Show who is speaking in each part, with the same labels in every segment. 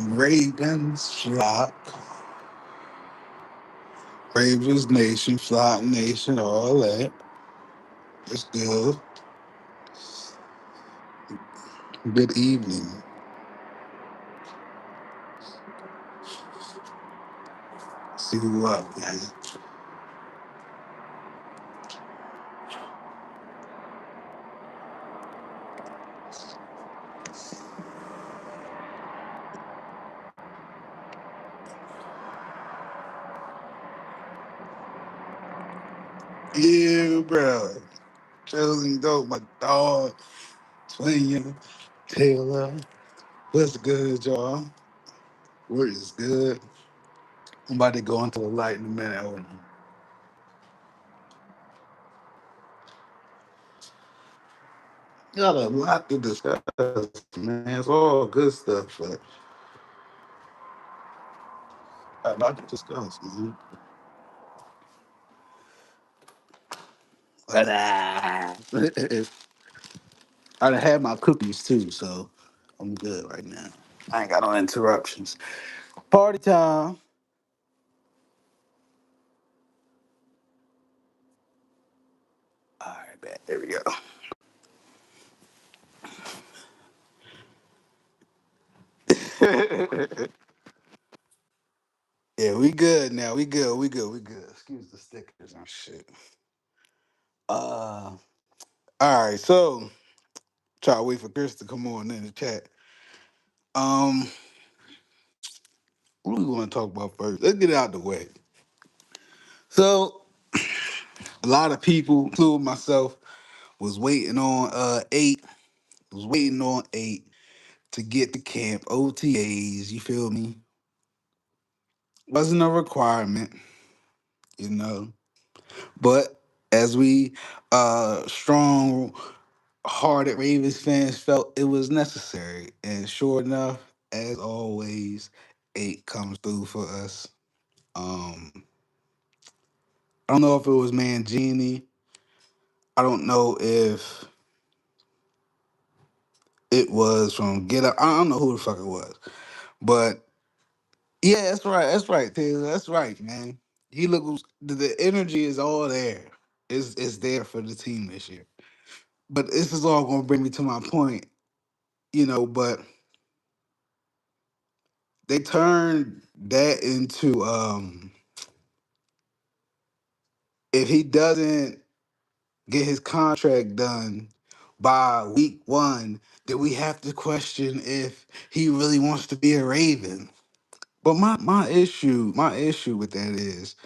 Speaker 1: Ravens flock, Ravens Nation, Flock Nation, all that. It's good. Good evening. See who up, man. Yeah, bro. Chilling dope, my dog, Twin, Taylor. What's good, y'all? Work is good. I'm about to go into the light in a minute. Hold on. Got a lot to discuss, man. It's all good stuff, but a lot to discuss, man. But, I done had my cookies too, so I'm good right now. I ain't got no interruptions. Party time. All right, bet. There we go. Yeah, we good now. We good. We good. We good. Excuse the stickers and shit. All right. So try to wait for Chris to come on in the chat. Um, what we want to talk about first? Let's get it out the way. So a lot of people, including myself, was waiting on eight. Was waiting on eight to get to camp OTAs. You feel me? Wasn't a requirement, you know. But as we strong hearted Ravens fans felt it was necessary. And sure enough, as always, eight comes through for us. I don't know if it was Mangini. I don't know if it was from Get Up. I don't know who the fuck it was. But yeah, that's right. That's right, Taylor. That's right, man. He looks the energy is all there. It's there for the team this year. But this is all gonna bring me to my point, but they turned that into if he doesn't get his contract done by week one, then we have to question if he really wants to be a Raven. But my issue with that is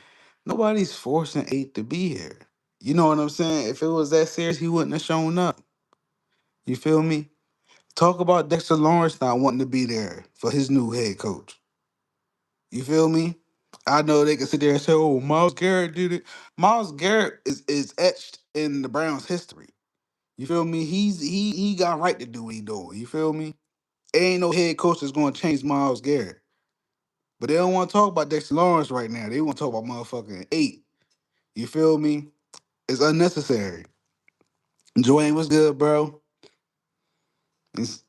Speaker 1: nobody's forcing eight to be here. You know what I'm saying? If it was that serious, he wouldn't have shown up. You feel me? Talk about Dexter Lawrence not wanting to be there for his new head coach. You feel me? I know they can sit there and say, "Oh, Miles Garrett did it." Miles Garrett is etched in the Browns' history. You feel me? He got right to do what he doing. You feel me? Ain't no head coach that's going to change Miles Garrett. But they don't want to talk about Dexter Lawrence right now. They want to talk about motherfucking eight. You feel me? It's unnecessary. Joanne, what's good, bro? It's,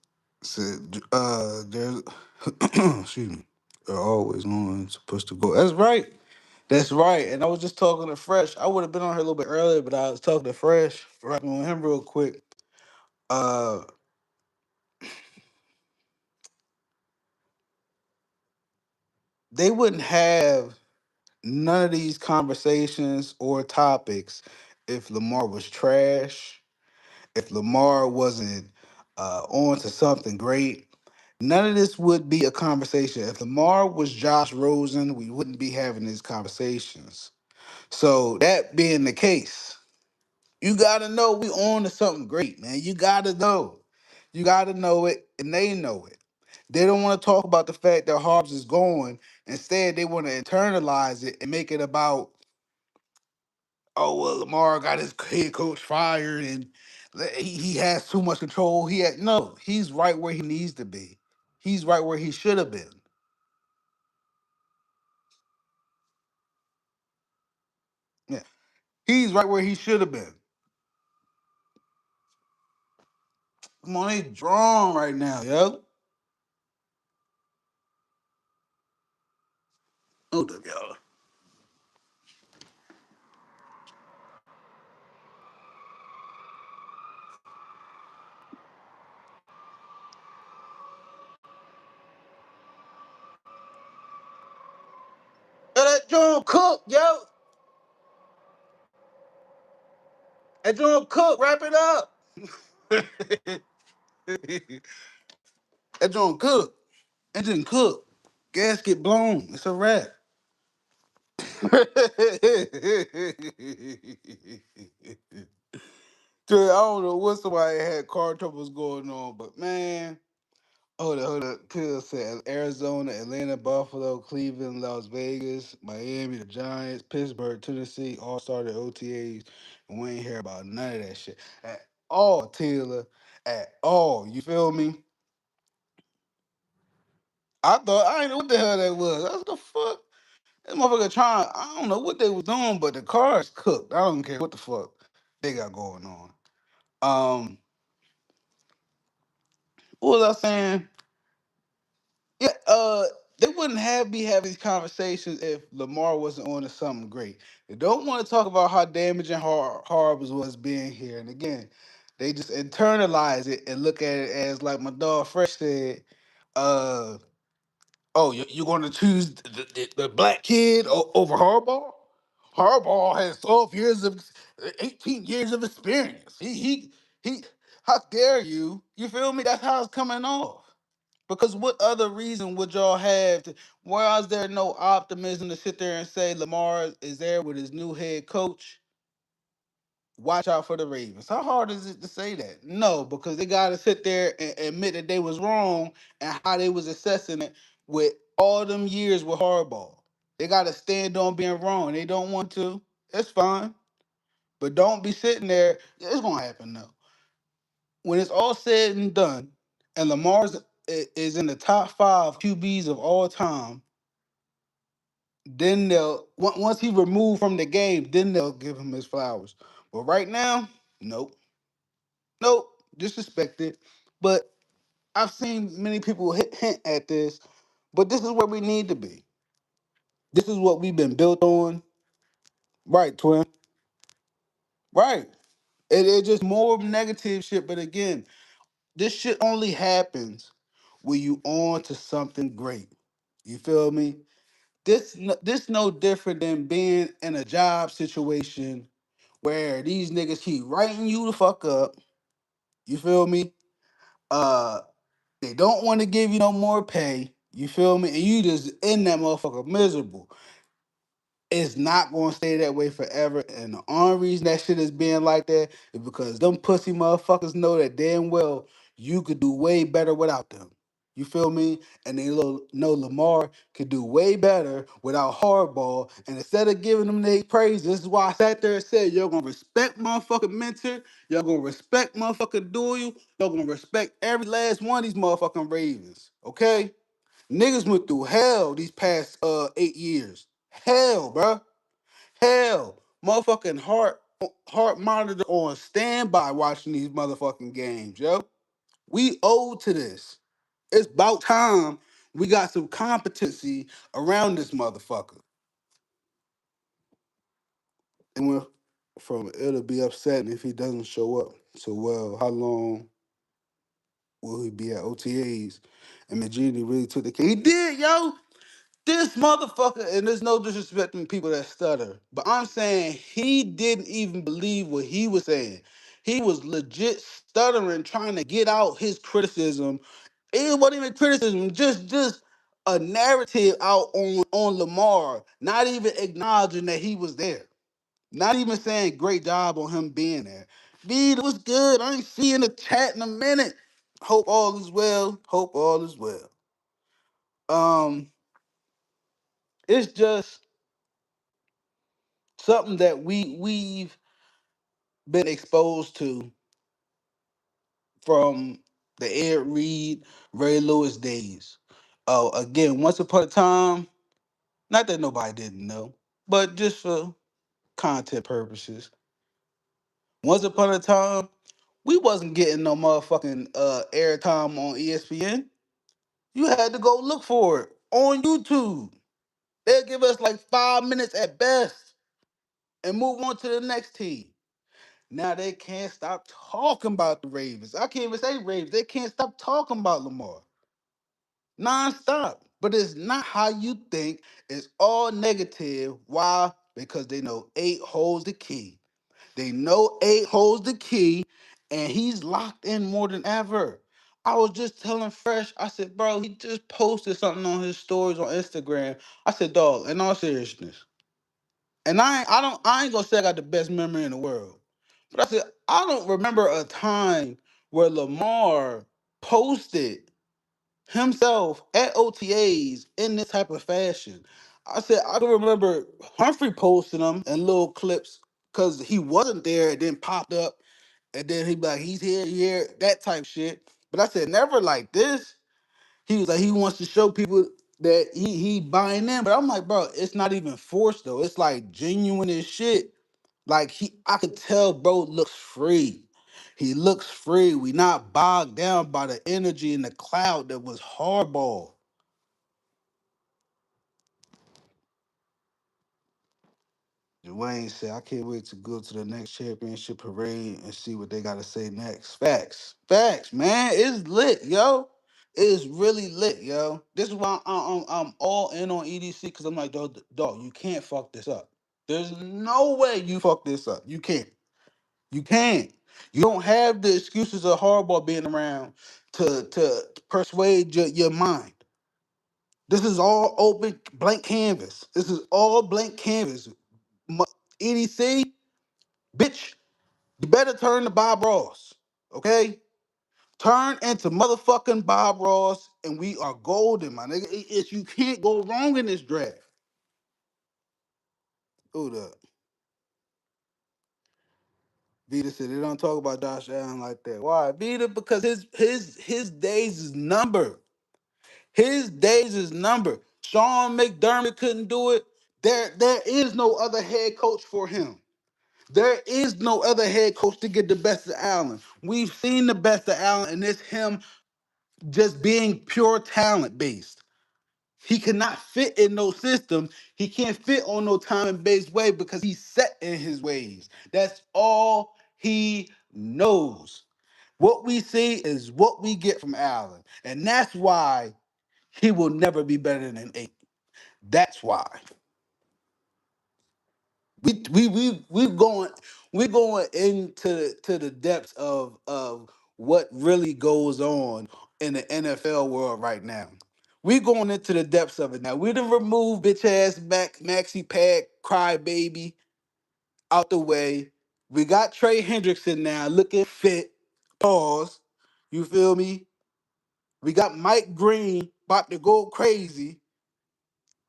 Speaker 1: there's excuse me. They're always on supposed to go. That's right. That's right. And I was just talking to Fresh. I would have been on here a little bit earlier, but I was talking to Fresh, rapping with him real quick. Uh, they wouldn't have none of these conversations or topics if Lamar was trash, if Lamar wasn't on to something great. None of this would be a conversation. If Lamar was Josh Rosen, we wouldn't be having these conversations. So that being the case, you gotta know we on to something great, man. You gotta know. You gotta know it, and they know it. They don't want to talk about the fact that Harbs is going. Instead, they want to internalize it and make it about, oh well, Lamar got his head coach fired and he has too much control. No, he's right where he needs to be. He's right where he should have been. Yeah, he's right where he should have been. Come on, they drawn right now, yo. Hold up, y'all. Let that joint cook, yo. That joint cook. Wrap it up. That joint cook. It didn't cook. Gas get blown. It's a wrap. Dude, I don't know what somebody had car troubles going on, but man, hold up. Kill said Arizona, Atlanta, Buffalo, Cleveland, Las Vegas, Miami, the Giants, Pittsburgh, Tennessee, all started OTAs, and we ain't hear about none of that shit at all, Taylor. At all, you feel me? I ain't know what the hell that was. That's the fuck. This motherfucker trying. I don't know what they was doing, but the car is cooked. I don't care what the fuck they got going on. Um, what was I saying? Yeah, they wouldn't be having these conversations if Lamar wasn't on to something great. They don't want to talk about how damaging Harbors was being here. And again, they just internalize it and look at it as like my dog Fresh said, uh, oh, you're going to choose the black kid over Harbaugh? Harbaugh has 12 years of 18 years of experience. He how dare you? You feel me? That's how it's coming off. Because what other reason would y'all have to, why is there no optimism to sit there and say Lamar is there with his new head coach? Watch out for the Ravens. How hard is it to say that? No, because they gotta sit there and admit that they was wrong and how they was assessing it with all them years with Harbaugh. They gotta stand on being wrong. They don't want to. It's fine. But don't be sitting there. It's gonna happen though. When it's all said and done, and is in the top five QBs of all time, then once he removed from the game, then they'll give him his flowers. But right now, nope, nope, disrespect it. But I've seen many people hint at this, but this is where we need to be. This is what we've been built on, right, twin? Right. It just more negative shit. But again, this shit only happens when you on to something great. You feel me? This no different than being in a job situation where these niggas keep writing you the fuck up. You feel me? Uh, they don't want to give you no more pay. You feel me? And you just in that motherfucker miserable. It's not gonna stay that way forever. And the only reason that shit is being like that is because them pussy motherfuckers know that damn well you could do way better without them. You feel me? And they know Lamar could do way better without hardball. And instead of giving them their praise, this is why I sat there and said, you're gonna respect motherfucking mentor, you're gonna respect motherfucking Doyle, you're gonna respect every last one of these motherfucking Ravens. Okay? Niggas went through hell these past 8 years. Hell, bro. Hell. Motherfucking heart monitor on standby watching these motherfucking games, yo. We owe to this. It's about time we got some competency around this motherfucker. And when from it'll be upsetting if he doesn't show up. So well, how long will he be at OTAs? And Magini really took the case. He did, yo. This motherfucker, and there's no disrespecting people that stutter, but I'm saying he didn't even believe what he was saying. He was legit stuttering, trying to get out his criticism. It wasn't even criticism, just a narrative out on Lamar, not even acknowledging that he was there. Not even saying great job on him being there. B, it was good. I ain't seeing the chat in a minute. Hope all is well. Hope all is well. Um, it's just something that we've been exposed to from the Ed Reed, Ray Lewis days. Again, once upon a time, not that nobody didn't know, but just for content purposes. Once upon a time, we wasn't getting no motherfucking airtime on ESPN. You had to go look for it on YouTube. They'll give us like 5 minutes at best and move on to the next team. Now they can't stop talking about the Ravens. I can't even say Ravens. They can't stop talking about Lamar nonstop. But it's not how you think. It's all negative. Why? Because they know eight holds the key. They know eight holds the key, and he's locked in more than ever. I was just telling Fresh, I said, bro, he just posted something on his stories on Instagram. I said, dog, in all seriousness, and I ain't gonna say I got the best memory in the world. But I said, I don't remember a time where Lamar posted himself at OTAs in this type of fashion. I said, I can remember Humphrey posting them in little clips because he wasn't there, it then popped up, and then he'd be like, he's here, that type shit. But I said, never like this. He was like, he wants to show people that he buying in. But I'm like, bro, it's not even forced though. It's like genuine as shit. Like I could tell, bro looks free. He looks free. We not bogged down by the energy and the cloud that was hardball. Dwayne said, I can't wait to go to the next championship parade and see what they got to say next. Facts. Facts, man. It's lit, yo. It's really lit, yo. This is why I'm all in on EDC because I'm like, dog, you can't fuck this up. There's no way you fuck this up. You can't. You can't. You don't have the excuses of hardball being around to persuade your mind. This is all open blank canvas. This is all blank canvas. Mu- EDC, bitch, you better turn to Bob Ross. Okay? Turn into motherfucking Bob Ross, and we are golden, my nigga. You can't go wrong in this draft. Hold up. Vita said they don't talk about Josh Allen like that. Why? Vita, because his days is numbered. His days is numbered. Sean McDermott couldn't do it. There is no other head coach for him. There is no other head coach to get the best of Allen. We've seen the best of Allen, and it's him just being pure talent based. He cannot fit in no system. He can't fit on no time and based way because he's set in his ways. That's all he knows. What we see is what we get from Allen. And that's why he will never be better than an eight. That's why. We're going into the depths of what really goes on in the NFL world right now. We're going into the depths of it now. We done removed bitch ass Maxi Pad crybaby out the way. We got Trey Hendrickson now looking fit. Pause. You feel me? We got Mike Green about to go crazy.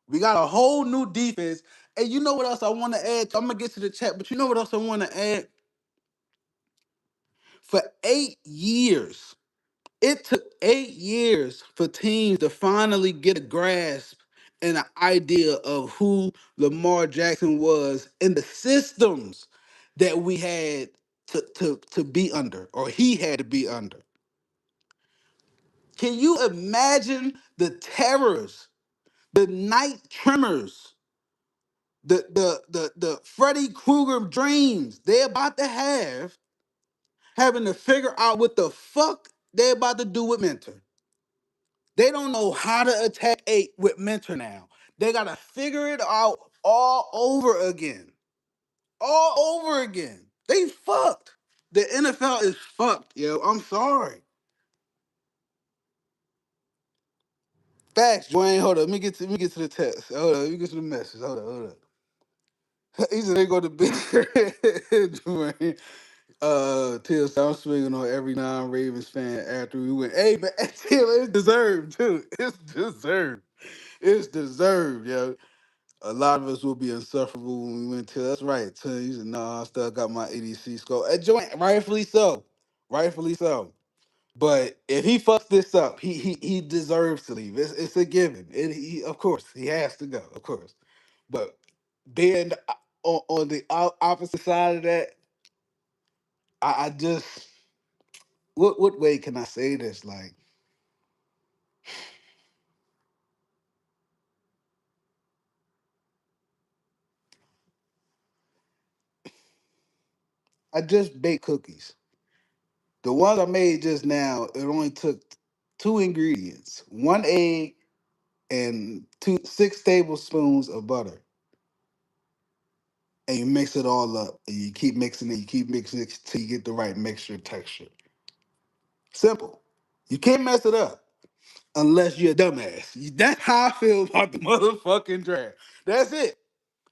Speaker 1: We got a whole new defense. And you know what else I want to add? I'm gonna get to the chat, but you know what else I want to add? For 8 years, it took 8 years for teams to finally get a grasp and an idea of who Lamar Jackson was in the systems that we had to be under, or he had to be under. Can you imagine the terrors, the night tremors, the Freddy Krueger dreams they're about to have, having to figure out what the fuck they're about to do with Mentor. They don't know how to attack eight with Mentor now. They gotta figure it out all over again. All over again. They fucked. The NFL is fucked, yo. I'm sorry. Facts, Dwayne. Hold up. Let me get to the text. Hold up. Let me get to the message. Hold up. He said they go to bed. Dwayne. Till I'm swinging on every non-Ravens fan after we win. Hey, man, Till, it's deserved too. It's deserved. It's deserved, yo. A lot of us will be insufferable when we win. Till, that's right. Till, you said, no, I still got my ADC score. Joint, rightfully so. Rightfully so. But if he fucks this up, he deserves to leave. It's a given. Of course, he has to go. Of course. But being on the opposite side of that, I just what way can I say this? Like, I just baked cookies. The ones I made just now, it only took two ingredients: one egg and 6 tablespoons of butter. And you mix it all up. And you keep mixing it, you keep mixing it till you get the right mixture texture. Simple. You can't mess it up unless you're a dumbass. That's how I feel about the motherfucking draft. That's it.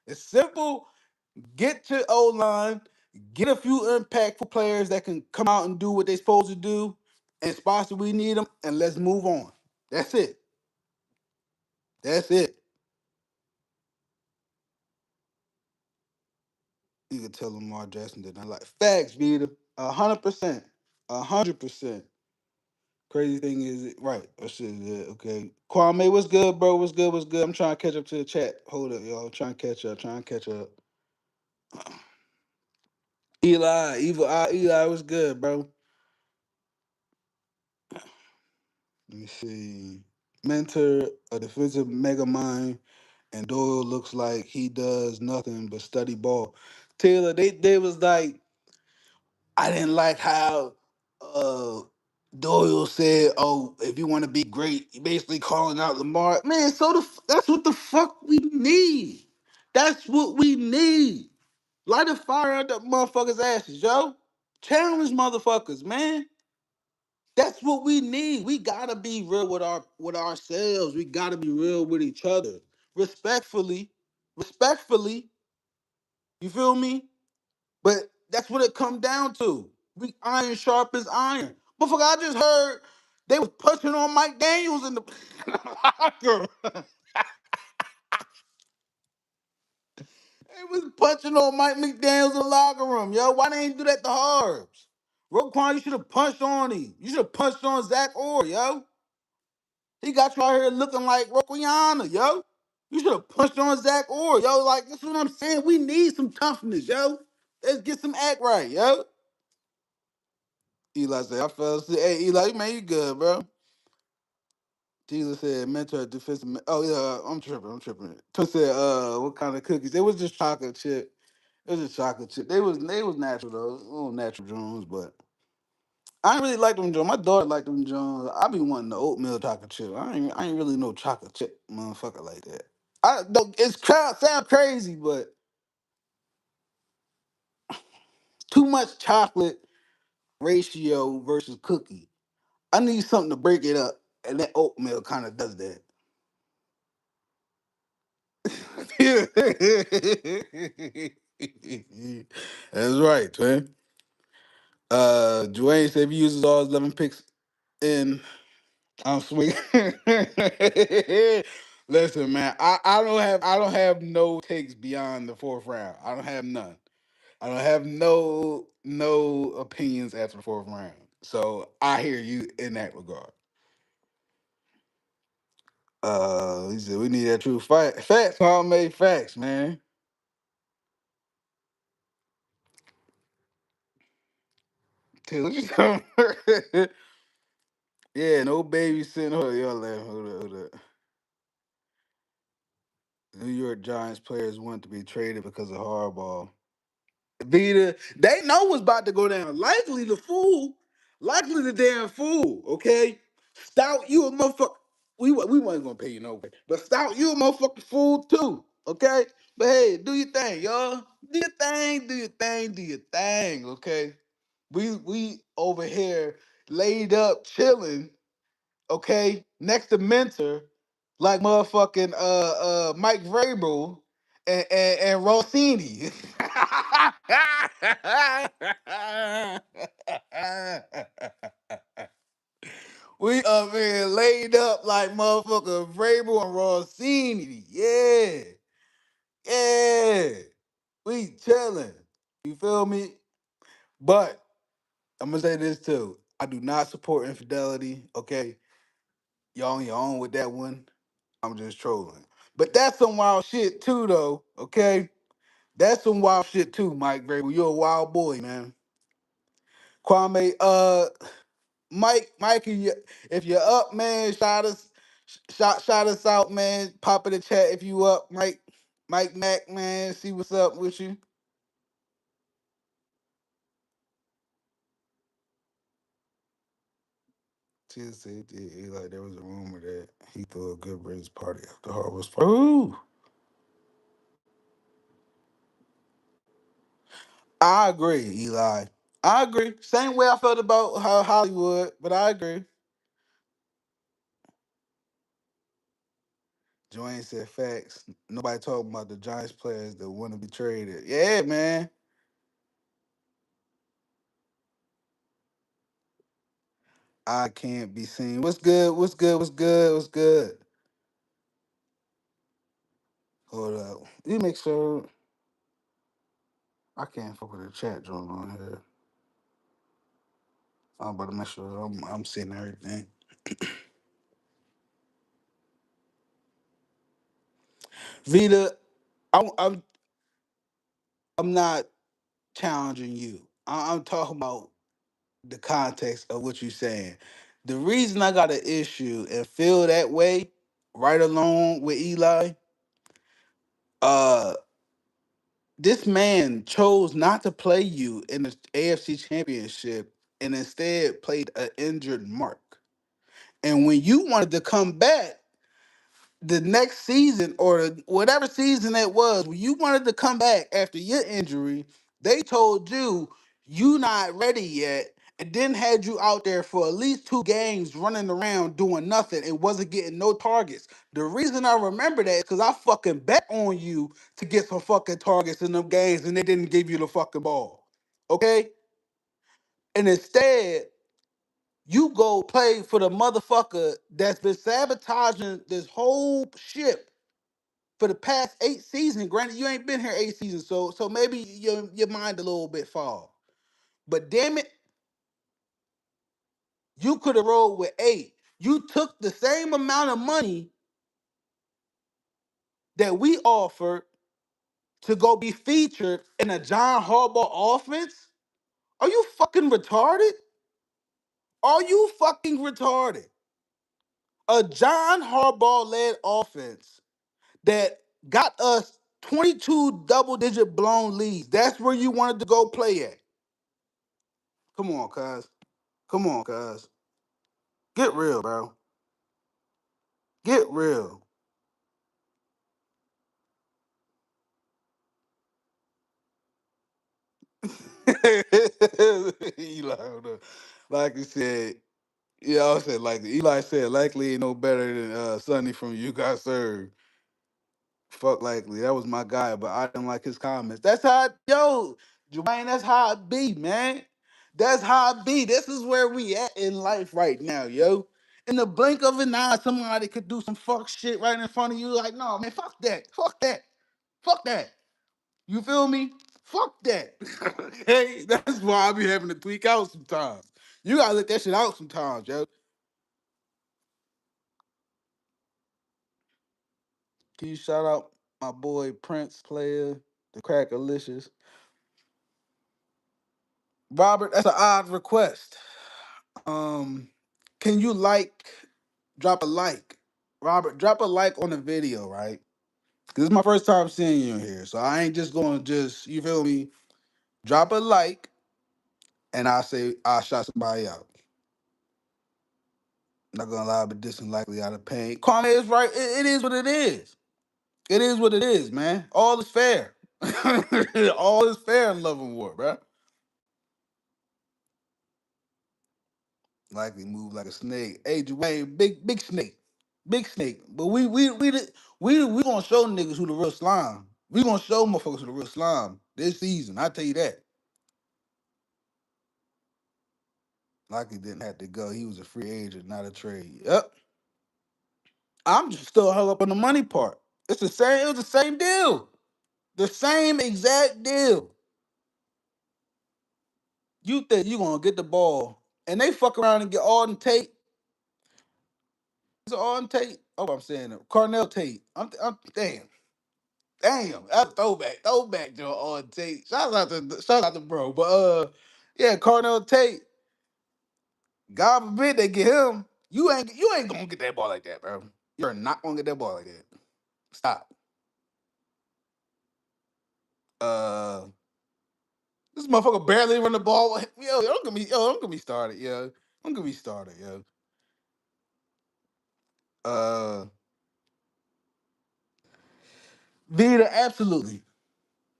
Speaker 1: It's simple. Get your O line, get a few impactful players that can come out and do what they're supposed to do, and spots that we need them, and let's move on. That's it. That's it. You can tell Lamar Jackson did not like facts, Vita. 100%. 100%. Crazy thing is, right? Oh shit, yeah, okay. Kwame, what's good, bro? What's good? What's good? I'm trying to catch up to the chat. Hold up, y'all. Trying to catch up. Trying to catch up. Eli, evil eye, Eli, what's good, bro? Let me see. Mentor, a defensive mega mind, and Doyle looks like he does nothing but study ball. Taylor, they was like, I didn't like how uh Doyle said, "Oh, if you want to be great," he basically calling out Lamar. Man, that's what the fuck we need. That's what we need. Light a fire at the motherfuckers' asses, yo. Challenge motherfuckers, man. That's what we need. We gotta be real with ourselves. We gotta be real with each other. Respectfully. Respectfully. You feel me? But that's what it come down to. We iron sharpens iron. Motherfucker, I just heard they was punching on Mike Daniels in the locker. They was punching on Mike McDaniels in the locker room, yo. Why they ain't do that to Harbs? Roquan, you should have punched on him. You should have punched on Zach Orr, yo. He got you out here looking like Roquiana, yo. You should have punched on Zach Orr, yo. Like, that's what I'm saying. We need some toughness, yo. Let's get some act right, yo. Eli said, I fell asleep. Hey, Eli, man, you good, bro. Jesus said, mentor defensive. Oh, yeah, I'm tripping. I'm tripping. Twin said, what kind of cookies? It was just chocolate chip. It was just chocolate chip. They was natural, though. Little natural Jones, but I ain't really like them Jones. My daughter liked them Jones. I be wanting the oatmeal chocolate chip. I ain't really no chocolate chip motherfucker like that. I don't. It's sound crazy, but too much chocolate ratio versus cookie. I need something to break it up, and that oatmeal kind of does that. That's right, twin. Dwayne said if he uses all his 11 picks in, I'm sweet. Listen, man, I don't have no takes beyond the fourth round. I don't have none. I don't have no opinions after the fourth round. So I hear you in that regard. He said we need that true fight. Facts, Paul made facts, man. Taylor, yeah, no baby sitting. Hold on, y'all laugh. Hold up. New York Giants players want to be traded because of Harbaugh. Vita, they know what's about to go down. Likely the fool. Likely the damn fool, okay? Stout, you a motherfucker. We wasn't gonna pay you no way. But Stout, you a motherfucking fool too, okay? But hey, do your thing, y'all. Do your thing, do your thing, do your thing, okay? We over here laid up chilling, okay, next to Mentor, like motherfucking Mike Vrabel and Rossini. We up here laid up like motherfucker Vrabel and Rossini. Yeah. Yeah. We chilling. You feel me? But I'm gonna say this too. I do not support infidelity. Okay. Y'all on your own with that one. I'm just trolling. But that's some wild shit too, though. Okay, that's some wild shit too, Mike Vrabel. You're a wild boy, man. Kwame, Mike, if you're up, man, shout us out, man. Pop in the chat if you up, Mike Mac, man. See what's up with you. TSA did Eli. There was a rumor that he threw a good British party after Harvest Party. Ooh. I agree, Eli. I agree. Same way I felt about how Hollywood, but I agree. Joanne said facts. Nobody talking about the Giants players that want to be traded. Yeah, man. I can't be seen. What's good? What's good? What's good? What's good? Hold up. You make sure I can't fuck with the chat joint on here. I'm about to make sure I'm seeing everything. Vita, I'm I'm not challenging you. I'm talking about the context of what you're saying. The reason I got an issue and feel that way, right along with Eli, uh, this man chose not to play you in the AFC Championship and instead played an injured Mark. And when you wanted to come back the next season or whatever season it was, when you wanted to come back after your injury, they told you not ready yet, and then had you out there for at least 2 games running around doing nothing and wasn't getting no targets. The reason I remember that is because I fucking bet on you to get some fucking targets in them games and they didn't give you the fucking ball. Okay? And instead, you go play for the motherfucker that's been sabotaging this whole ship for the past 8 seasons. Granted, you ain't been here 8 seasons, so maybe your mind a little bit fall. But damn it, you could have rolled with 8. You took the same amount of money that we offered to go be featured in a John Harbaugh offense. Are you fucking retarded? Are you fucking retarded? A John Harbaugh led offense that got us 22 double digit blown leads. That's where you wanted to go play at. Come on, cuz. Come on, cuz. Get real, bro. Get real. Eli, hold on. Like you said, yeah, I said like Eli said, likely ain't no better than Sonny from You Got Served. Fuck likely. That was my guy, but I didn't like his comments. That's how Jermaine, that's how it be, man. That's how it be. This is where we at in life right now, yo. In the blink of an eye, somebody could do some fuck shit right in front of you. Like, no, man, fuck that. Fuck that. Fuck that. You feel me? Fuck that. Okay? That's why I be having to tweak out sometimes. You gotta let that shit out sometimes, yo. Can you shout out my boy Prince player, the Crackalicious? Robert, that's an odd request. Um, can you drop a like? Robert, drop a like on the video, right? This is my first time seeing you in here. So I ain't just gonna you feel me? Drop a like and I say I'll shout somebody out. Not gonna lie, but this is likely out of pain. Karma is right. It is what it is. It is what it is, man. All is fair. All is fair in love and war, bro. Likely move like a snake. Hey, Dwayne, big snake, big snake. But we gonna show niggas who the real slime. We gonna show motherfuckers who the real slime this season. I tell you that. Likely didn't have to go. He was a free agent, not a trade. Yep. I'm just still hung up on the money part. It's the same. It was the same deal. The same exact deal. You think you gonna get the ball, and they fuck around and get Alden Tate. Is it Alden Tate? Oh, I'm saying it. Carnell Tate. I'm damn. Damn, that's a throwback to Alden Tate. Shout out to bro. But yeah, Carnell Tate. God forbid they get him. You ain't gonna get that ball like that, bro. You're not gonna get that ball like that. Stop. Uh, this motherfucker barely run the ball. Yo, don't get me started, yo. Don't get me started, yo. Uh, Vita, absolutely,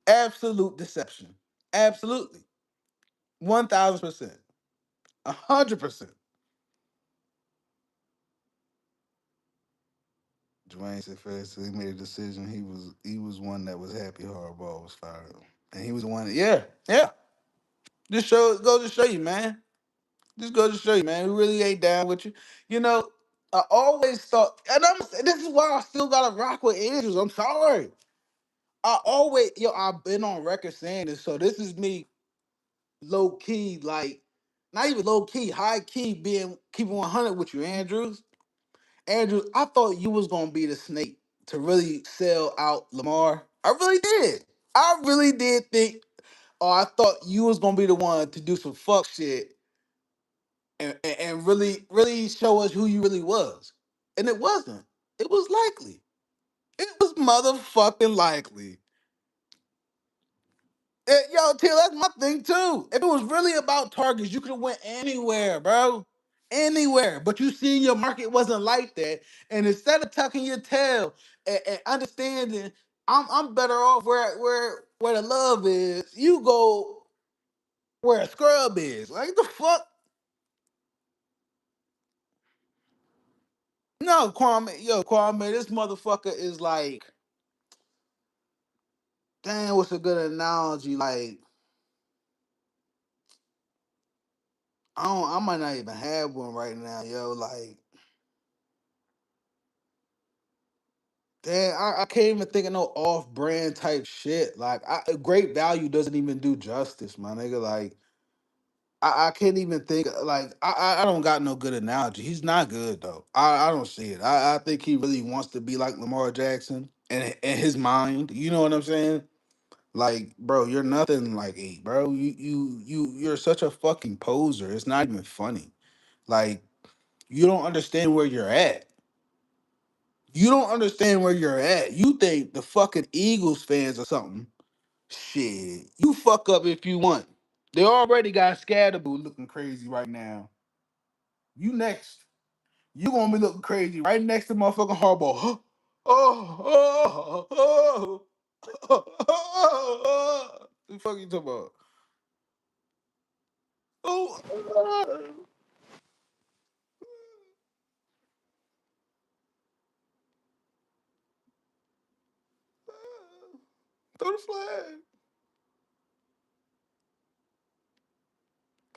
Speaker 1: absolute deception, absolutely, 1,000%, 100%. Dwayne said first, so he made a decision. He was one that was happy Harbaugh was fired, and he was the one. Yeah, yeah. Just go to show you, man. Just go to show you, man. We really ain't down with you. You know, I always thought, and this is why I still gotta rock with Andrews. I'm sorry. I've been on record saying this, so this is me low key, like, not even low key, high key, being keeping 100 with you, Andrews. Andrews, I thought you was gonna be the snake to really sell out Lamar. I really did. I really did think, or I thought you was gonna be the one to do some fuck shit and really, really show us who you really was. And it wasn't. It was likely. It was motherfucking likely. Yo, Till, that's my thing too. If it was really about targets, you could have went anywhere, bro. Anywhere. But you see your market wasn't like that. And instead of tucking your tail and understanding I'm better off where the love is, you go where a scrub is. Like the fuck? No, Kwame, this motherfucker is like, damn, what's a good analogy? Like, I might not even have one right now, yo. Like, damn, I can't even think of no off-brand type shit. Like, great value doesn't even do justice, my nigga. Like, I can't even think. Like, I don't got no good analogy. He's not good though. I don't see it. I think he really wants to be like Lamar Jackson in his mind. You know what I'm saying? Like, bro, you're nothing like eight, bro. You're such a fucking poser. It's not even funny. Like, you don't understand where you're at. You don't understand where you're at. You think the fucking Eagles fans or something. Shit. You fuck up if you want. They already got Scatterboo looking crazy right now. You next. You gonna be looking crazy right next to motherfucking Harbaugh. What the fuck you talking about? Oh, throw the flag.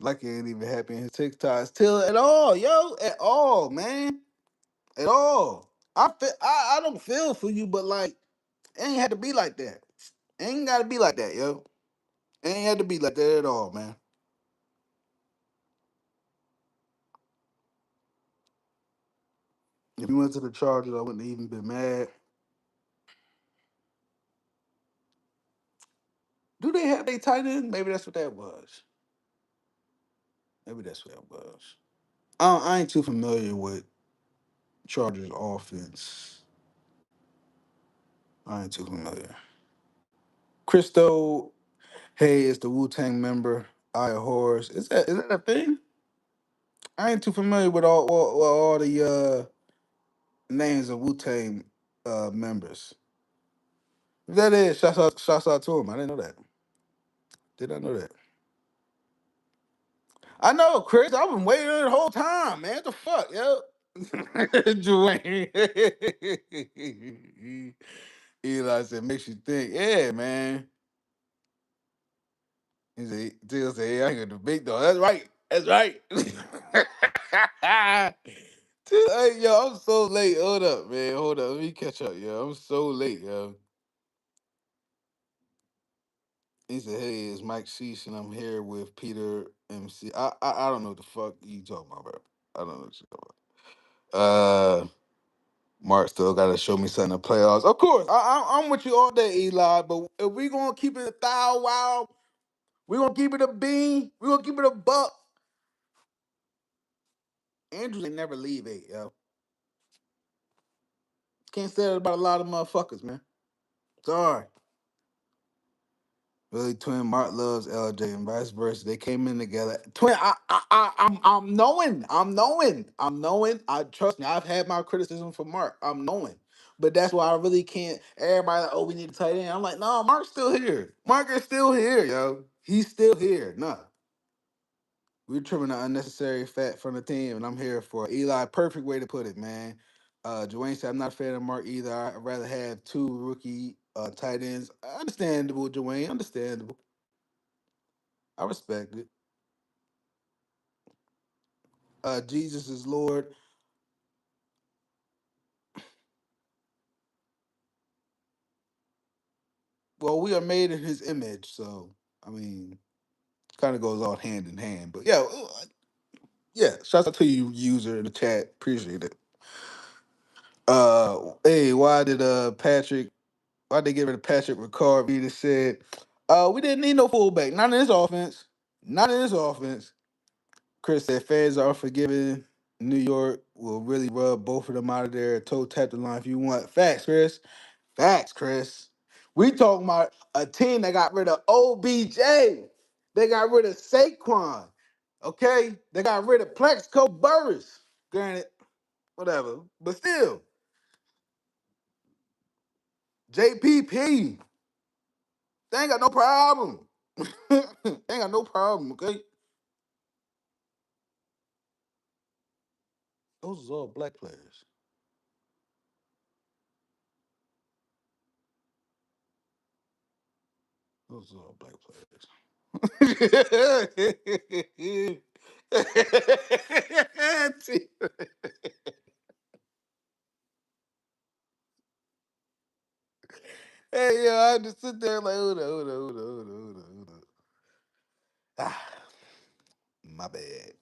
Speaker 1: Like he ain't even happy in his TikToks till at all, yo, at all, man, at all. I don't feel for you, but like, it ain't had to be like that. It ain't got to be like that, yo. It ain't had to be like that at all, man. If you went to the Chargers, I wouldn't have even been mad. Do they have a tight end? Maybe that's what that was. Maybe that's what that was. I ain't too familiar with Chargers offense. I ain't too familiar. Christo Hey is the Wu Tang member. Eye of Horus. Is that a thing? I ain't too familiar with all the names of Wu Tang members. If that is, shouts out to him. I didn't know that. Did I know that? I know, Chris. I've been waiting the whole time, man. What the fuck, yo? Dwayne. Eli said, makes you think. Yeah, man. He said, Till said, hey, I ain't gonna debate though. That's right. That's right. Hey, yo, I'm so late. Hold up, man. Hold up. Let me catch up, yo. I'm so late, yo. He said, hey, it's Mike Sheesh, and I'm here with Peter MC. I don't know what the fuck you talking about, bro. I don't know what you talking about. Mark still got to show me something in the playoffs. Of course, I'm with you all day, Eli. But if we gonna keep it a thou wow, we gonna keep it a bean. We gonna keep it a buck. Andrews ain't never leave eight, yo. Can't say that about a lot of motherfuckers, man. Sorry. Really, Twin Mark loves LJ and vice versa. They came in together. Twin, I'm knowing. I'm knowing. I trust me. I've had my criticism for Mark. I'm knowing. But that's why I really can't. Everybody like, oh, we need to tight end. I'm like, no, Mark's still here. Mark is still here, yo. He's still here. No. We're trimming the unnecessary fat from the team, and I'm here for it. Eli. Perfect way to put it, man. Dwayne said, I'm not a fan of Mark either. I'd rather have two rookie tight ends. Understandable, Dwayne. Understandable. I respect it. Jesus is Lord. Well, we are made in his image, so I mean, kind of goes all hand in hand. But yeah, yeah. Shout out to you, user in the chat. Appreciate it. Hey, why did Patrick? Why they get rid of Patrick Ricard? He just said, we didn't need no fullback. Not in this offense. Not in this offense. Chris said fans are forgiving. New York will really rub both of them out of there. Toe tap the line if you want. Facts, Chris. Facts, Chris. We talking about a team that got rid of OBJ. They got rid of Saquon. Okay? They got rid of Plexico Burris. Granted, whatever. But still, JPP. They ain't got no problem. They ain't got no problem, okay? Those are all black players. Those are all black players. Hey, yo, I just sit there like, hold on. Ah, my bad.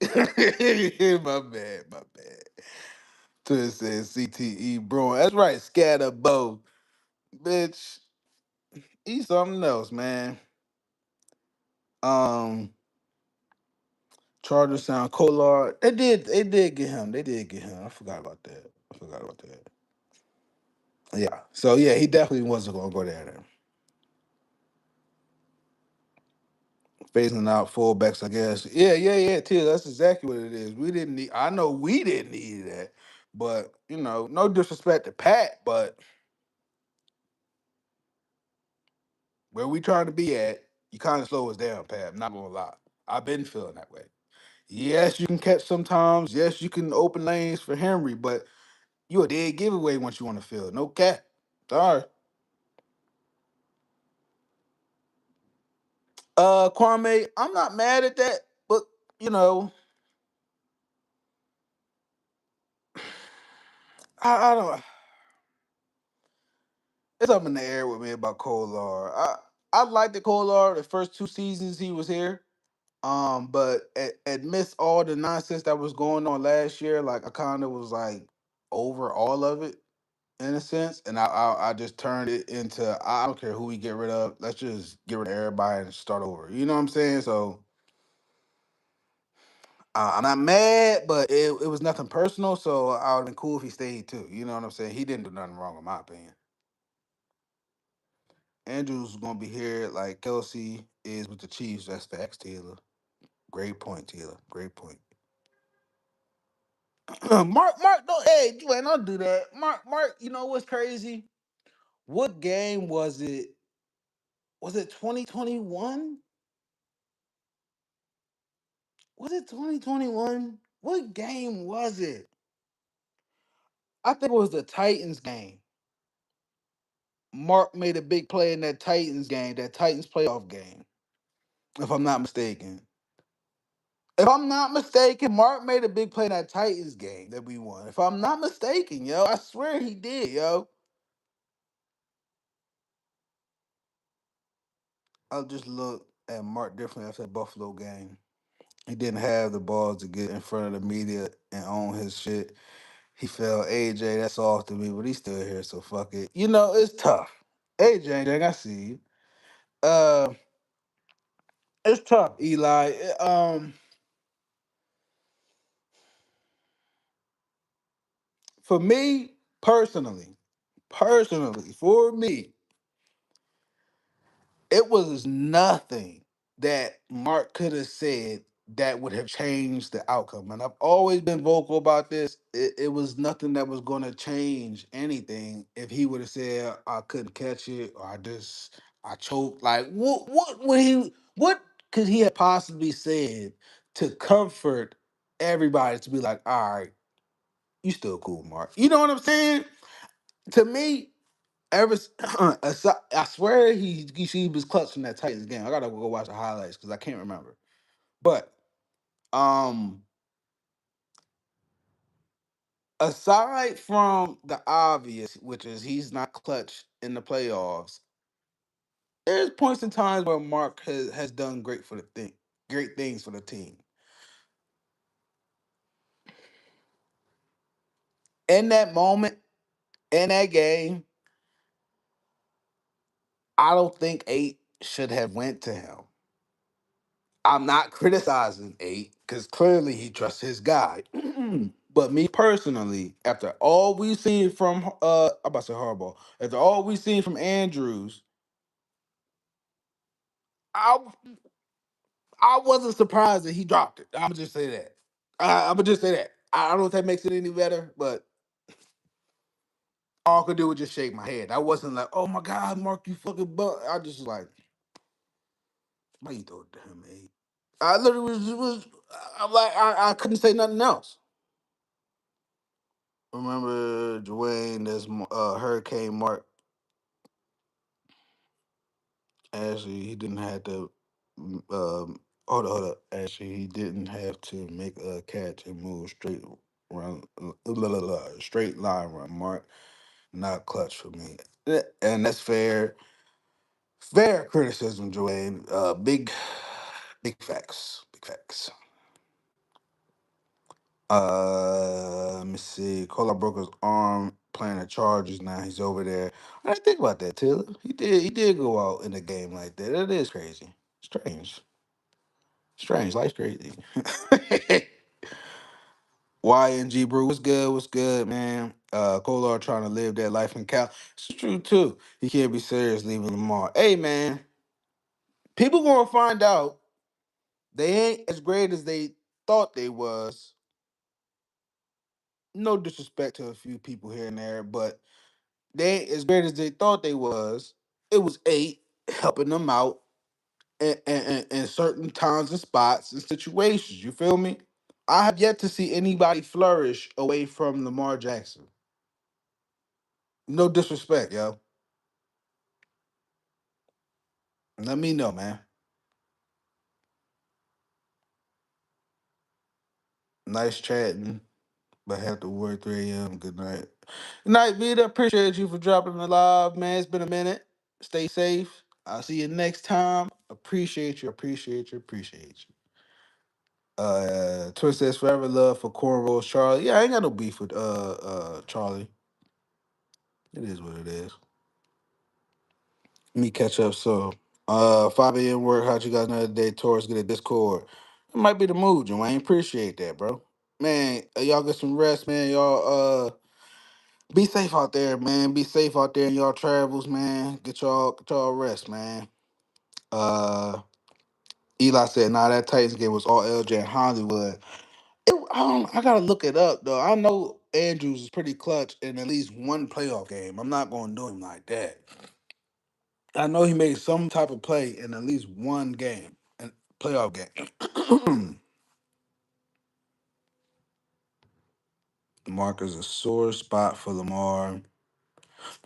Speaker 1: my bad. Twist says CTE, bro. That's right, Scatterbo. Bitch, he's something else, man. Um, Chargers sound Kolar. They did get him. They did get him. I forgot about that. Yeah. So yeah, he definitely wasn't gonna go there then. Phasing out fullbacks, I guess. Yeah, T. That's exactly what it is. We didn't need. I know we didn't need that, but no disrespect to Pat, but where we trying to be at, you kind of slow us down, Pat. I'm not gonna lie. I've been feeling that way. Yes, you can catch sometimes. Yes, you can open lanes for Henry, but you a dead giveaway once you want to field. No cap. Sorry. Kwame, I'm not mad at that, but you know, I don't. It's up in the air with me about Kolar. I liked the Kolar the first 2 seasons he was here. But amidst all the nonsense that was going on last year, like I kind of was like over all of it in a sense, and I just turned it into I don't care who we get rid of. Let's just get rid of everybody and start over. You know what I'm saying? So I'm not mad, but it was nothing personal. So I would have been cool if he stayed too. You know what I'm saying? He didn't do nothing wrong in my opinion. Andrews gonna be here like Kelsey is with the Chiefs. That's facts, Taylor. Great point, Taylor. Great point. Mark, don't hey, you ain't don't do that. Mark, you know what's crazy? What game was it? Was it 2021? Was it 2021? What game was it? I think it was the Titans game. Mark made a big play in that Titans game, that Titans playoff game, if I'm not mistaken. If I'm not mistaken, Mark made a big play in that Titans game that we won. If I'm not mistaken, yo, I swear he did, yo. I'll just look at Mark differently after that Buffalo game. He didn't have the balls to get in front of the media and own his shit. He fell AJ, that's off to me, but he's still here, so fuck it. It's tough. AJ, I see you. Uh, it's tough, Eli. For me personally, for me, It was nothing that Mark could have said that would have changed the outcome. And I've always been vocal about this. It was nothing that was going to change anything if he would have said, I couldn't catch it, or I choked. Like, what would what could he have possibly said to comfort everybody to be like, all right, you still cool, Mark? You know what I'm saying? To me, I swear he was clutching that Titans game. I gotta go watch the highlights because I can't remember. But um, aside from the obvious, which is he's not clutch in the playoffs, there's points in times where Mark has done great things for the team. In that moment, in that game, I don't think eight should have went to him. I'm not criticizing eight because clearly he trusts his guy. But me personally, after all we've seen from I'm about to say Harbaugh, after all we've seen from Andrews, I I wasn't surprised that he dropped it. I'm gonna just say that. I'm gonna just say that. I don't know if that makes it any better, but all I could do was just shake my head. I wasn't like, oh my God, Mark, you fucking butt. I just was like, why you throw it to him, eight? I literally was I'm like, I couldn't say nothing else. Remember Dwayne, that's Hurricane Mark. Actually, he didn't have to. Hold up. Actually, he didn't have to make a catch and move straight run, straight line run. Mark, not clutch for me, and that's fair. Fair criticism, Dwayne. Big facts. Big facts. Let me see. Cole broke his arm playing the Chargers. Now he's over there. I didn't think about that, Taylor. He did go out in a game like that. That is crazy. Strange. Strange. Life's crazy. YNG Brew, what's good? What's good, man? Kolar trying to live that life in Cal. It's true too. He can't be serious leaving Lamar. Hey, man, people gonna find out they ain't as great as they thought they was. No disrespect to a few people here and there, but they ain't as great as they thought they was. It was eight helping them out in certain times and spots and situations. You feel me? I have yet to see anybody flourish away from Lamar Jackson. No disrespect, yo. Let me know, man. Nice chatting, but have to work 3 a.m. Good night. Good night, Vita. Appreciate you for dropping the live, man. It's been a minute. Stay safe. I'll see you next time. Appreciate you. Appreciate you. Appreciate you. Twist says forever love for cornrows, Charlie. Yeah, I ain't got no beef with Charlie. It is what it is. Let me catch up. So, 5 a.m. work. How'd you guys know today? Taurus get a Discord. It might be the mood, Joanne. Appreciate that, bro. Man, y'all get some rest, man. Y'all be safe out there, man. Be safe out there in y'all travels, man. Get y'all rest, man. Uh Eli said, nah, that Titans game was all LJ in Hollywood. I gotta look it up though. I know Andrews is pretty clutch in at least one playoff game. I'm not gonna do him like that. I know he made some type of play in at least one game, a playoff game. Mark is a sore spot for Lamar.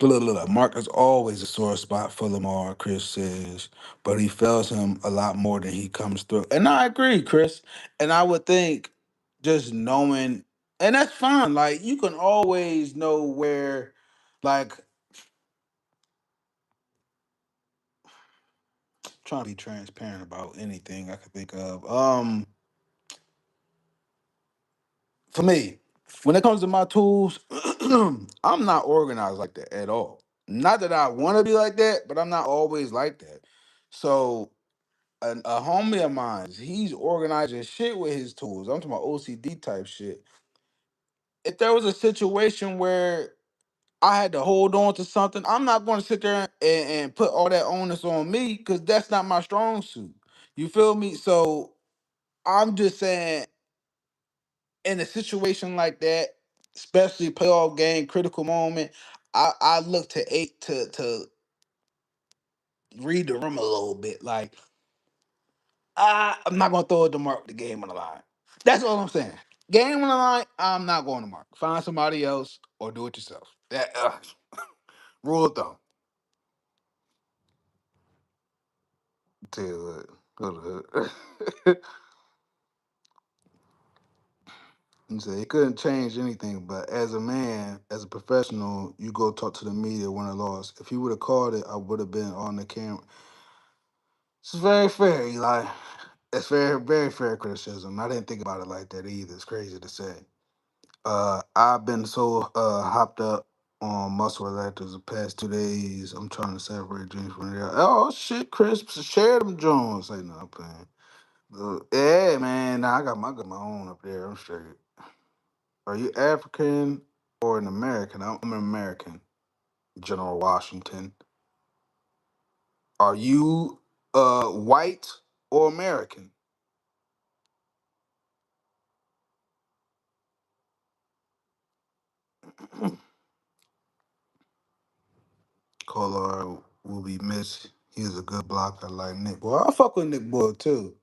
Speaker 1: Look. Mark is always a sore spot for Lamar, Chris says, but he fails him a lot more than he comes through. And I agree, Chris. And I would think just knowing, and that's fine. Like, you can always know where, like, trying to be transparent about anything I could think of. For me, when it comes to my tools, I'm not organized like that at all. Not that I want to be like that, but I'm not always like that. So a homie of mine, he's organizing shit with his tools. I'm talking about OCD type shit. If there was a situation where I had to hold on to something. I'm not going to sit there and put all that onus on me because that's not my strong suit. You feel me? So I'm just saying, in a situation like that, especially playoff game, critical moment, I look to eight to read the room a little bit. Like I'm not gonna throw it to Mark the game on the line. That's all I'm saying. Game on the line, I'm not going to Mark. Find somebody else or do it yourself. That rule of thumb. Tell you what, hold on. He said he couldn't change anything, but as a man, as a professional, you go talk to the media when I lost. If he would have called it, I would have been on the camera. It's very fair, Eli. It's very, very fair criticism. I didn't think about it like that either. It's crazy to say. I've been so hopped up on muscle relaxers the past 2 days. I'm trying to separate dreams from reality. Oh shit, Chris, share them Jones. Say no, I'm playing. Yeah, man, nah, I got my own up there. I'm straight. Are you African or an American? I'm an American. General Washington. Are you white or American? Kolar will be missed. He's a good blocker like Nick. Well, I fuck with Nick Boyle too.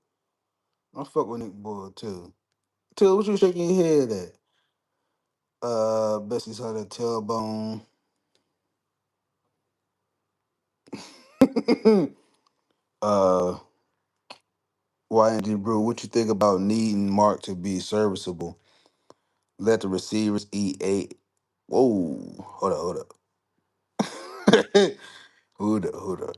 Speaker 1: I fuck with Nick Boyle too. Till what you shaking your head at? Bessie saw that tailbone. uh, YNG Brew, what you think about needing Mark to be serviceable? Let the receivers eat eight. Whoa, hold up. Hold up.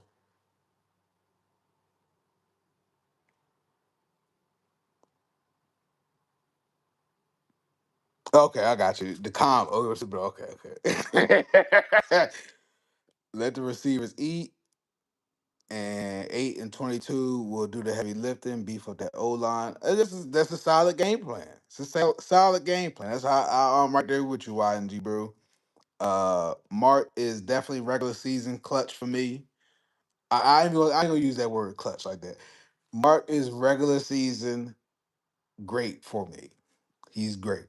Speaker 1: Okay, I got you. The calm. Oh, okay, okay. Let the receivers eat, and 8 and 22 will do the heavy lifting, beef up that O line. That's a solid game plan. It's a solid game plan. That's how I'm right there with you, YNG, bro. Mark is definitely regular season clutch for me. I ain't gonna use that word clutch like that. Mark is regular season great for me. He's great.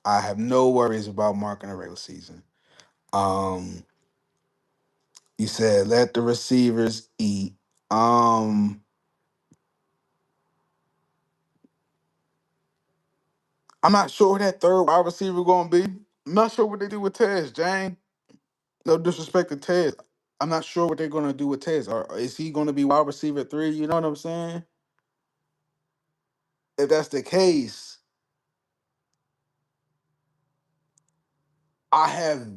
Speaker 1: I have no worries about Mark in the regular season. Um, you said let the receivers eat. Um, I'm not sure who that third wide receiver gonna be. I'm not sure what they do with Tez, Jane. No disrespect to Tez. I'm not sure what they're gonna do with Tez. Or is he gonna be wide receiver three? You know what I'm saying? If that's the case, I have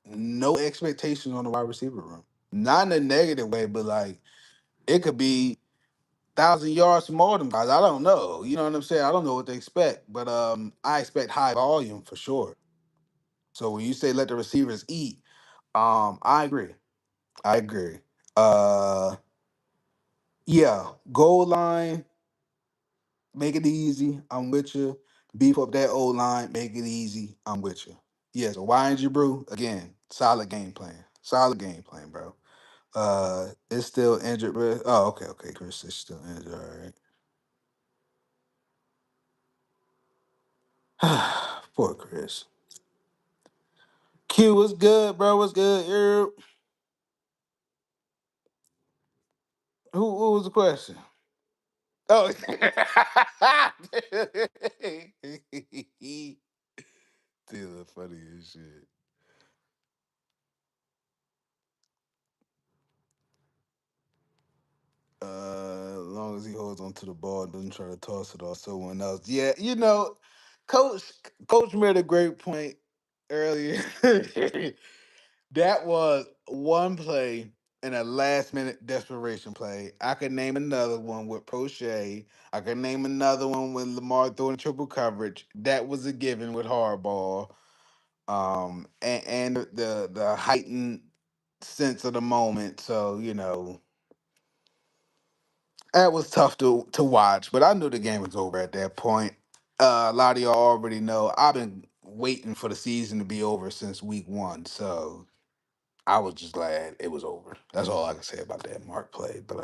Speaker 1: no expectations on the wide receiver room. Not in a negative way, but like it could be 1,000 yards from all them guys. I don't know. You know what I'm saying? I don't know what they expect, but I expect high volume for sure. So when you say let the receivers eat, I agree. I agree. Uh, yeah, goal line, make it easy. I'm with you. Beef up that old line, make it easy. I'm with you. Yeah, so why ain't you, bro? Again, solid game plan. Solid game plan, bro. It's still injured. Oh, okay, okay. Chris is still injured. All right. Poor Chris. Q, what's good, bro? What's good? Who was the question? Oh, Taylor, funny as shit. As long as he holds on to the ball and doesn't try to toss it off someone else. Yeah, Coach Coach made a great point earlier. That was one play and a last minute desperation play. I could name another one with Prochet. I could name another one with Lamar throwing triple coverage. That was a given with hardball. And the heightened sense of the moment. So, that was tough to watch, but I knew the game was over at that point. A lot of y'all already know. I've been waiting for the season to be over since week 1. So I was just glad it was over. That's all I can say about that Mark play. But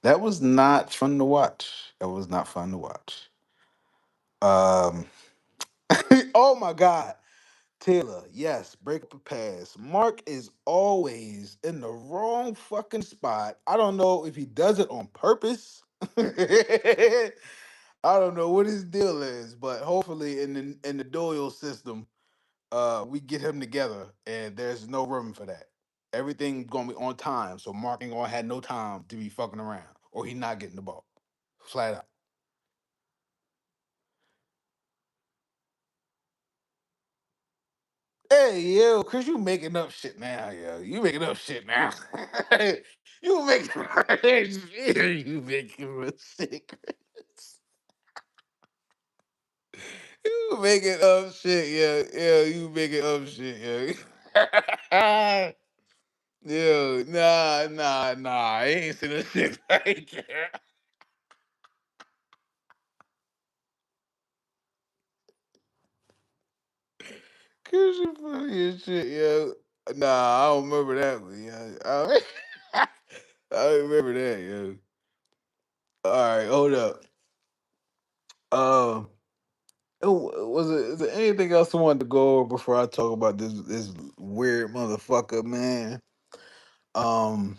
Speaker 1: that was not fun to watch. That was not fun to watch. Um, oh my God, Taylor, yes, break up a pass. Mark is always in the wrong fucking spot. I don't know if he does it on purpose. I don't know what his deal is, but hopefully in the Doyle system, we get him together, and there's no room for that. Everything's gonna be on time, so Mark ain't gonna have no time to be fucking around, or he not getting the ball, flat out. Hey yo, Chris, you making up shit now, yo. You making up shit now. you making you making up shit, Chris. You making up shit, yo. Yo, you making up shit, yo. Yo, nah. I ain't seen that shit right there. Chris, you funny as shit, yo. Nah, I don't remember that one, yo. I don't remember that, yo. All right, hold up. Um, is there anything else I wanted to go over before I talk about this weird motherfucker, man? Um,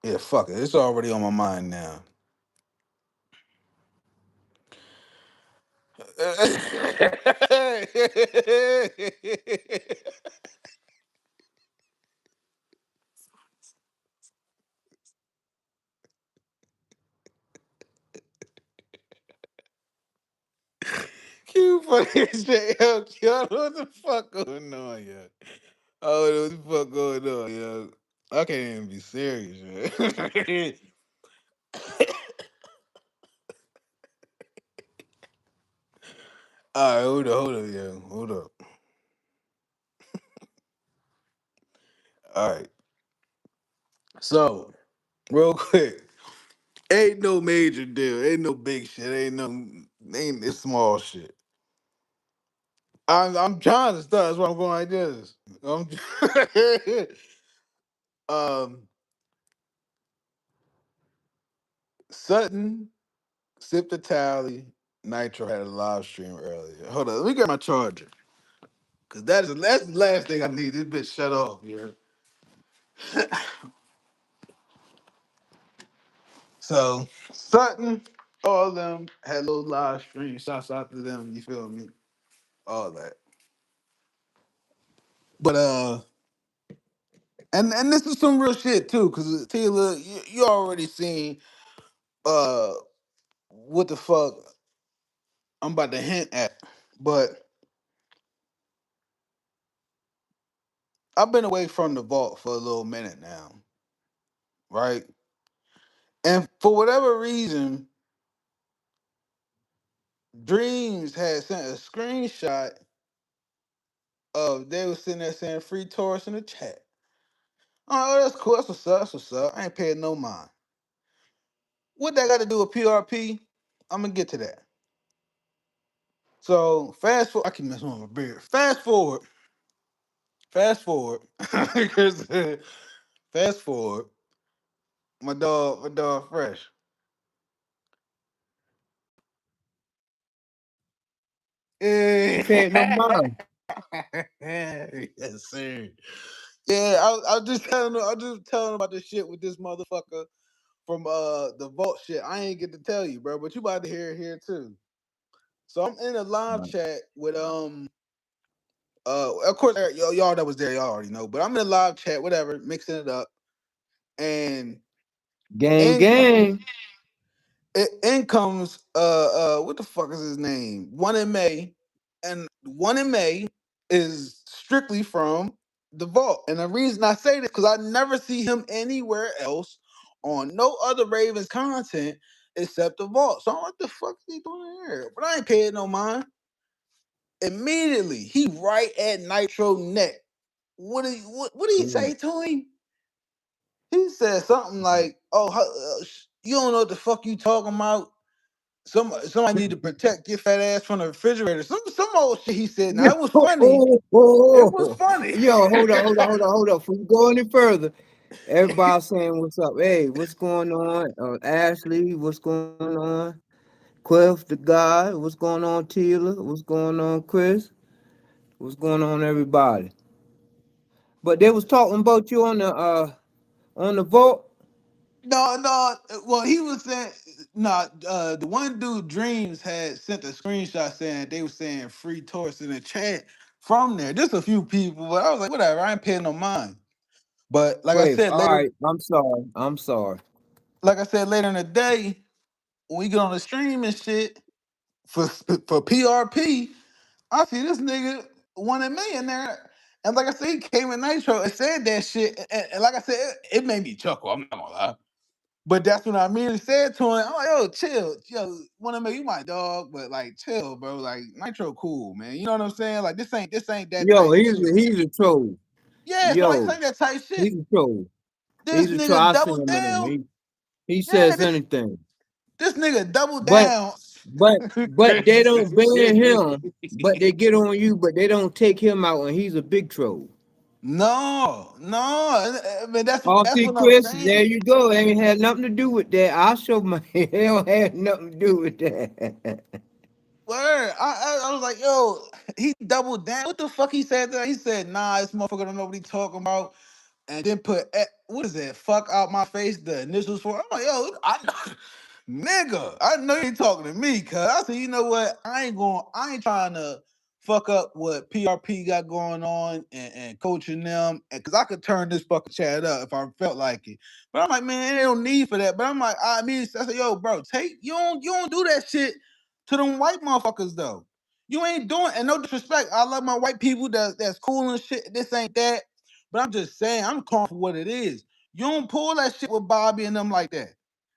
Speaker 1: yeah, fuck it. It's already on my mind now. You funny as shit, yo. Yo, what the fuck going on, yo? Oh, what the fuck going on, yo? I can't even be serious, man. All right, hold up, yo. Hold up. All right. So, real quick, ain't no major deal. Ain't no big shit. Ain't this small shit. I'm trying to start. That's why I'm going like this. I'm um Sutton sipped a tally. Nitro had a live stream earlier. Hold on, let me get my charger. Cause that's the last thing I need. This bitch shut off, yeah. So Sutton, all of them had little live stream. Shouts out to them, you feel me? All that. But and this is some real shit too, cause Taylor, you already seen uh what the fuck I'm about to hint at. But I've been away from the vault for a little minute now, right? And for whatever reason, Dreams had sent a screenshot of they was sitting there saying free Taurus in the chat. Oh, that's cool. That's what's up. That's what's up. I ain't paying no mind. What that got to do with PRP? I'm gonna get to that. So fast forward. I keep messing with my beard. Fast forward. Fast forward. 'Cause, fast forward. My dog, Fresh.
Speaker 2: You paid no
Speaker 1: Yeah.
Speaker 2: mind.
Speaker 1: Yes, sir. Yeah, I was just telling him. I was just telling him about the shit with this motherfucker from the vault shit. I ain't get to tell you, bro, but you about to hear it here too. So I'm in a live
Speaker 2: Right.
Speaker 1: chat with of course y'all that was there, y'all already know, but I'm in a live chat, whatever, mixing it up, and
Speaker 2: Gang,
Speaker 1: in
Speaker 2: gang.
Speaker 1: in comes what the fuck is his name? One in May, and One in May is strictly from the vault. And the reason I say this because I never see him anywhere else on no other Ravens content except the vault. So I'm what the fuck is he doing here? But I ain't paying no mind. Immediately, he right at Nitro neck. What do you say to him? He said something like, "Oh, you don't know what the fuck you talking about. Somebody need to protect your fat ass from the refrigerator." Some old shit he said.
Speaker 2: Yo,
Speaker 1: Now it was funny. It was funny.
Speaker 2: yo, hold on. Before we go any further, everybody saying what's up. Hey, what's going on? Ashley, what's going on? Cliff, the guy, what's going on? Tila, what's going on? Chris, what's going on? Everybody. But they was talking about you on the vote.
Speaker 1: No, no. Well, he was saying, no. The one dude, Dreams, had sent a screenshot saying they were saying free Taurus in the chat from there. Just a few people, but I was like, whatever. I ain't paying no mind. But
Speaker 2: Wait, all right. I'm sorry. I'm sorry.
Speaker 1: like I said later in the day, when we get on the stream and shit for PRP, I see this nigga wanted me in there. And like I said, he came in Nitro and said that shit. And like I said, it made me chuckle. I'm not gonna lie. But that's when I immediately said to him, I'm like, yo, chill. Yo, wanna make you my dog, but like chill, bro. Like Nitro cool, man. You know what I'm saying? Like this ain't that
Speaker 2: Yo,
Speaker 1: type shit.
Speaker 2: he's a troll.
Speaker 1: Yeah, so like this
Speaker 2: Yo,
Speaker 1: ain't that type shit.
Speaker 2: he's a troll.
Speaker 1: This
Speaker 2: He's a troll.
Speaker 1: nigga
Speaker 2: I seen
Speaker 1: doubled
Speaker 2: him in him.
Speaker 1: down.
Speaker 2: He
Speaker 1: Yeah,
Speaker 2: says anything.
Speaker 1: this nigga doubled
Speaker 2: But
Speaker 1: down.
Speaker 2: but they don't ban him. But they get on you. But they don't take him out, and he's a big troll.
Speaker 1: No, no. I mean
Speaker 2: Oh,
Speaker 1: that's
Speaker 2: see,
Speaker 1: what I'm
Speaker 2: Chris, there
Speaker 1: saying.
Speaker 2: you go. Ain't had nothing to do with that. I'll show my. It don't have nothing to do with that.
Speaker 1: Word. I was like, yo, he doubled down. What the fuck he said that? He said, nah, this motherfucker don't know what he talking about. And then put what is that? Fuck out my face. The initials for. I'm like, yo, I know, nigga. I know you ain't talking to me, cuz I said, you know what? I ain't trying to fuck up what PRP got going on and coaching them, and cause I could turn this fucking chat up if I felt like it. But I'm like, man, ain't no need for that. But I'm like, I said, yo, bro, you don't do that shit to them white motherfuckers though. You ain't doing, and no disrespect. I love my white people that's cool and shit. This ain't that. But I'm just saying, I'm calling for what it is. You don't pull that shit with Bobby and them like that.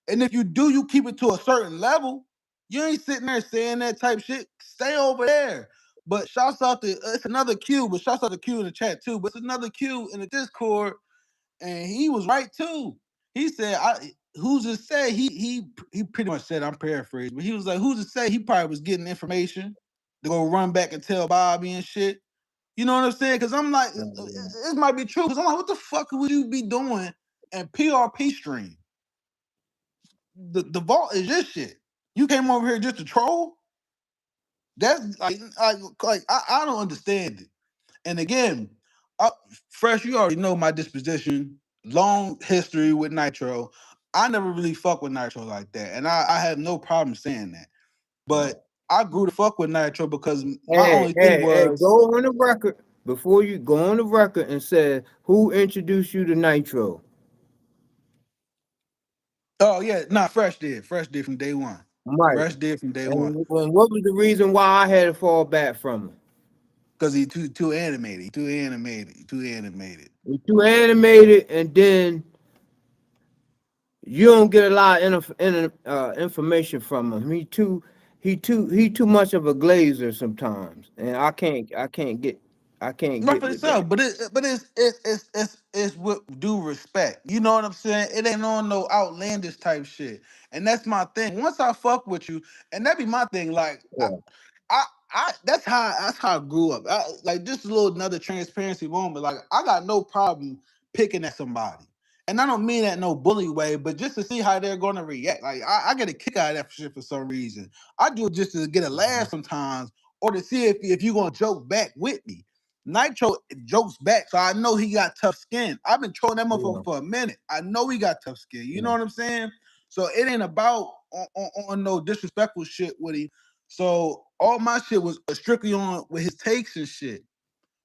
Speaker 1: And if you do, you keep it to a certain level. You ain't sitting there saying that type shit. Stay over there. But shouts out to it's another Q, but shouts out to Q in the chat too. But it's another Q in the Discord, and he was right too. He said, "Who's to say?" He pretty much said, I'm paraphrasing, but he was like, "Who's to say?" He probably was getting information to go run back and tell Bobby and shit. You know what I'm saying? Because I'm like, this might be true. Because I'm like, what the fuck would you be doing and PRP stream? The vault is this shit. You came over here just to troll? That's I don't understand it. And again, Fresh, you already know my disposition. Long history with Nitro. I never really fuck with Nitro like that. And I have no problem saying that. But I grew to fuck with Nitro because my only thing
Speaker 2: Hey,
Speaker 1: was,
Speaker 2: go on the record before you go on the record and say who introduced you to Nitro.
Speaker 1: oh yeah, nah, Fresh did. Fresh did from day one.
Speaker 2: Right.
Speaker 1: Fresh did from day one.
Speaker 2: And what was the reason why I had to fall back from him?
Speaker 1: Because he too animated. Too animated.
Speaker 2: He's too animated, and then you don't get a lot of information from him. He too much of a glazer sometimes, and I can't
Speaker 1: Not
Speaker 2: get
Speaker 1: for
Speaker 2: with
Speaker 1: itself,
Speaker 2: that.
Speaker 1: but it's with due respect. You know what I'm saying? It ain't on no outlandish type shit. And that's my thing. Once I fuck with you, and that be my thing, like
Speaker 2: Yeah.
Speaker 1: I, that's how I grew up. Like just a little another transparency moment. Like I got no problem picking at somebody, and I don't mean that in no bully way, but just to see how they're going to react. Like I get a kick out of that shit for some reason. I do it just to get a laugh sometimes, or to see if you're gonna joke back with me. Nitro jokes back, so I know he got tough skin. I've been trolling that motherfucker
Speaker 2: Yeah.
Speaker 1: for a minute. I know he got tough skin. You know
Speaker 2: Yeah.
Speaker 1: what I'm saying? So it ain't about on no disrespectful shit with him. So all my shit was strictly on with his takes and shit.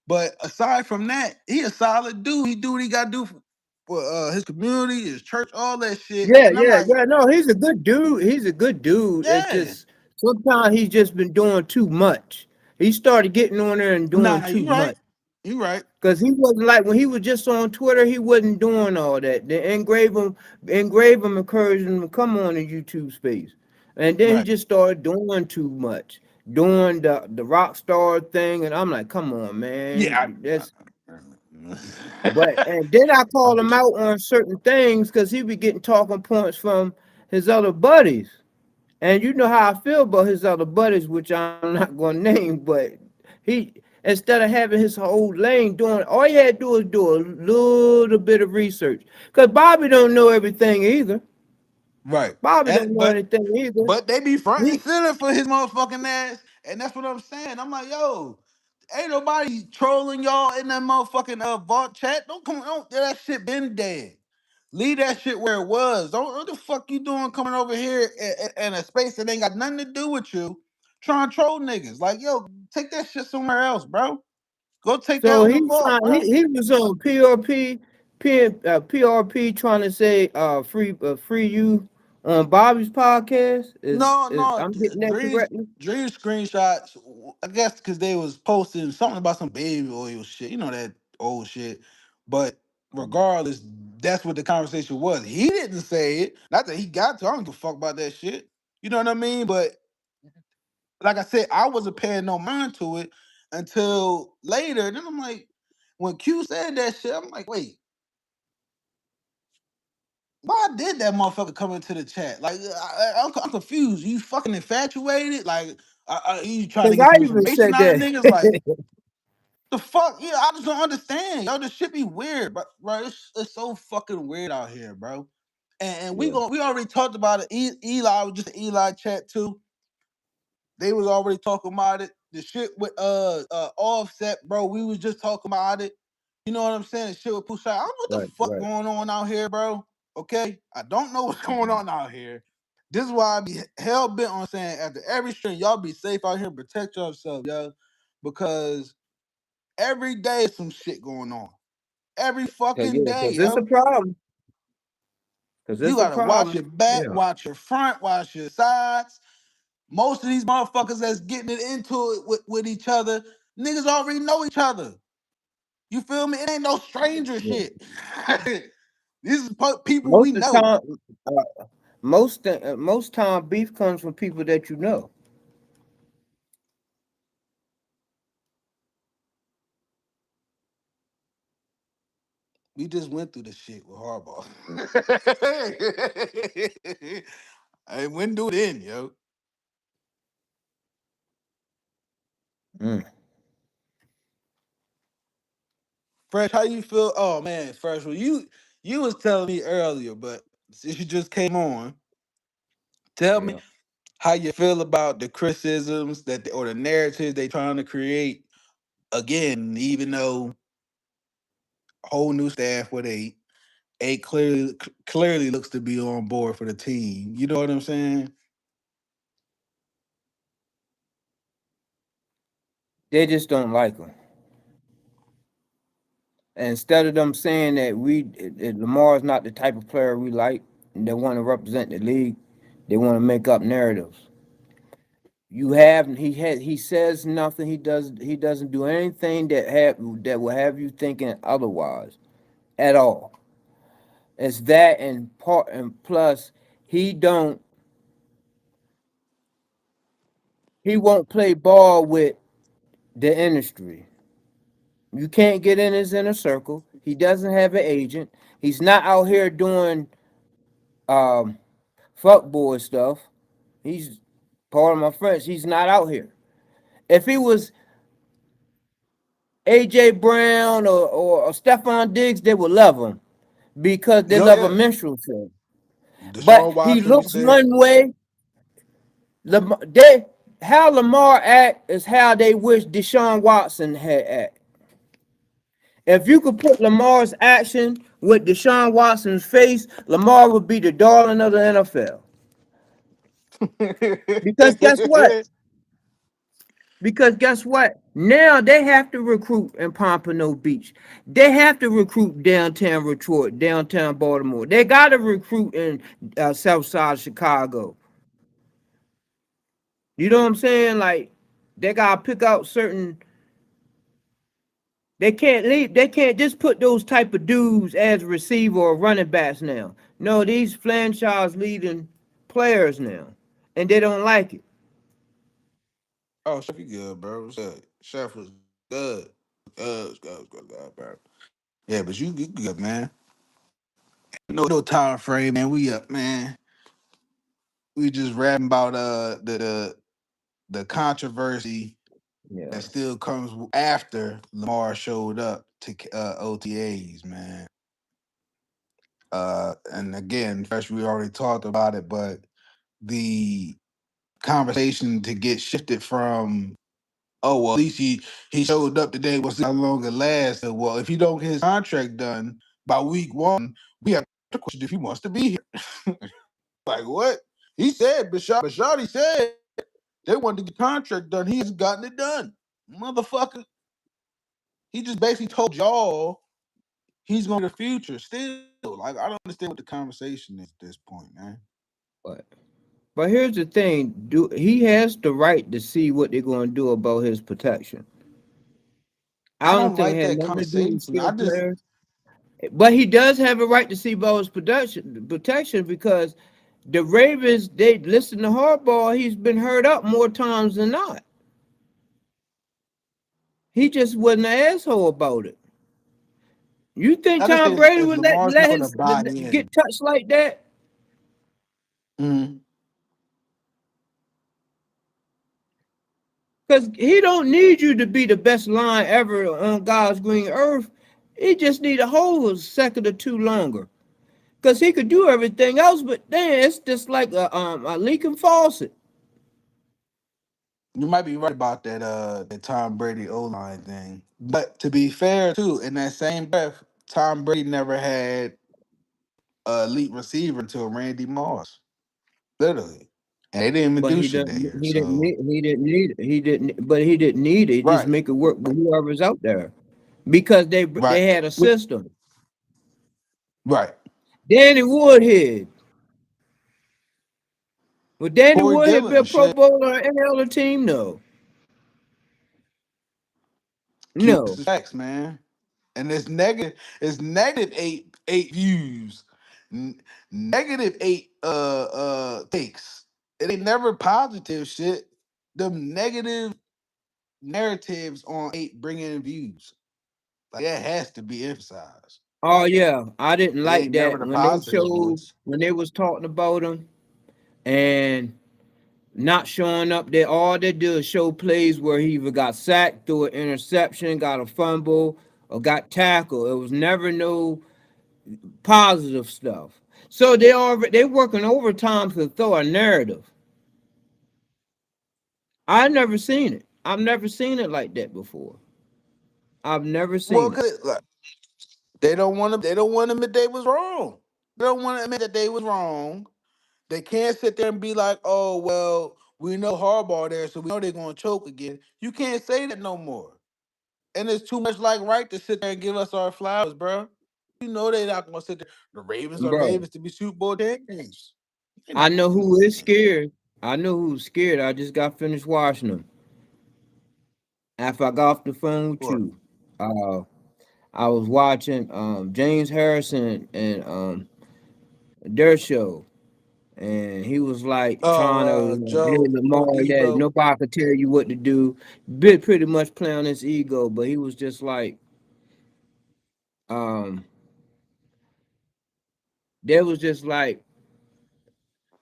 Speaker 1: But aside from that, he a solid dude. He do what he got to do for his community, his church, all that shit.
Speaker 2: Yeah,
Speaker 1: And I'm
Speaker 2: yeah,
Speaker 1: like,
Speaker 2: yeah. No, he's a good dude. He's a good dude. It's
Speaker 1: yeah,
Speaker 2: just sometimes he's just been doing too much. He started getting on there and doing
Speaker 1: nah,
Speaker 2: too
Speaker 1: you right,
Speaker 2: much.
Speaker 1: you right.
Speaker 2: Cause he wasn't like when he was just on Twitter, he wasn't doing all that. The engrave him encouraged him to come on the YouTube space. And then he
Speaker 1: Right.
Speaker 2: just started doing too much. Doing the rock star thing. And I'm like, come on,
Speaker 1: Yeah,
Speaker 2: man. That's But and then I called
Speaker 1: I'm
Speaker 2: him
Speaker 1: with you.
Speaker 2: out on certain things because he be getting talking points from his other buddies. And you know how I feel about his other buddies, which I'm not going to name, but he, instead of having his whole lane doing, all he had to do is do a little bit of research. Because Bobby don't know everything either.
Speaker 1: Right.
Speaker 2: Bobby
Speaker 1: And
Speaker 2: don't know
Speaker 1: but
Speaker 2: anything either.
Speaker 1: but they be front and
Speaker 2: He,
Speaker 1: center for his motherfucking ass, and that's what I'm saying. I'm like, yo, ain't nobody trolling y'all in that motherfucking vault chat. Don't that shit been dead. Leave that shit where it was. Don't what the fuck you doing coming over here in a space that ain't got nothing to do with you, trying to troll niggas. Like, yo, take that shit somewhere else, bro. Go take that
Speaker 2: so
Speaker 1: on the
Speaker 2: he
Speaker 1: vault,
Speaker 2: trying,
Speaker 1: bro.
Speaker 2: he was on PRP trying to say free you on Bobby's podcast.
Speaker 1: No,
Speaker 2: Is
Speaker 1: no,
Speaker 2: I'm getting that correctly?
Speaker 1: dream screenshots. I guess because they was posting something about some baby oil shit. You know that old shit. But regardless, that's what the conversation was. He didn't say it. Not that he got to. I don't give a fuck about that shit. You know what I mean? But like I said, I wasn't paying no mind to it until later. Then I'm like, when Q said that shit, I'm like, wait, why did that motherfucker come into the chat? Like, I'm confused. You fucking infatuated? Like, you trying to
Speaker 2: Because
Speaker 1: get
Speaker 2: I
Speaker 1: some
Speaker 2: even
Speaker 1: information
Speaker 2: said
Speaker 1: out of
Speaker 2: that.
Speaker 1: niggas? Like, the fuck? Yeah, I just don't understand. Yo, this shit be weird, bro. It's so fucking weird out here, bro. And
Speaker 2: Yeah,
Speaker 1: we already talked about it. Eli was just an Eli chat too. They was already talking about it. The shit with Offset, bro. We was just talking about it. You know what I'm saying? The shit with Pusha. I don't know what the
Speaker 2: right,
Speaker 1: fuck
Speaker 2: right.
Speaker 1: going on out here, bro. Okay, I don't know what's going on out here. This is why I be hell bent on saying after every stream, y'all be safe out here, protect yourself, yo, because every day is some shit going on. Every fucking
Speaker 2: Yeah,
Speaker 1: day,
Speaker 2: because it's a
Speaker 1: yo.
Speaker 2: problem. Because
Speaker 1: You
Speaker 2: it's a
Speaker 1: gotta watch
Speaker 2: problem.
Speaker 1: your back,
Speaker 2: Yeah.
Speaker 1: watch your front, watch your sides. Most of these motherfuckers that's getting it into it with each other, niggas already know each other. You feel me? It ain't no stranger
Speaker 2: Yeah.
Speaker 1: shit. These is people
Speaker 2: Most
Speaker 1: we
Speaker 2: of the
Speaker 1: know.
Speaker 2: time, most time beef comes from people that you know.
Speaker 1: We just went through the shit with Harbaugh. I wouldn't do it in, yo.
Speaker 2: Mm,
Speaker 1: Fresh, how you feel? Oh man, Fresh, well, you was telling me earlier, but since you just came on, tell me
Speaker 2: yeah.
Speaker 1: how you feel about the criticisms or the narratives they trying to create again, even though whole new staff with eight clearly looks to be on board for the team. You know what I'm saying?
Speaker 2: They just don't like him. And instead of them saying that Lamar is not the type of player we like, and they want to represent the league, they want to make up narratives. He says nothing. He doesn't do anything that will have you thinking otherwise at all. It's that and part and plus he don't he won't play ball with the industry. You can't get in his inner circle. He doesn't have an agent. He's not out here doing um fuckboy stuff. He's part of my friends. He's not out here. If he was AJ Brown or Stephon Diggs, they would love him because they
Speaker 1: Oh
Speaker 2: love a
Speaker 1: yeah.
Speaker 2: minstrel show. But
Speaker 1: Deshaun
Speaker 2: he
Speaker 1: Watson, we
Speaker 2: looks
Speaker 1: said.
Speaker 2: one way. How Lamar act is how they wish Deshaun Watson had act. If you could put Lamar's action with Deshaun Watson's face, Lamar would be the darling of the NFL. Because guess what? Because guess what? Now they have to recruit in Pompano Beach. They have to recruit downtown Detroit, downtown Baltimore. They got to recruit in South Side Chicago. You know what I'm saying? Like they got to pick out certain. They can't leave. They can't just put those type of dudes as receiver or running backs now. No, these franchise leading players now, and they don't like it.
Speaker 1: Oh, Chef, you good, bro? What's up? Chef was good. Good, bro. Yeah, but you good, man. No time frame, man. We up, man. We just rapping about the controversy
Speaker 2: Yeah,
Speaker 1: that still comes after Lamar showed up to OTAs, man. And again, first we already talked about it, but the conversation to get shifted from, oh well, at least he showed up today. We'll see how long it lasts. So, well, if he don't get his contract done by week one, we have to question if he wants to be here. Like what? He said, Bashadi said they wanted to get the contract done. He hasn't gotten it done, motherfucker. He just basically told y'all he's going to the future. Still, like I don't understand what the conversation is at this point, man.
Speaker 2: but here's the thing: do he has the right to see what they're going to do about his protection? I
Speaker 1: I
Speaker 2: don't
Speaker 1: don't
Speaker 2: think it
Speaker 1: like
Speaker 2: had
Speaker 1: that
Speaker 2: nothing to do with
Speaker 1: conversation. I
Speaker 2: skill
Speaker 1: just
Speaker 2: players, but he does have a right to see about his protection because the Ravens they listen to Harbaugh. He's been hurt up more times than not. He just wasn't an asshole about it. You think
Speaker 1: I just
Speaker 2: Tom
Speaker 1: say
Speaker 2: Brady
Speaker 1: if
Speaker 2: would
Speaker 1: Lamar's
Speaker 2: let
Speaker 1: not going to
Speaker 2: his
Speaker 1: buy
Speaker 2: get
Speaker 1: in,
Speaker 2: touched like that?
Speaker 1: mm,
Speaker 2: Because he don't need you to be the best line ever on God's green earth. He just need a whole second or two longer. Because he could do everything else, but then it's just like a leaking faucet.
Speaker 1: you might be right about that Tom Brady O line thing. But to be fair too, in that same breath, Tom Brady never had a elite receiver until Randy Moss, literally, and they didn't even
Speaker 2: But
Speaker 1: do shit that year. So
Speaker 2: he didn't need it. He didn't need it. Just
Speaker 1: right,
Speaker 2: make it work with whoever's out there. Because
Speaker 1: right,
Speaker 2: they had a
Speaker 1: Which-
Speaker 2: system.
Speaker 1: right.
Speaker 2: Danny Woodhead. Would Danny
Speaker 1: Corey
Speaker 2: Woodhead be a
Speaker 1: Dillon,
Speaker 2: Pro
Speaker 1: shit.
Speaker 2: Bowler on any other team? No.
Speaker 1: Keep this
Speaker 2: No.
Speaker 1: facts, man. And it's negative. It's negative eight views, negative eight takes. It ain't never positive shit. The negative narratives on eight bringing in views. Like that has to be emphasized.
Speaker 2: Oh yeah, I didn't
Speaker 1: It
Speaker 2: like
Speaker 1: ain't never
Speaker 2: that
Speaker 1: the
Speaker 2: when they
Speaker 1: positive
Speaker 2: showed
Speaker 1: ones.
Speaker 2: when they was talking about him and not showing up there. All they do is show plays where he either got sacked, threw an interception, got a fumble, or got tackled. It was never no positive stuff. So they working overtime to throw a narrative. I never seen it. I've never seen it like that before. I've never
Speaker 1: Well,
Speaker 2: seen it.
Speaker 1: cause like, they don't want to. They don't want to admit they was wrong. They don't want to admit that they was wrong. They can't sit there and be like, "Oh well, we know Harbaugh there, so we know they're gonna choke again." You can't say that no more. And it's too much like right to sit there and give us our flowers, bro. You know they're not gonna sit there. The Ravens are
Speaker 2: Bro,
Speaker 1: Ravens to be Super Bowl champions. They're
Speaker 2: I
Speaker 1: not
Speaker 2: know
Speaker 1: gonna do
Speaker 2: who is
Speaker 1: that.
Speaker 2: scared. I know who's scared. I just got finished watching them. After I got off the phone with
Speaker 1: What?
Speaker 2: you, uh, I was watching James Harrison and their show, and he was like trying to
Speaker 1: Oh,
Speaker 2: hey
Speaker 1: Joe
Speaker 2: Lamar that
Speaker 1: Ego.
Speaker 2: nobody could tell you what to do. Bit pretty much play on his ego, but he was just like um there was just like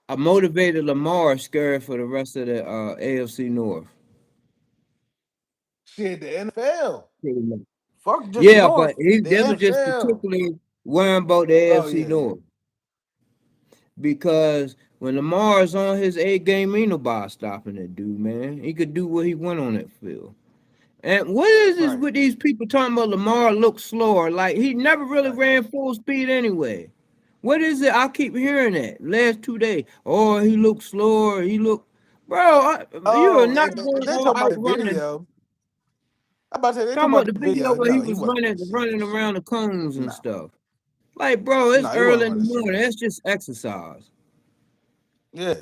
Speaker 2: a motivated Lamar scared for the rest of the AFC North.
Speaker 1: Shit, the NFL.
Speaker 2: Pretty much.
Speaker 1: Fuck just the
Speaker 2: Yeah, but
Speaker 1: North.
Speaker 2: he
Speaker 1: The
Speaker 2: they was just
Speaker 1: NFL.
Speaker 2: particularly worrying about the
Speaker 1: Oh
Speaker 2: AFC
Speaker 1: yeah, yeah.
Speaker 2: North because when Lamar's on his A game, ain't nobody stopping that dude, man. He could do what he want on that field. And what is this
Speaker 1: Right,
Speaker 2: with these people talking about Lamar looks slower? Like he never really
Speaker 1: right.
Speaker 2: ran full speed anyway. What is it? I keep hearing that last 2 days. Oh, he looks slower. He look, bro. You are
Speaker 1: Oh,
Speaker 2: not
Speaker 1: if
Speaker 2: going
Speaker 1: they're
Speaker 2: all
Speaker 1: talking about
Speaker 2: out
Speaker 1: the
Speaker 2: running.
Speaker 1: video, I'm about to say they
Speaker 2: Talking
Speaker 1: talking
Speaker 2: about
Speaker 1: about
Speaker 2: the
Speaker 1: the
Speaker 2: video
Speaker 1: video.
Speaker 2: where he
Speaker 1: No, he
Speaker 2: was
Speaker 1: wasn't
Speaker 2: running
Speaker 1: serious.
Speaker 2: around the cones and
Speaker 1: No,
Speaker 2: stuff. Like, bro, it's
Speaker 1: no, he
Speaker 2: early
Speaker 1: wasn't
Speaker 2: in the
Speaker 1: running
Speaker 2: morning.
Speaker 1: serious.
Speaker 2: That's just exercise.
Speaker 1: Yeah,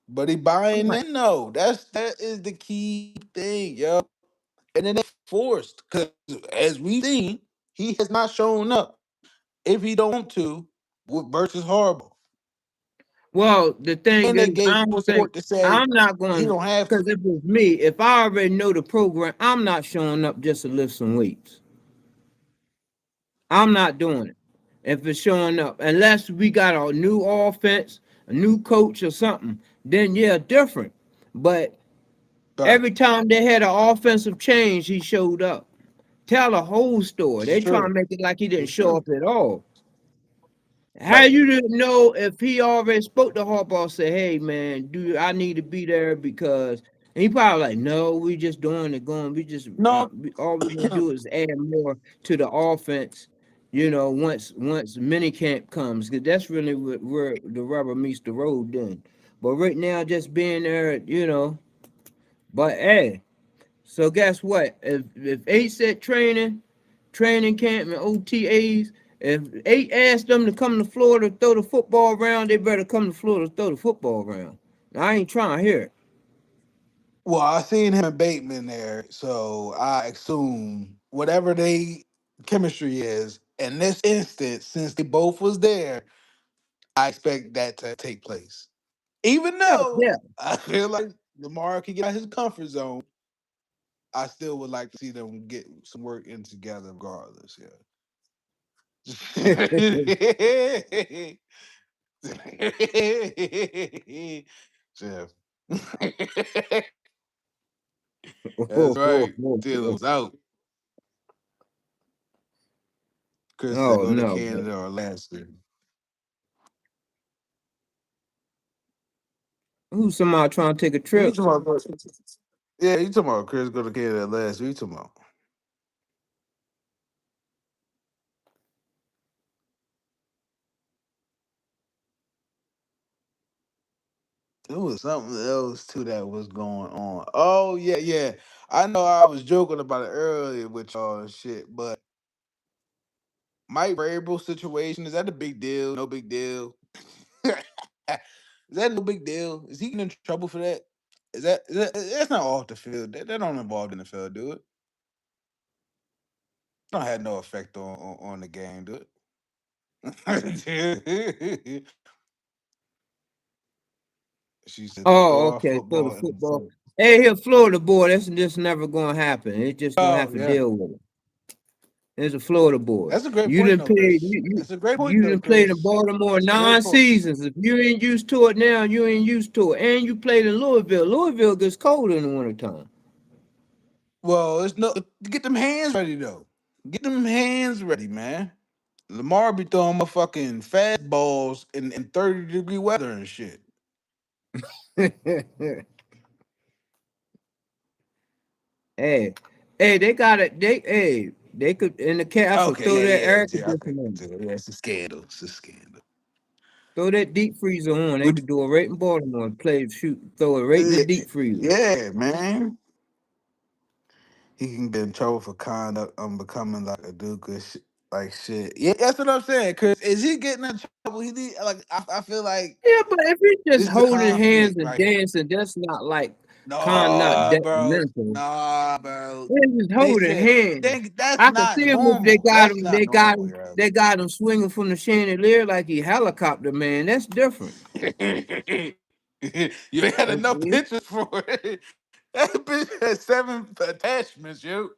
Speaker 1: but he
Speaker 2: I'm
Speaker 1: buying
Speaker 2: like,
Speaker 1: in though. That is the key thing, yo. And then they forced because as we seen, he has not shown up if he don't want to versus horrible.
Speaker 2: well, the thing
Speaker 1: And they
Speaker 2: is,
Speaker 1: gave
Speaker 2: I
Speaker 1: full
Speaker 2: don't think
Speaker 1: support to say
Speaker 2: I'm not
Speaker 1: he
Speaker 2: going
Speaker 1: don't have
Speaker 2: because
Speaker 1: to.
Speaker 2: if it's me, if I already know the program, I'm not showing up just to lift some weights. I'm not doing it if it's showing up. Unless we got a new offense, a new coach or something, then yeah, different. But
Speaker 1: Right.
Speaker 2: every time they had an offensive change, he showed up. Tell the whole story.
Speaker 1: It's
Speaker 2: They trying to
Speaker 1: true.
Speaker 2: make it like he didn't
Speaker 1: It's
Speaker 2: show
Speaker 1: true.
Speaker 2: up at all. How
Speaker 1: Right.
Speaker 2: you didn't know if he already spoke to Harbaugh? Said, "Hey man, do I need to be there because?" And he probably like, "No, we just doing it. Going, we just
Speaker 1: No.
Speaker 2: all we gonna do is add more to the offense." Once mini camp comes, because that's really where the rubber meets the road. Then, but right now, just being there, But hey, so guess what? If eight said training camp and OTAs. If eight asked them to come to Florida to throw the football around, they better come to Florida to throw the football around. I ain't trying to hear it.
Speaker 1: Well, I seen him and Bateman there, so I assume whatever they chemistry is in this instance, since they both was there, I expect that to take place. Even
Speaker 2: Yeah,
Speaker 1: though
Speaker 2: yeah.
Speaker 1: I feel like Lamar can get out his comfort zone, I still would like to see them get some work in together, regardless. Yeah. Jeff. That's right. Taylor was out. Chris said
Speaker 2: Oh
Speaker 1: go to
Speaker 2: no, but
Speaker 1: Canada or Alaska.
Speaker 2: who's somebody trying to take a
Speaker 1: Who you
Speaker 2: trip?
Speaker 1: talking about? Yeah, you talking about Chris go to Canada or Alaska. Who you talking about? There was something else too that was going on. Oh yeah, yeah. I know I was joking about it earlier with y'all and shit, but Mike Vrabel situation, is that a big deal? No big deal. Is that no big deal? Is he getting in trouble for that? Is that that's not off the field? That don't involve in the field, do it? Don't have no effect on the game, do it? She said to
Speaker 2: Oh,
Speaker 1: throw our
Speaker 2: okay. So the
Speaker 1: football in the
Speaker 2: football.
Speaker 1: field.
Speaker 2: Hey, here, Florida boy. That's just never gonna happen. It's just gonna
Speaker 1: Oh
Speaker 2: have to
Speaker 1: yeah,
Speaker 2: deal with it. It's a Florida boy.
Speaker 1: that's a great
Speaker 2: You
Speaker 1: point,
Speaker 2: didn't
Speaker 1: though,
Speaker 2: play.
Speaker 1: Chris. That's a great point,
Speaker 2: You
Speaker 1: though,
Speaker 2: didn't play in
Speaker 1: Chris.
Speaker 2: Baltimore
Speaker 1: That's a great
Speaker 2: nine
Speaker 1: point.
Speaker 2: seasons. If you ain't used to it now, you ain't used to it. And you played in Louisville. Louisville gets cold in the wintertime.
Speaker 1: Well, it's no get them hands ready though. Get them hands ready, man. Lamar be throwing my fucking fastballs in 30-degree weather and shit.
Speaker 2: Hey, hey, they got it. They could in the castle
Speaker 1: Okay,
Speaker 2: throw
Speaker 1: yeah,
Speaker 2: that
Speaker 1: yeah,
Speaker 2: air
Speaker 1: yeah. Okay,
Speaker 2: conditioner on,
Speaker 1: yeah, it's a scandal. It's a scandal.
Speaker 2: throw that deep freezer on. They
Speaker 1: Would
Speaker 2: could do it right in Baltimore. Play, shoot, throw it right in the
Speaker 1: yeah,
Speaker 2: deep freezer.
Speaker 1: yeah, man. He can get in trouble for conduct becoming like a duke or like shit. Yeah, that's what I'm saying. Cause is he getting in trouble? He need like I feel like
Speaker 2: Yeah, but if he's just
Speaker 1: this is a
Speaker 2: holding hands
Speaker 1: conflict
Speaker 2: and
Speaker 1: right here.
Speaker 2: dancing, that's not like not
Speaker 1: No, bro.
Speaker 2: detrimental.
Speaker 1: Nah, bro.
Speaker 2: They're just
Speaker 1: They
Speaker 2: holding
Speaker 1: said
Speaker 2: hands.
Speaker 1: that's
Speaker 2: I can
Speaker 1: not
Speaker 2: see him if they
Speaker 1: normal.
Speaker 2: got
Speaker 1: That's
Speaker 2: him.
Speaker 1: not normal, yo.
Speaker 2: They got him swinging from the chandelier like he helicopter man. That's different.
Speaker 1: You had enough
Speaker 2: Okay.
Speaker 1: pictures for it. That bitch had 7 attachments, yo.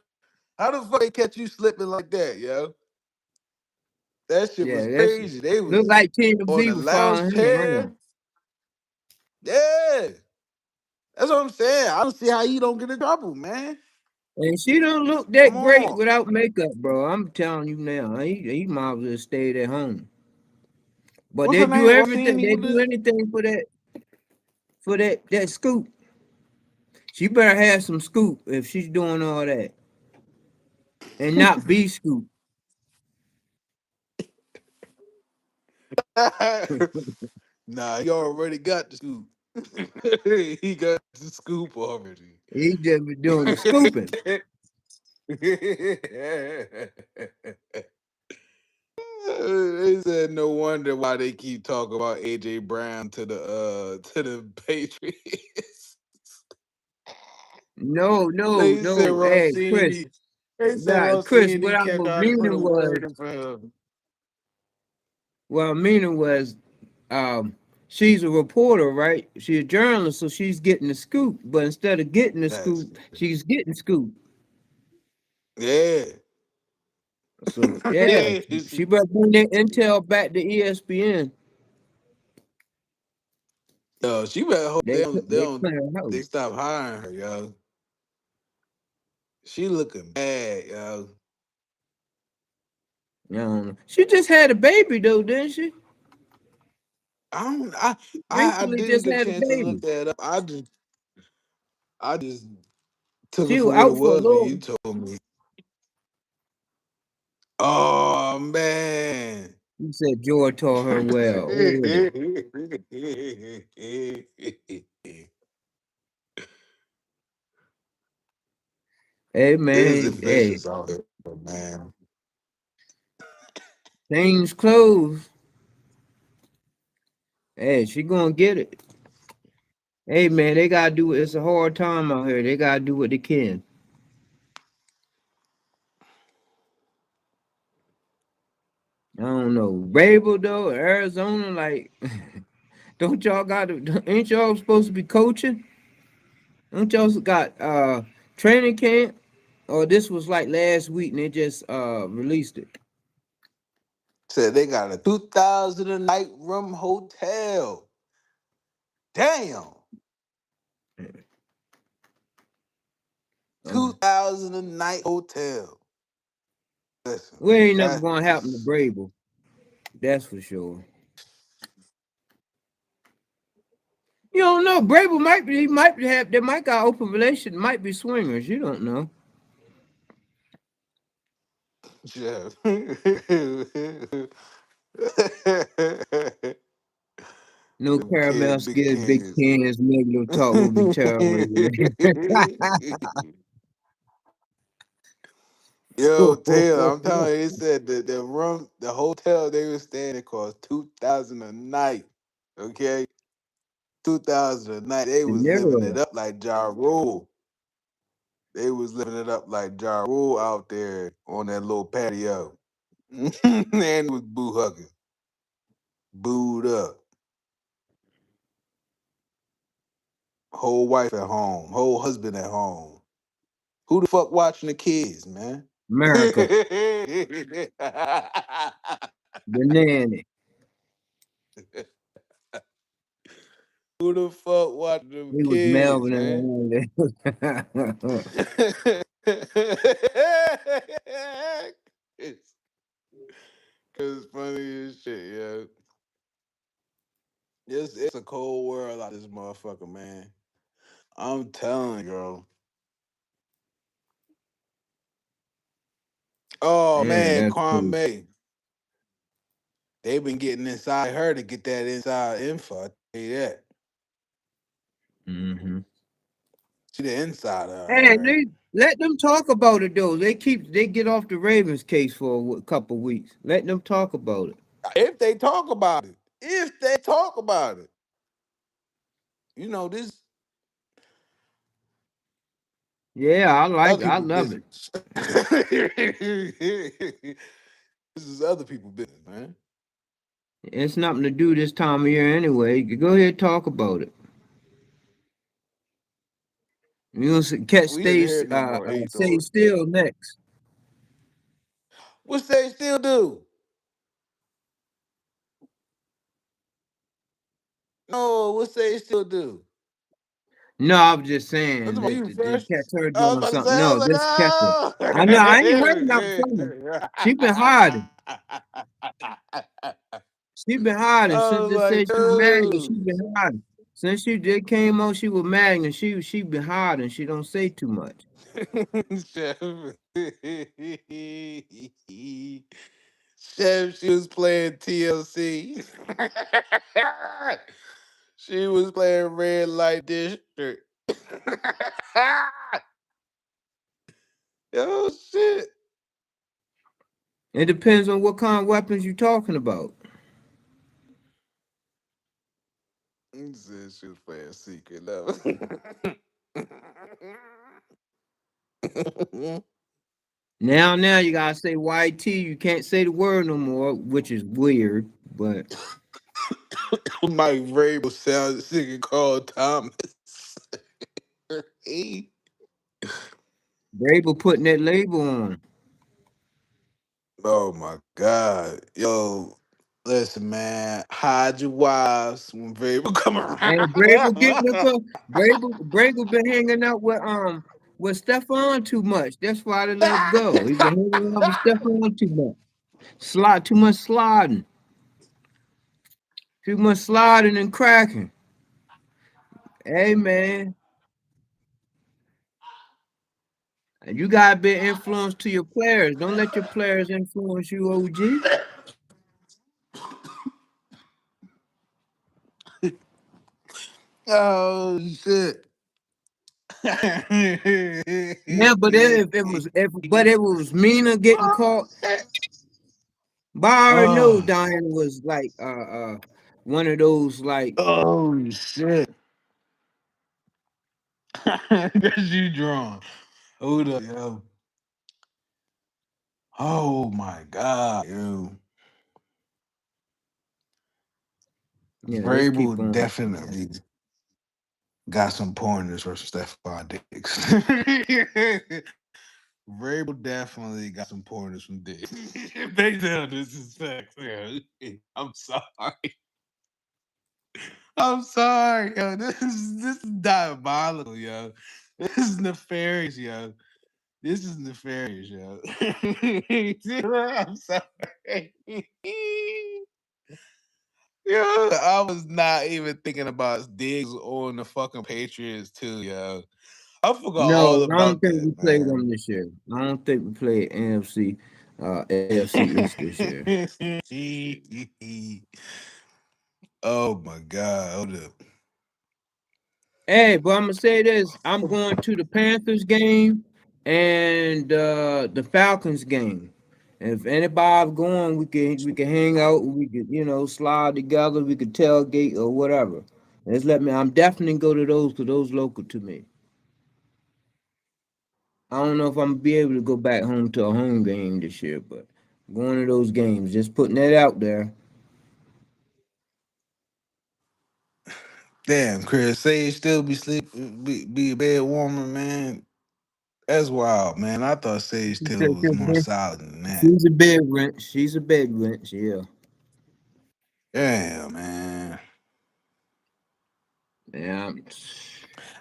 Speaker 1: How the fuck they catch you slipping like that, yo? That shit
Speaker 2: Yeah,
Speaker 1: was
Speaker 2: that's
Speaker 1: crazy. They
Speaker 2: look
Speaker 1: was
Speaker 2: like
Speaker 1: on
Speaker 2: TMZ
Speaker 1: the
Speaker 2: was
Speaker 1: lounge
Speaker 2: following him
Speaker 1: chair.
Speaker 2: around.
Speaker 1: Yeah. That's what I'm saying. I don't see how you don't get in trouble, man.
Speaker 2: And she don't look
Speaker 1: Come
Speaker 2: that great
Speaker 1: on.
Speaker 2: without makeup, bro. I'm telling you now. He might as well stayed at home. But
Speaker 1: What's
Speaker 2: they
Speaker 1: her
Speaker 2: do
Speaker 1: name?
Speaker 2: everything.
Speaker 1: Orsini?
Speaker 2: They
Speaker 1: What
Speaker 2: do
Speaker 1: is
Speaker 2: anything for that scoop. She better have some scoop if she's doing all that, and not be scoop.
Speaker 1: it? Nah, he already got the scoop. He got the scoop already.
Speaker 2: He just be doing the scooping.
Speaker 1: They said no wonder why they keep talking about AJ Brown to the Patriots.
Speaker 2: No, no,
Speaker 1: They said
Speaker 2: no. Hey, Chris.
Speaker 1: Rossini. They said
Speaker 2: Yeah, Chris.
Speaker 1: Rossini kept trying to put a word in for him.
Speaker 2: What I meaning was, she's a reporter, right? She's a journalist, so she's getting the scoop. But instead of getting the
Speaker 1: That's
Speaker 2: scoop, she's getting scoop.
Speaker 1: yeah.
Speaker 2: So yeah, she better bring that intel back to ESPN.
Speaker 1: Yo, she better hope
Speaker 2: They they clear
Speaker 1: they
Speaker 2: house.
Speaker 1: stop hiring her, yo. She looking bad, yo.
Speaker 2: I don't know. She just had a baby though, didn't she?
Speaker 1: I don't I
Speaker 2: Recently
Speaker 1: didn't
Speaker 2: just
Speaker 1: get a
Speaker 2: had a
Speaker 1: chance to look
Speaker 2: baby.
Speaker 1: that up. I just took it
Speaker 2: She
Speaker 1: for
Speaker 2: was
Speaker 1: what it
Speaker 2: out for a
Speaker 1: was when
Speaker 2: little.
Speaker 1: you told me. Oh man.
Speaker 2: She said Joy taught her well. Oh, hey
Speaker 1: It's
Speaker 2: man, hey,
Speaker 1: vicious out here, man.
Speaker 2: things closed. Hey, she gonna get it. Hey man, they gotta do it. It's a hard time out here. They gotta do what they can. I don't know. Rabel though, Arizona, like don't y'all got to ain't y'all supposed to be coaching? Don't y'all got training camp? Or this was like last week and they just released it.
Speaker 1: Said they got a 2,000 a night room hotel. Damn.
Speaker 2: Uh,
Speaker 1: 2,000 a night hotel. Listen,
Speaker 2: we ain't never
Speaker 1: that
Speaker 2: gonna happen to
Speaker 1: is
Speaker 2: Brable. That's for sure. You don't know. Brable might be. He might have. They might got open relation. Might be swingers. You don't know.
Speaker 1: Jeff.
Speaker 2: No
Speaker 1: Them kids,
Speaker 2: caramel
Speaker 1: big
Speaker 2: skills, big
Speaker 1: cans.
Speaker 2: cans, negative talk will be terrible.
Speaker 1: Yo, Taylor, I'm telling you, they said that the room, the hotel they were staying at cost 2,000 a night. Okay, 2,000 a night. They was living it
Speaker 2: Yeah,
Speaker 1: up like Ja Rule. They was living it up like Ja Rule out there on that little patio. And was boo hugging, booed up. Whole wife at home, whole husband at home. Who the fuck watching the kids, man?
Speaker 2: America, the nanny.
Speaker 1: Who the fuck watching them
Speaker 2: He was
Speaker 1: kids,
Speaker 2: Melvin and
Speaker 1: man?
Speaker 2: all that.
Speaker 1: It's funny as shit, yo. It's a cold world out this motherfucker, man. I'm telling you, girl. Oh
Speaker 2: Man,
Speaker 1: man,
Speaker 2: that's cool.
Speaker 1: Kwame. They've been getting inside her to get that inside info. I tell you that.
Speaker 2: Hmm.
Speaker 1: See the inside of
Speaker 2: Hey,
Speaker 1: her.
Speaker 2: they let them talk about it though. They get off the Ravens case for a couple weeks. Let them talk about it.
Speaker 1: If they talk about it. If they talk about it. You know, this
Speaker 2: Yeah,
Speaker 1: other
Speaker 2: I
Speaker 1: people
Speaker 2: love it.
Speaker 1: business. This is other people business, man.
Speaker 2: It's nothing to do this time of year anyway. Go ahead and talk about it. You know, catch
Speaker 1: We didn't
Speaker 2: stay
Speaker 1: hear no more
Speaker 2: stay
Speaker 1: Aethor.
Speaker 2: still next.
Speaker 1: What they still do? No, what they still do?
Speaker 2: No, I was just
Speaker 1: What's
Speaker 2: saying
Speaker 1: about
Speaker 2: that
Speaker 1: you
Speaker 2: to
Speaker 1: first?
Speaker 2: catch her
Speaker 1: I was
Speaker 2: doing
Speaker 1: about to
Speaker 2: something.
Speaker 1: say, I
Speaker 2: No,
Speaker 1: was
Speaker 2: just catch her. I know I ain't heard nothing from her. She been hiding.
Speaker 1: like,
Speaker 2: She been hiding
Speaker 1: I
Speaker 2: since
Speaker 1: was
Speaker 2: they
Speaker 1: like,
Speaker 2: said she was married. She
Speaker 1: dude.
Speaker 2: been hiding. Since she did came on, she was married and she been hiding. She don't say too much.
Speaker 1: Chef. Chef, she was playing TLC. She was playing Red Light District. Oh shit.
Speaker 2: It depends on what kind of weapons you talking about.
Speaker 1: He said she was playing Secret Level.
Speaker 2: Now you gotta say YT. You can't say the word no more, which is weird. But
Speaker 1: Mike Vrabel sounded singing Carl Thomas.
Speaker 2: Brable putting that label on.
Speaker 1: Oh my God. Yo, listen, man. Hide your wives when Vrabel come
Speaker 2: And
Speaker 1: around.
Speaker 2: Brable getting up. Brable been hanging out with Stephon too much. That's why they let him go. He been hanging out with Stephon too much. Too much sliding, too much sliding and cracking. Hey man, you gotta be influenced to your players. Don't let your players influence you, OG.
Speaker 1: Oh shit.
Speaker 2: Yeah, but if it was Mina getting caught, but I already know
Speaker 1: Oh,
Speaker 2: Diana was like one of those like
Speaker 1: oh shit. Guess you drawn. Hold up, yo. Oh my God, yo.
Speaker 2: yeah. Let's keep
Speaker 1: Vrabel
Speaker 2: on.
Speaker 1: definitely got some pointers versus Stephon Diggs. Vrabel definitely got some pointers from Diggs. They tell this is facts. Yeah. I'm sorry. I'm sorry, yo. This is diabolical, yo. This is nefarious, yo. This is nefarious, yo. I'm sorry. Yo, I was not even thinking about Diggs on the fucking Patriots too, yo. I forgot
Speaker 2: No,
Speaker 1: all
Speaker 2: I don't
Speaker 1: about
Speaker 2: think we
Speaker 1: that,
Speaker 2: played
Speaker 1: man.
Speaker 2: them this year. I don't think we played NFC, AFC East this year.
Speaker 1: Oh my God. Hold up.
Speaker 2: Hey, but I'm gonna say this: I'm going to the Panthers game and the Falcons game. If anybody's going, we can hang out. We could slide together. We could tailgate or whatever. Just let me. I'm definitely go to those because those local to me. I don't know if I'm gonna be able to go back home to a home game this year, but going to those games, just putting that out there.
Speaker 1: Damn, Chris, say you still be sleep be a bed warmer, man. That's wild, man. I thought Sage
Speaker 2: She said
Speaker 1: Taylor was more solid than that.
Speaker 2: she's a bed rent. She's a bed rent. Yeah.
Speaker 1: Damn, man.
Speaker 2: Yeah.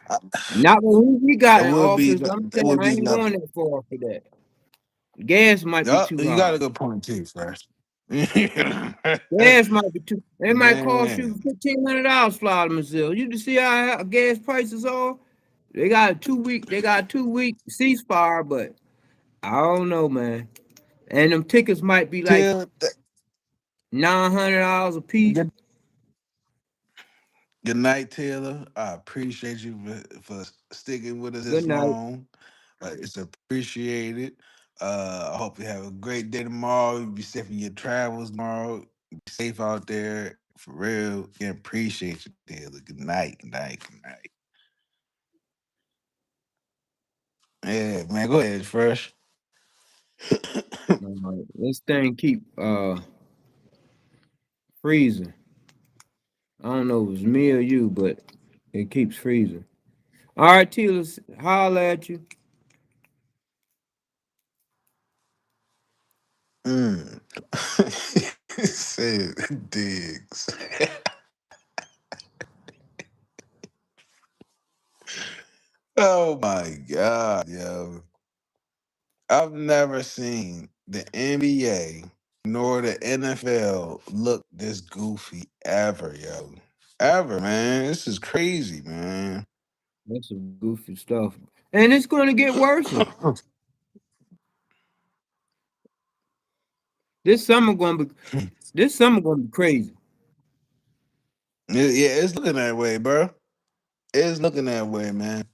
Speaker 1: I,
Speaker 2: Not who we got
Speaker 1: that
Speaker 2: in
Speaker 1: would be
Speaker 2: office. I'm
Speaker 1: that
Speaker 2: saying
Speaker 1: would
Speaker 2: I
Speaker 1: be
Speaker 2: ain't going
Speaker 1: lovely.
Speaker 2: that far for that. Gas might be
Speaker 1: Yup,
Speaker 2: too
Speaker 1: you got
Speaker 2: high.
Speaker 1: a good point too, first.
Speaker 2: Gas might be too. It might cost you
Speaker 1: Man,
Speaker 2: $1,500 fly to Missouri. You to see how gas prices are. They got a 2 week. They got a 2 week ceasefire, but I don't know, man. And them tickets might be like
Speaker 1: till
Speaker 2: $900 a piece.
Speaker 1: good, good night, Taylor. I appreciate you for sticking with us
Speaker 2: Good
Speaker 1: this
Speaker 2: night.
Speaker 1: long. It's appreciated. I hope you have a great day tomorrow. You be safe in your travels tomorrow. Be safe out there. For real. Yeah, appreciate you, Taylor. Good night. Good night. Good night. Yeah, man. Go ahead, Fresh.
Speaker 2: This thing keep freezing. I don't know if it's me or you, but it keeps freezing. All right, Tila, holler at you.
Speaker 1: Mm. Said Diggs. Oh my God, yo. I've never seen the NBA nor the NFL look this goofy ever, yo. Ever, man. This is crazy, man.
Speaker 2: That's some goofy stuff. And it's gonna get worse. This summer gonna be this summer gonna be crazy.
Speaker 1: Yeah, it's looking that way, bro. It's looking that way, man.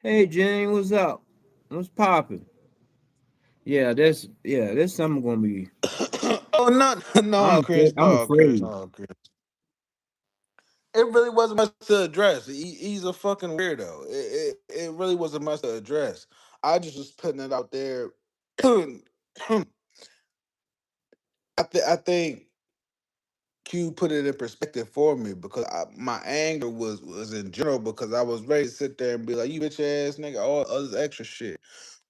Speaker 2: Hey Jane, what's up? What's popping? This summer gonna be.
Speaker 1: Oh no, no, Chris,
Speaker 2: I'm
Speaker 1: no, Chris,
Speaker 2: afraid.
Speaker 1: no, Chris. It really wasn't much to address. He's a fucking weirdo. It really wasn't much to address. I just was putting it out there. I think Q put it in perspective for me because my anger was in general because I was ready to sit there and be like, "You bitch ass nigga," all this extra shit.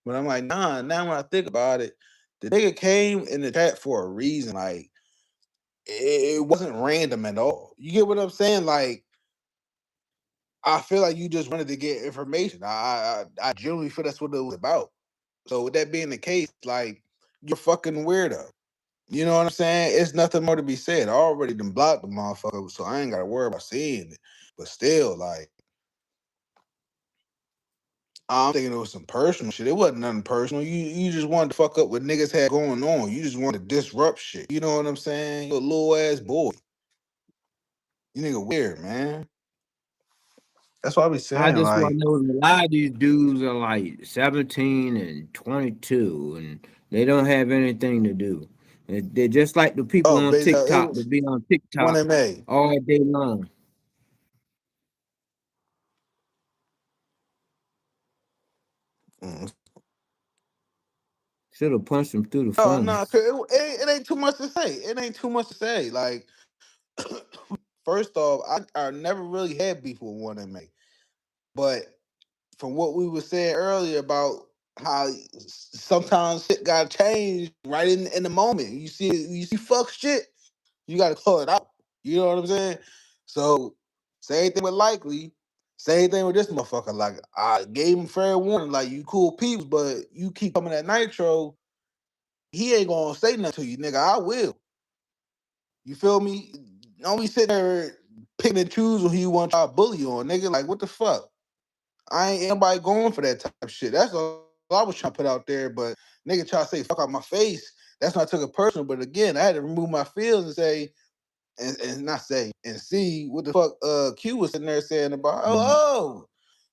Speaker 1: But I'm like, nah. Now when I think about it, the nigga came in the chat for a reason. Like it wasn't random at all. You get what I'm saying? Like I feel like you just wanted to get information. I genuinely feel that's what it was about. So with that being the case, like you're a fucking weirdo. You know what I'm saying? It's nothing more to be said. I already done blocked the motherfucker, so I ain't gotta worry about seeing it. But still, like I'm thinking it was some personal shit. It wasn't nothing personal. You just wanted to fuck up what niggas had going on. You just wanted to disrupt shit. You know what I'm saying? You a little ass boy. You nigga weird, man. That's what I be
Speaker 2: I
Speaker 1: saying.
Speaker 2: just want
Speaker 1: Like,
Speaker 2: to know a lot of these dudes are like 17 and 22, and they don't have anything to do. They're just like the people
Speaker 1: oh,
Speaker 2: on
Speaker 1: basically, it
Speaker 2: TikTok
Speaker 1: was
Speaker 2: that be on
Speaker 1: one
Speaker 2: TikTok
Speaker 1: MA.
Speaker 2: all day long.
Speaker 1: Mm.
Speaker 2: Should have punched him through the
Speaker 1: Oh
Speaker 2: phone.
Speaker 1: no, it ain't too much to say. It ain't too much to say. Like, first off, I never really had beef with one MA, but from what we were saying earlier about how sometimes shit got changed right in the moment. You see fuck shit, you gotta call it out. You know what I'm saying? So same thing with Likely, same thing with this motherfucker. Like I gave him fair warning, like you cool peeps, but you keep coming at Nitro, he ain't gonna say nothing to you, nigga. I will. You feel me? Don't be sitting there picking and choose who you want to try to bully on, nigga. Like what the fuck? I ain't anybody going for that type of shit. That's all I was trying to put out there. But nigga try to say fuck out my face. That's when I took it personal. But again, I had to remove my feelings and say and not say and see what the fuck Q was sitting there saying about
Speaker 2: Mm.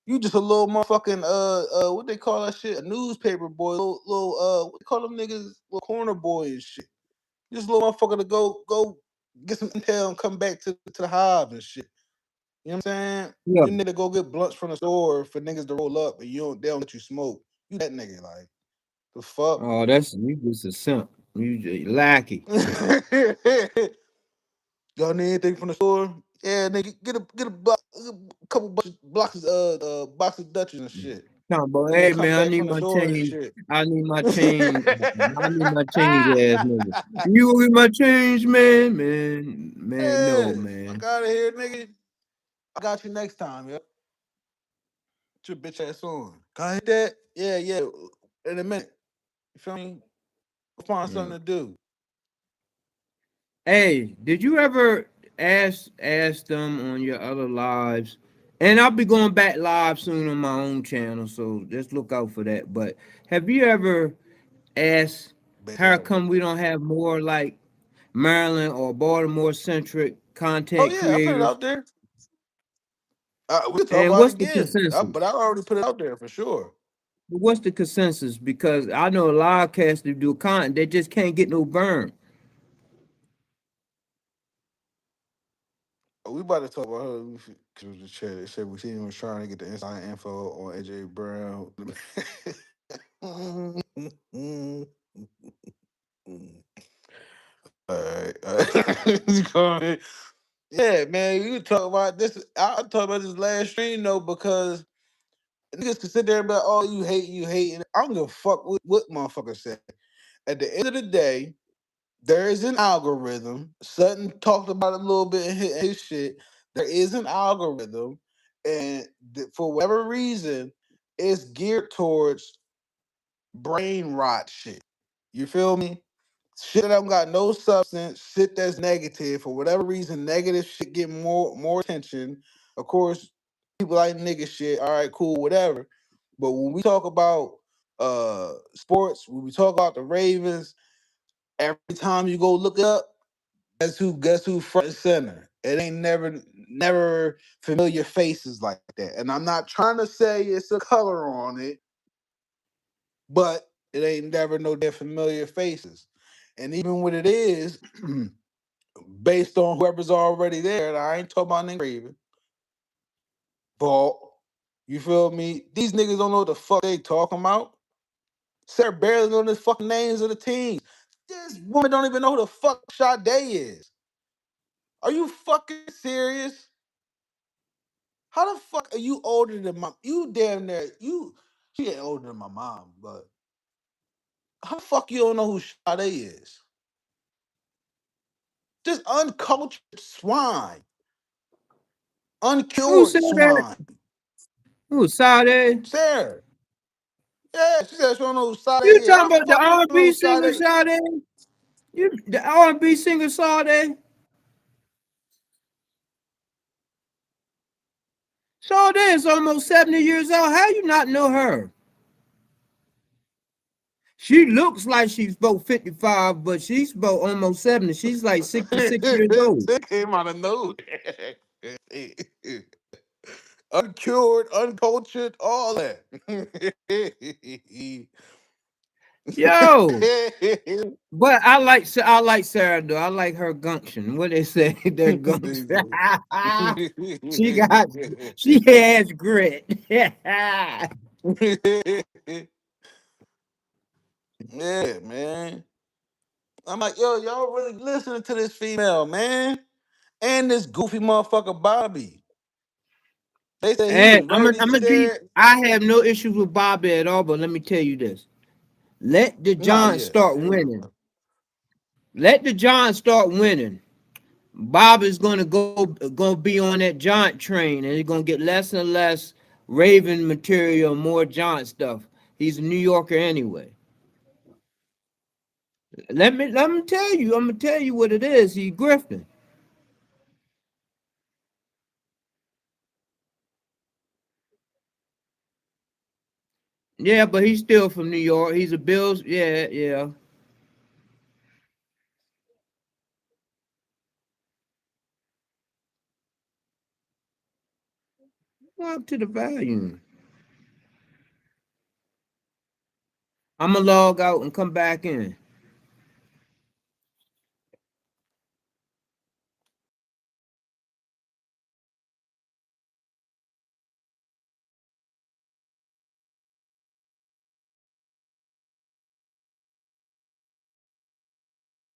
Speaker 1: you just a little motherfucking what they call that shit? A newspaper boy, little what they call them niggas, little corner boy and shit. Just a little motherfucker to go get some intel and come back to the hive and shit. You know what I'm saying?
Speaker 2: Yeah.
Speaker 1: You nigga go get blunts from the store for niggas to roll up and they don't let you smoke. You that nigga, like the fuck?
Speaker 2: Oh, that's you just a simp. You just lackey.
Speaker 1: Y'all need anything from the store? Yeah, nigga, get a couple boxes of Dutchess and shit.
Speaker 2: Come on,
Speaker 1: Nigga
Speaker 2: hey
Speaker 1: come
Speaker 2: man, I
Speaker 1: back
Speaker 2: need
Speaker 1: from the
Speaker 2: my
Speaker 1: store and
Speaker 2: change.
Speaker 1: shit.
Speaker 2: I need my change. I need my change, ass nigga. You get my change, man, man. No,
Speaker 1: Yeah,
Speaker 2: man.
Speaker 1: fuck out of here, nigga. I got you next time, yo. Put your bitch ass on. Can I hit that? Yeah, yeah. In a minute. You feel me? We'll find
Speaker 2: Yeah.
Speaker 1: something to do.
Speaker 2: Hey, did you ever ask them on your other lives? And I'll be going back live soon on my own channel, so just look out for that. But have you ever asked
Speaker 1: Bitch
Speaker 2: how
Speaker 1: ass.
Speaker 2: come we don't have more like Maryland or Baltimore centric
Speaker 1: Oh
Speaker 2: content
Speaker 1: yeah, I put it
Speaker 2: creators?
Speaker 1: out there. We can talk
Speaker 2: And
Speaker 1: about it
Speaker 2: what's the
Speaker 1: again.
Speaker 2: consensus?
Speaker 1: But I already put it out there for sure.
Speaker 2: What's the consensus? Because I know a lot of cats that do content, they just can't get no burn.
Speaker 1: We about to talk about her because the chat. They said we seen him was trying to get the inside info on AJ Brown. All right. Yeah, man, you talk about this. I talk about this last stream though because niggas can sit there and be like, "Oh, you hate." And I don't give a fuck what motherfuckers say. At the end of the day, there is an algorithm. Sutton talked about it a little bit in his shit. There is an algorithm, and for whatever reason, it's geared towards brain rot shit. You feel me? Shit that don't got no substance, shit that's negative. For whatever reason, negative shit get more attention. Of course, people like nigga shit. All right, cool, whatever. But when we talk about sports, when we talk about the Ravens, every time you go look it up, guess who front and center. It ain't never familiar faces like that. And I'm not trying to say it's a color on it, but it ain't never no damn familiar faces. And even when it is, based on whoever's already there, and I ain't talking about Nick Raven, Vault, you feel me? These niggas don't know what the fuck they talking about. Sarah barely know the fucking names of the teams. This woman don't even know who the fuck Sade is. Are you fucking serious? How the fuck are you older than my? You damn near you. She ain't older than my mom, but how the fuck you don't know who Sade is? Just uncultured swine,
Speaker 2: Who said
Speaker 1: uncured
Speaker 2: that?
Speaker 1: swine.
Speaker 2: Who Sade?
Speaker 1: Sarah. Yeah, she said she don't know who Sade
Speaker 2: You
Speaker 1: is.
Speaker 2: talking
Speaker 1: How the
Speaker 2: about the
Speaker 1: fuck you don't know
Speaker 2: R&B
Speaker 1: who
Speaker 2: singer
Speaker 1: Sade?
Speaker 2: Sade? You the R&B singer Sade? Sade is almost 70 years old. How you not know her? She looks like she's about 55, but she's about almost 70. She's like 66 years old.
Speaker 1: That came out of nowhere. Uncured, uncultured, all that.
Speaker 2: Yo, but I like Sarah though. I like her gumption. What they say, their gumption. she got she has grit.
Speaker 1: Yeah, man. I'm like, yo, y'all really listening to this female, man. And this goofy motherfucker Bobby. They said he
Speaker 2: And
Speaker 1: was
Speaker 2: I'm gonna
Speaker 1: ready
Speaker 2: I'm
Speaker 1: to
Speaker 2: gonna give.
Speaker 1: stare.
Speaker 2: I have no issues with Bobby at all, but let me tell you this: let the
Speaker 1: Nah,
Speaker 2: Giants
Speaker 1: yeah.
Speaker 2: start
Speaker 1: Ain't
Speaker 2: winning. Let the Giants start winning. Bob is gonna be on that Giant train, and he's gonna get less and less Raven material, more Giant stuff. He's a New Yorker anyway. Let me tell you. I'm gonna tell you what it is. He grifting. Yeah, but he's still from New York. He's a Bills. Yeah, yeah. Go up to the volume. I'm gonna log out and come back in.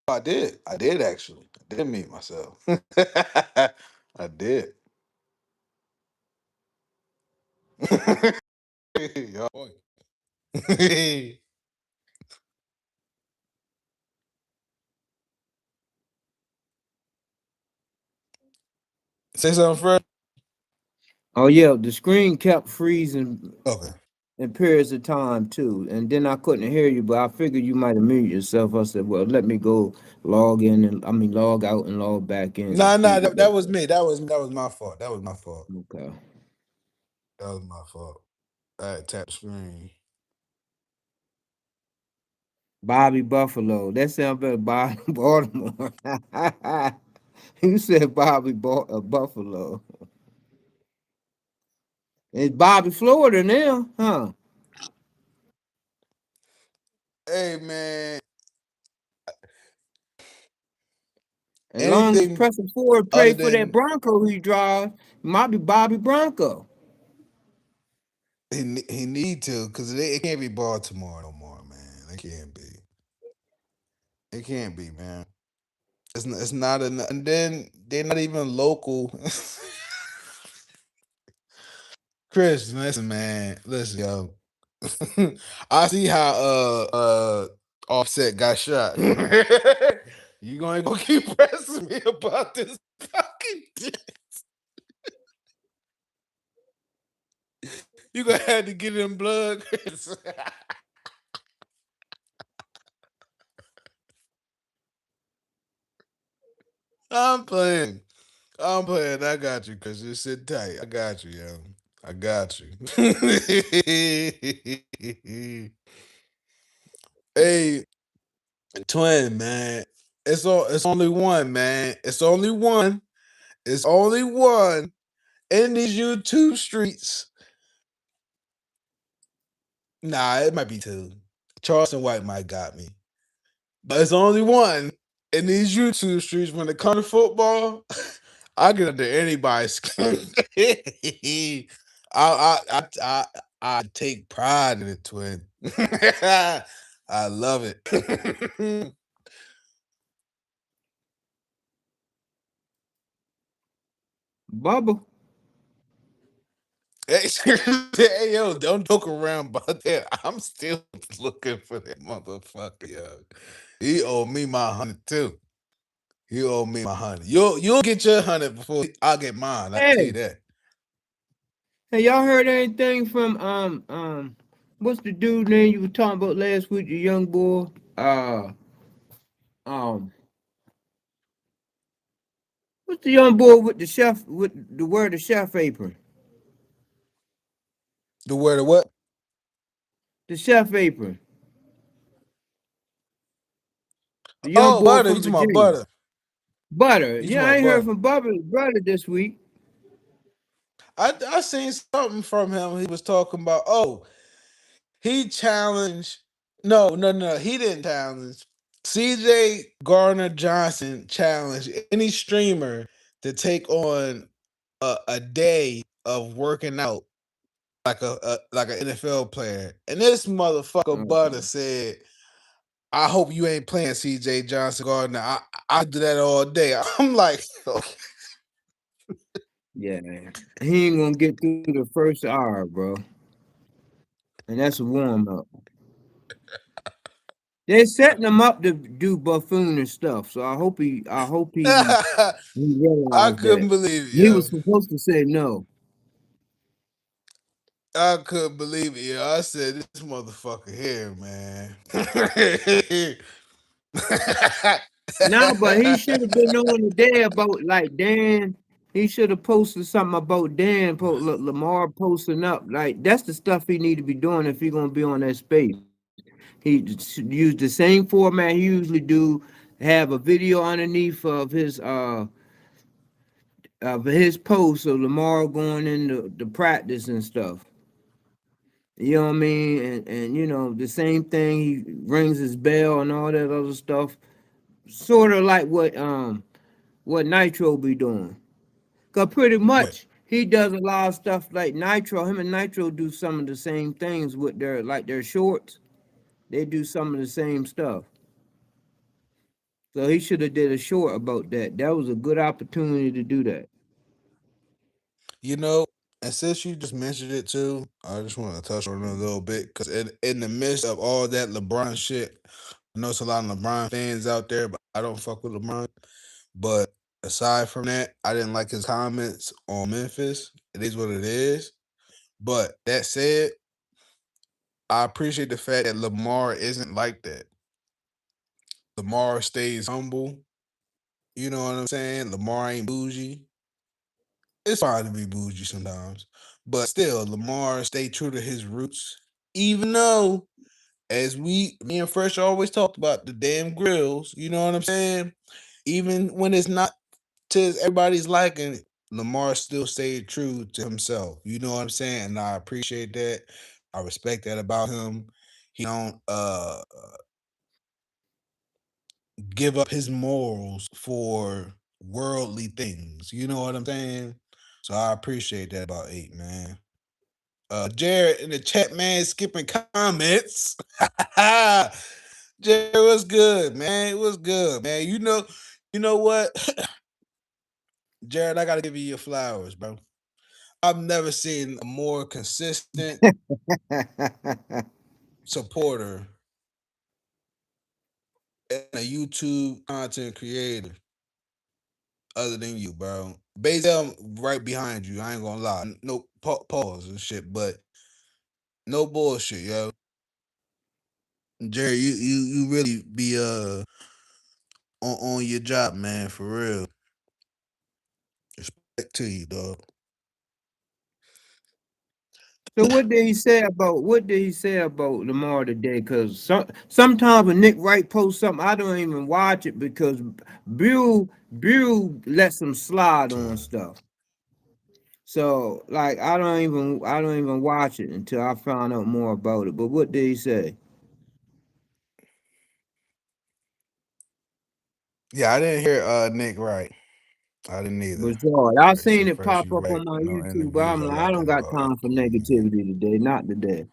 Speaker 1: I did. I did actually. I did meet myself. I did. Yo. Say something, Fred.
Speaker 2: Oh yeah, the screen kept freezing
Speaker 1: Okay.
Speaker 2: in periods of time too, and then I couldn't hear you. But I figured you might have muted yourself. I said, "Well, let me go log in and log out and log back in and
Speaker 1: Nah,
Speaker 2: see
Speaker 1: nah,
Speaker 2: what
Speaker 1: that
Speaker 2: that."
Speaker 1: was me. That was my fault. That was my fault.
Speaker 2: Okay.
Speaker 1: That was my fault. I had tapped the screen.
Speaker 2: Bobby Buffalo. That sounds better. Bobby Baltimore. You said Buffalo. It's Bobby Florida now, huh?
Speaker 1: Hey man,
Speaker 2: As long as
Speaker 1: anything
Speaker 2: Preston Ford
Speaker 1: other
Speaker 2: pray for that
Speaker 1: than
Speaker 2: Bronco he drives, it might be Bobby Bronco.
Speaker 1: he need to, because it can't be Baltimore no more, man. It can't be. It can't be, man. It's not enough. And then they're not even local. Chris, listen, man. Listen, yo. I see how Offset got shot. You gonna go keep pressing me about this fucking dick. You gonna have to get in blood, Chris. I'm playing. I'm playing. I got you, Chris. Just sit tight. I got you, yo. I got you. Hey, twin, man. It's only one, man. It's only one. It's only one in these YouTube streets. Nah, it might be two. Charleston White might got me. But it's only one in these YouTube streets. When it comes to football, I get under anybody's skin. I take pride in it, twin. I love it.
Speaker 2: Bubba.
Speaker 1: Hey, hey, yo, don't joke around about that. I'm still looking for that motherfucker, yo. He owe me my 100 too. He owe me my 100. You'll get your 100 before I get mine. I tell you
Speaker 2: Hey,
Speaker 1: that.
Speaker 2: hey, y'all heard anything from what's the dude name you were talking about last week? The young boy. Um, what's the young boy with the chef with the word the chef apron?
Speaker 1: The word of what?
Speaker 2: The chef apron. The young
Speaker 1: Oh,
Speaker 2: boy
Speaker 1: butter. You
Speaker 2: from
Speaker 1: talking about
Speaker 2: Virginia.
Speaker 1: butter?
Speaker 2: Butter.
Speaker 1: You
Speaker 2: Yeah,
Speaker 1: talking
Speaker 2: I
Speaker 1: about
Speaker 2: ain't heard
Speaker 1: butter?
Speaker 2: from Brother this week.
Speaker 1: I seen something from him. He was talking about. Oh, he challenged. No. He didn't challenge. CJ Garner Johnson challenged any streamer to take on a day of working out like an NFL player. And this motherfucker Butter
Speaker 2: Okay.
Speaker 1: said, "I hope you ain't playing CJ Johnson Gardner. I do that all day." I'm like, okay.
Speaker 2: Yeah, he ain't gonna get through the first hour, bro. And that's a warm up. They're setting him up to do buffoon and stuff. So I hope he
Speaker 1: I
Speaker 2: realized that.
Speaker 1: couldn't believe it,
Speaker 2: He was
Speaker 1: yo.
Speaker 2: supposed to say no.
Speaker 1: I couldn't believe it, yo. I said, this motherfucker here, man.
Speaker 2: No, but he should have been on today about like Dan. He should have posted something about Dan Lamar posting up. Like that's the stuff he need to be doing if he gonna be on that space. He use the same format he usually do. Have a video underneath of his post of Lamar going into the practice and stuff. You know what I mean? And you know the same thing. He rings his bell and all that other stuff. Sort of like what Nitro be doing. Cause pretty
Speaker 1: Yeah.
Speaker 2: much he does a lot of stuff like Nitro. Him and Nitro do some of the same things with their shorts. They do some of the same stuff. So he should have did a short about that. That was a good opportunity to do that.
Speaker 1: You know, and since you just mentioned it too, I just want to touch on it a little bit because in the midst of all that LeBron shit, I know it's a lot of LeBron fans out there, but I don't fuck with LeBron. But aside from that, I didn't like his comments on Memphis. It is what it is. But that said, I appreciate the fact that Lamar isn't like that. Lamar stays humble. You know what I'm saying? Lamar ain't bougie. It's fine to be bougie sometimes. But still, Lamar stayed true to his roots. Even though, as me and Fresh always talked about the damn grills, you know what I'm saying? Even when it's not to everybody's liking, Lamar still stayed true to himself. You know what I'm saying? And I appreciate that. I respect that about him. He don't give up his morals for worldly things. You know what I'm saying? So I appreciate that about eight, man. Jared in the chat, man, skipping comments. Jared, what's good, man? It was good, man. You know what? Jared, I gotta give you your flowers, bro. I've never seen a more consistent supporter and a YouTube content creator other than you, bro. Basically, I'm right behind you. I ain't gonna lie. No pause and shit, but no bullshit, yo. Jerry, you really be on your job, man, for real. Respect to you, dog.
Speaker 2: So what did he say about Lamar today? Because sometimes when Nick Wright posts something, I don't even watch it because Bill lets him slide on
Speaker 1: So,
Speaker 2: stuff. So like I don't even watch it until I found out more about it. But what did he say?
Speaker 1: yeah, I didn't hear Nick right. I didn't either.
Speaker 2: But I
Speaker 1: I see
Speaker 2: seen it
Speaker 1: fresh
Speaker 2: pop
Speaker 1: you
Speaker 2: up
Speaker 1: right.
Speaker 2: on my
Speaker 1: No
Speaker 2: YouTube, but
Speaker 1: interviews.
Speaker 2: I'm
Speaker 1: I
Speaker 2: like, I
Speaker 1: like
Speaker 2: don't
Speaker 1: that
Speaker 2: got
Speaker 1: about
Speaker 2: time
Speaker 1: it.
Speaker 2: for
Speaker 1: Mhm.
Speaker 2: negativity today, not today.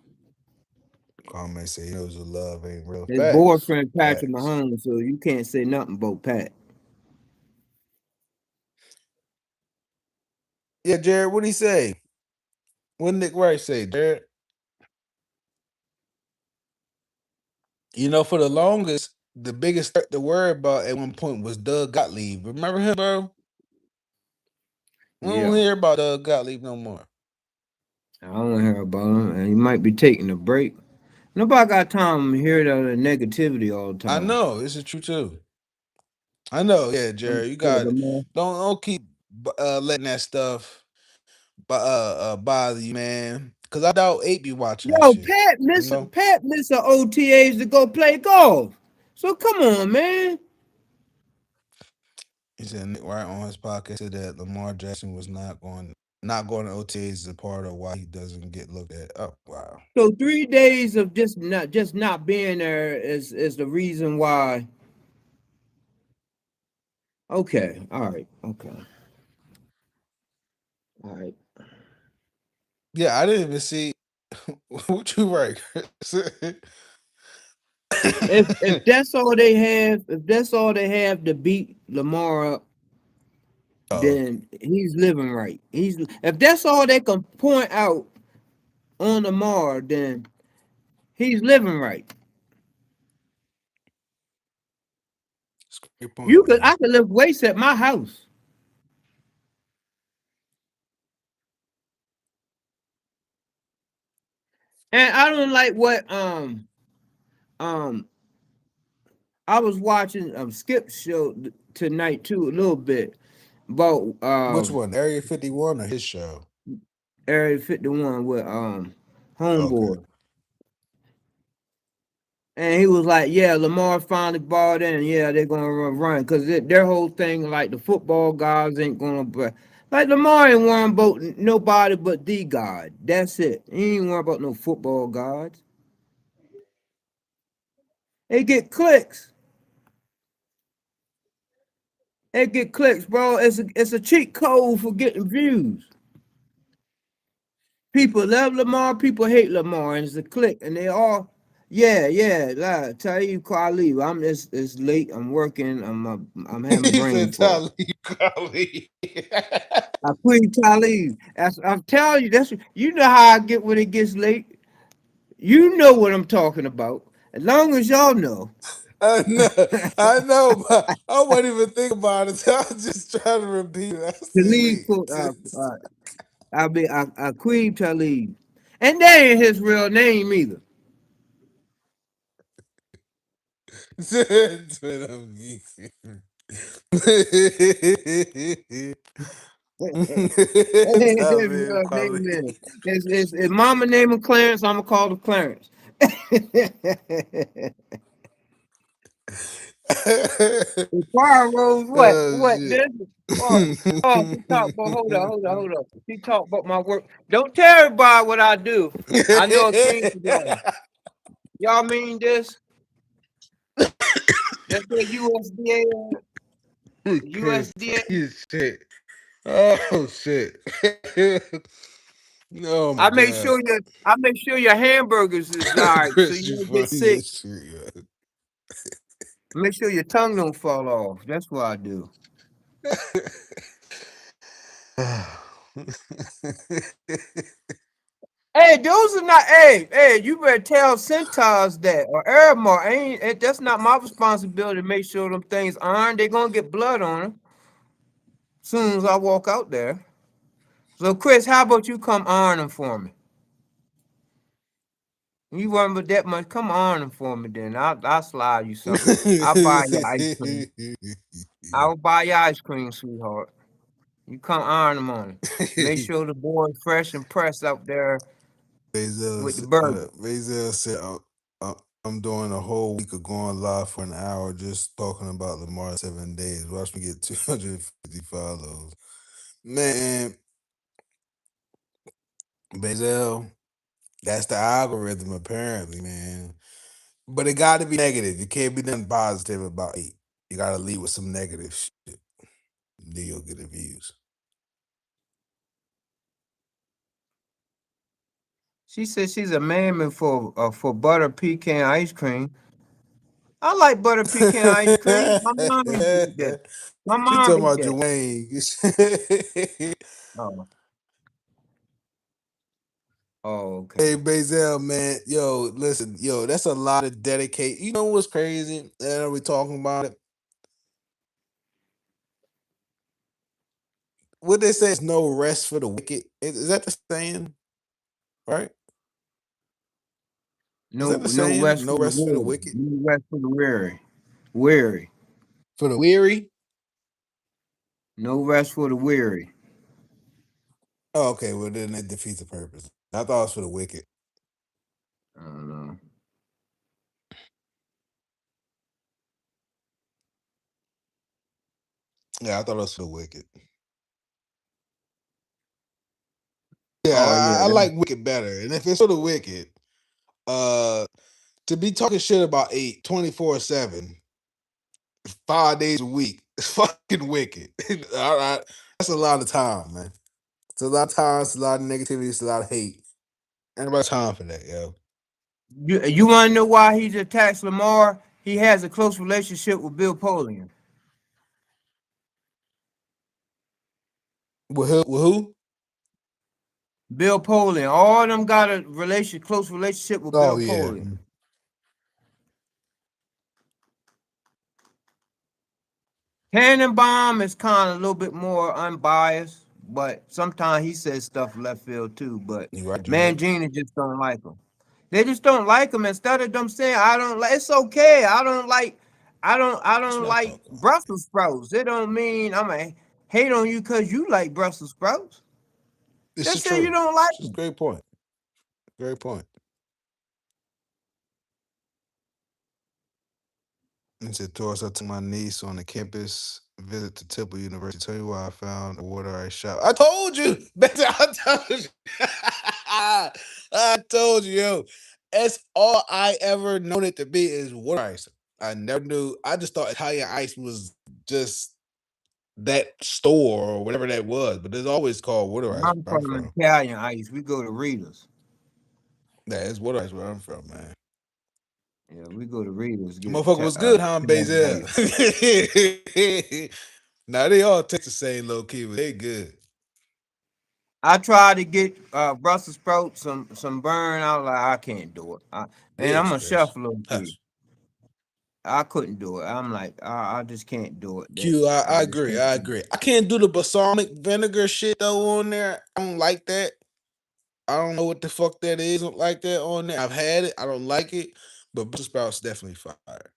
Speaker 1: Comment say he knows the love ain't real.
Speaker 2: His
Speaker 1: Facts.
Speaker 2: boyfriend Patrick
Speaker 1: Facts.
Speaker 2: Mahomes, so you can't say nothing about Pat.
Speaker 1: Yeah, Jared, what'd he say? What Nick Wright say, Jared? For the longest, the biggest threat to worry about at one point was Doug Gottlieb. Remember him, bro? We don't
Speaker 2: Yeah,
Speaker 1: hear about Doug Gottlieb no more.
Speaker 2: I don't hear about him, and he might be taking a break. Nobody got time to hear the negativity all the
Speaker 1: I
Speaker 2: time.
Speaker 1: know this is true too. I know, yeah, Jared. You
Speaker 2: Yeah,
Speaker 1: got
Speaker 2: the man.
Speaker 1: don't keep letting that stuff bother you, man. Cause I doubt Ape be watching that
Speaker 2: Yo,
Speaker 1: shit. You know.
Speaker 2: Pat missing OTAs to go play golf. So come on, man.
Speaker 1: He said Nick Wright on his podcast said that Lamar Jackson was not going to OTAs is a part of why he doesn't get looked at. Oh wow.
Speaker 2: So 3 days of just not being there is the reason why. Okay, all right, okay, all right.
Speaker 1: Yeah, I didn't even see what you right.
Speaker 2: If that's all they have to beat Lamar up,
Speaker 1: Oh,
Speaker 2: then he's living right. He's if that's all they can point out on Lamar, then he's living right.
Speaker 1: it's a great point, man.
Speaker 2: I could lift weights at my house, and I don't like what um I was watching Skip show tonight too a little bit about
Speaker 1: Which one? Area 51 or his show?
Speaker 2: Area 51 with
Speaker 1: Okay.
Speaker 2: Homeboy. And he was like, "Yeah, Lamar finally bought in. Yeah, they're gonna run because their whole thing, like the football guys, ain't gonna. Like Lamar ain't worrying about nobody but the God. That's it. He ain't worrying about no football gods. They get clicks. They get clicks, bro. It's a cheat code for getting views. People love Lamar. People hate Lamar, and it's a click, and they all. Yeah, yeah. Like, tell you, Carly, it's late. I'm working. I'm having
Speaker 1: He
Speaker 2: brain
Speaker 1: said
Speaker 2: fart.
Speaker 1: Talib Kweli.
Speaker 2: I quit Talib. I'm telling you, that's you know how I get when it gets late. You know what I'm talking about. As long as y'all know.
Speaker 1: I know, I know, but I wasn't even think about it. I was just trying to repeat it. I said,
Speaker 2: Talib,
Speaker 1: wait.
Speaker 2: I quit Talib, and that ain't his real name either.
Speaker 1: Twin, I'm geeking.
Speaker 2: That ain't his
Speaker 1: Talib
Speaker 2: real name.
Speaker 1: Kweli.
Speaker 2: Then his mama name him Clarence. I'm gonna call him Clarence. The choir rose what?
Speaker 1: Oh
Speaker 2: What
Speaker 1: shit.
Speaker 2: this? Oh, oh, she talk about hold on. She talk about my work. Don't tell everybody what I do. I know it came together. Y'all mean this? That's what USDA
Speaker 1: Chris,
Speaker 2: USDA.
Speaker 1: shit. Oh shit. Oh my god.
Speaker 2: I make sure your hamburgers is all right so
Speaker 1: Chris,
Speaker 2: you
Speaker 1: you
Speaker 2: don't get
Speaker 1: funny
Speaker 2: sick.
Speaker 1: as shit,
Speaker 2: Make sure your tongue don't fall off. That's what I do.
Speaker 1: yo.
Speaker 2: Hey, those are not. Hey, you better tell Centaurs that or Airmar. That's not my responsibility to make sure them things iron. They're gonna get blood on them soon as I walk out there. So, Chris, how about you come iron them for me? You worry about that much? Come iron them for me, then I'll slide you something. I'll buy you ice cream. I'll buy you ice cream, sweetheart. You come iron them on it. Make sure the board fresh and pressed out there with the burger.
Speaker 1: Mazel said, I'm doing a whole week of going live for an hour just talking about Lamar 7 days. Watch me get 250 follows. Man, Mazel, that's the algorithm apparently, man. But it got to be negative. You can't be nothing positive about it. You got to lead with some negative shit. Then you'll get the views.
Speaker 2: She said she's a mammoth for butter pecan ice cream. I like butter pecan ice cream. My mom used to eat that. My
Speaker 1: She
Speaker 2: mom
Speaker 1: talking
Speaker 2: eat
Speaker 1: about
Speaker 2: that.
Speaker 1: Dwayne.
Speaker 2: Oh, Oh,
Speaker 3: Hey,
Speaker 2: okay.
Speaker 3: Bazel, man. Yo, listen, yo, that's a lot of dedicate. You know what's crazy? And we talking about it. What they say is no rest for the wicked. Is that the saying? Right? Is that the
Speaker 2: No
Speaker 3: saying?
Speaker 2: rest
Speaker 3: No
Speaker 2: for the
Speaker 3: rest for the
Speaker 2: weary.
Speaker 3: wicked?
Speaker 2: No rest for the weary. Weary.
Speaker 3: For the weary?
Speaker 2: No rest for the weary.
Speaker 3: Oh, okay. Well, then that defeats the purpose. I thought it was for the wicked.
Speaker 2: I don't know.
Speaker 3: Yeah, I thought it was for the wicked. Yeah,
Speaker 2: Oh yeah,
Speaker 3: I
Speaker 2: that,
Speaker 3: like wicked better. And if it's for the wicked, uh, to be talking shit about 24/7, 5 days a week, it's fucking wicked. All right, that's a lot of time, man. It's a lot of time. It's a lot of negativity. It's a lot of hate. Ain't nobody time for that, yo.
Speaker 2: you want to know why he's attacked Lamar? He has a close relationship with Bill Polian.
Speaker 3: With who?
Speaker 2: Bill Polian. All of them got a close relationship with
Speaker 3: Oh
Speaker 2: Bill
Speaker 3: yeah.
Speaker 2: Polian. Tannenbaum is kind of a little bit more unbiased, but sometimes he says stuff left field too. But
Speaker 3: You right, Dread?
Speaker 2: Mangina just don't like him. They just don't like him. Instead of them saying, "I don't like," it's okay. I don't like. I
Speaker 3: That's
Speaker 2: don't
Speaker 3: what I
Speaker 2: like
Speaker 3: thought going.
Speaker 2: Brussels sprouts. It don't mean I'm gonna hate on you because you like Brussels sprouts.
Speaker 3: This is
Speaker 2: Just say you
Speaker 3: true.
Speaker 2: don't like
Speaker 3: This is a
Speaker 2: them.
Speaker 3: great point. Great point. And said, Taurus, I took my niece on a campus visit to Temple University. Tell you why I found a water ice shop. I told you. I told you. I told you, yo. That's all I ever known it to be is water ice. I never knew. I just thought Italian ice was just that store or whatever that was, but it's always called water ice
Speaker 2: I'm
Speaker 3: where I'm
Speaker 2: from
Speaker 3: from.
Speaker 2: Italian ice. We go to Rita's.
Speaker 3: Yeah, it's water ice where I'm from, man.
Speaker 2: Yeah, we go to Rita's get
Speaker 3: Motherfucker was good, huh,
Speaker 2: Italian
Speaker 3: Bazel?
Speaker 2: ice.
Speaker 3: Now they all taste the same low key, but they good.
Speaker 2: I tried to get Brussels sprouts some burn. I was like, I can't do it. And I'm
Speaker 3: Yes,
Speaker 2: a chef
Speaker 3: Chris.
Speaker 2: a little key.
Speaker 3: Hush.
Speaker 2: I couldn't do it. I'm like, I just can't do it. That
Speaker 3: Q,
Speaker 2: I
Speaker 3: I
Speaker 2: just
Speaker 3: agree.
Speaker 2: can't
Speaker 3: I
Speaker 2: do it.
Speaker 3: agree. I can't do the balsamic vinegar shit though on there. I don't like that. I don't know what the fuck that is like that on there. I've had it. I don't like it, but Brussels sprouts definitely fire.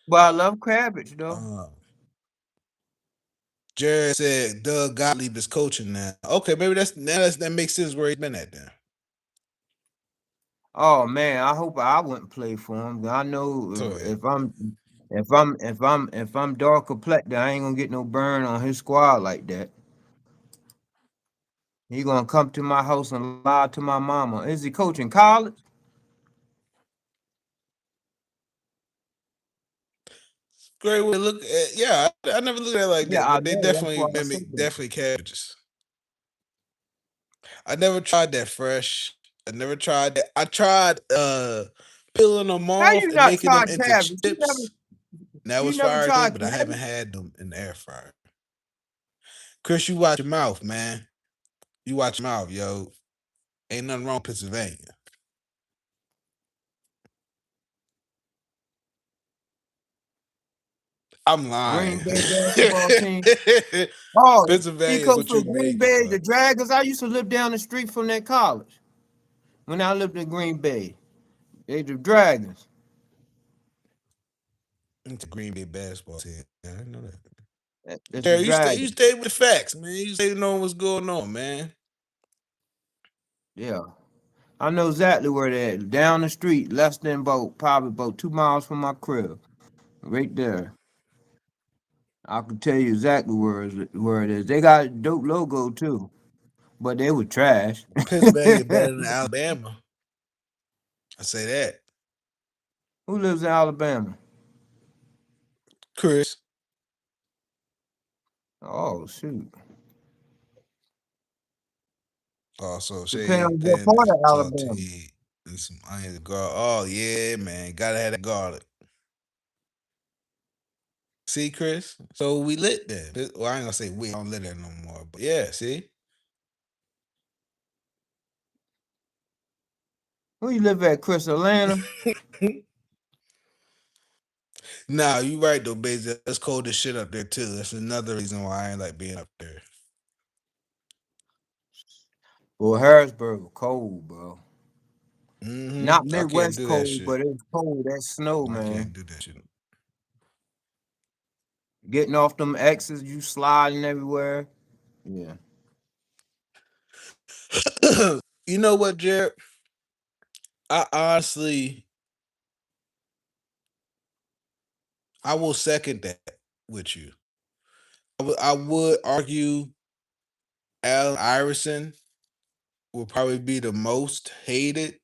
Speaker 2: But I love cabbage though.
Speaker 3: Um, Jared said Doug Gottlieb is coaching now. Okay, maybe that makes sense where he's been at then.
Speaker 2: Oh man, I hope I wouldn't play for him. I know
Speaker 3: So yeah.
Speaker 2: if I'm dark complected, I ain't gonna get no burn on his squad like that. He gonna come to my house and lie to my mama. Is he coaching college?
Speaker 3: Great way to look at yeah, I never looked at it like
Speaker 2: Yeah,
Speaker 3: that,
Speaker 2: I
Speaker 3: but they
Speaker 2: know. That's why
Speaker 3: definitely
Speaker 2: I said
Speaker 3: mimic
Speaker 2: that.
Speaker 3: definitely cabbages. I never tried that fresh. I never tried that. I tried peeling them
Speaker 2: How
Speaker 3: off
Speaker 2: you
Speaker 3: and
Speaker 2: not
Speaker 3: making them
Speaker 2: tried
Speaker 3: into
Speaker 2: cabbage?
Speaker 3: chips. And that
Speaker 2: You
Speaker 3: was
Speaker 2: never
Speaker 3: fire too,
Speaker 2: tried
Speaker 3: but I haven't
Speaker 2: cabbage?
Speaker 3: had them in the air fryer. Chris, you watch your mouth, man. You watch your mouth, yo. Ain't nothing wrong with Pennsylvania. I'm
Speaker 2: Green
Speaker 3: lying.
Speaker 2: Bay basketball team. Oh, he
Speaker 3: Pennsylvania is
Speaker 2: coached
Speaker 3: what
Speaker 2: for
Speaker 3: you
Speaker 2: Green
Speaker 3: make it,
Speaker 2: Bay,
Speaker 3: bro.
Speaker 2: the Dragons. I used to live down the street from that college when I lived in Green Bay. They the Dragons.
Speaker 3: It's a Green Bay basketball team. Yeah, I know that.
Speaker 2: That's the
Speaker 3: Yeah, you
Speaker 2: Dragons.
Speaker 3: stay with the facts, man. You stay knowing what's going on, man.
Speaker 2: Yeah. I know exactly where they're at. Down the street, less than probably about 2 miles from my crib. Right there. I can tell you exactly where it is. They got a dope logo too, but they were trash.
Speaker 3: Pennsylvania better than Alabama. I say that.
Speaker 2: Who lives in Alabama?
Speaker 3: Chris.
Speaker 2: Oh shoot.
Speaker 3: Also,
Speaker 2: Depending
Speaker 3: shade
Speaker 2: on what
Speaker 3: pan
Speaker 2: part of Alabama.
Speaker 3: saute and some onions garlic. Oh yeah, man. Gotta have that garlic. See, Chris? So we lit then. Well, I ain't gonna say we I don't lit there no more. But yeah, see?
Speaker 2: Where you live at, Chris? Atlanta?
Speaker 3: Nah, you right though, Basil. It's cold as shit up there too. That's another reason why I ain't like being up there.
Speaker 2: Well, Harrisburg was cold, bro. Not
Speaker 3: I can't
Speaker 2: Midwest
Speaker 3: do that
Speaker 2: cold,
Speaker 3: shit.
Speaker 2: but it was cold. That snow,
Speaker 3: I can't
Speaker 2: man.
Speaker 3: do that shit.
Speaker 2: Getting off them X's, you sliding everywhere. Yeah.
Speaker 3: You know what, Jared? I honestly, I will second that with you. I would argue Allen Iverson will probably be the most hated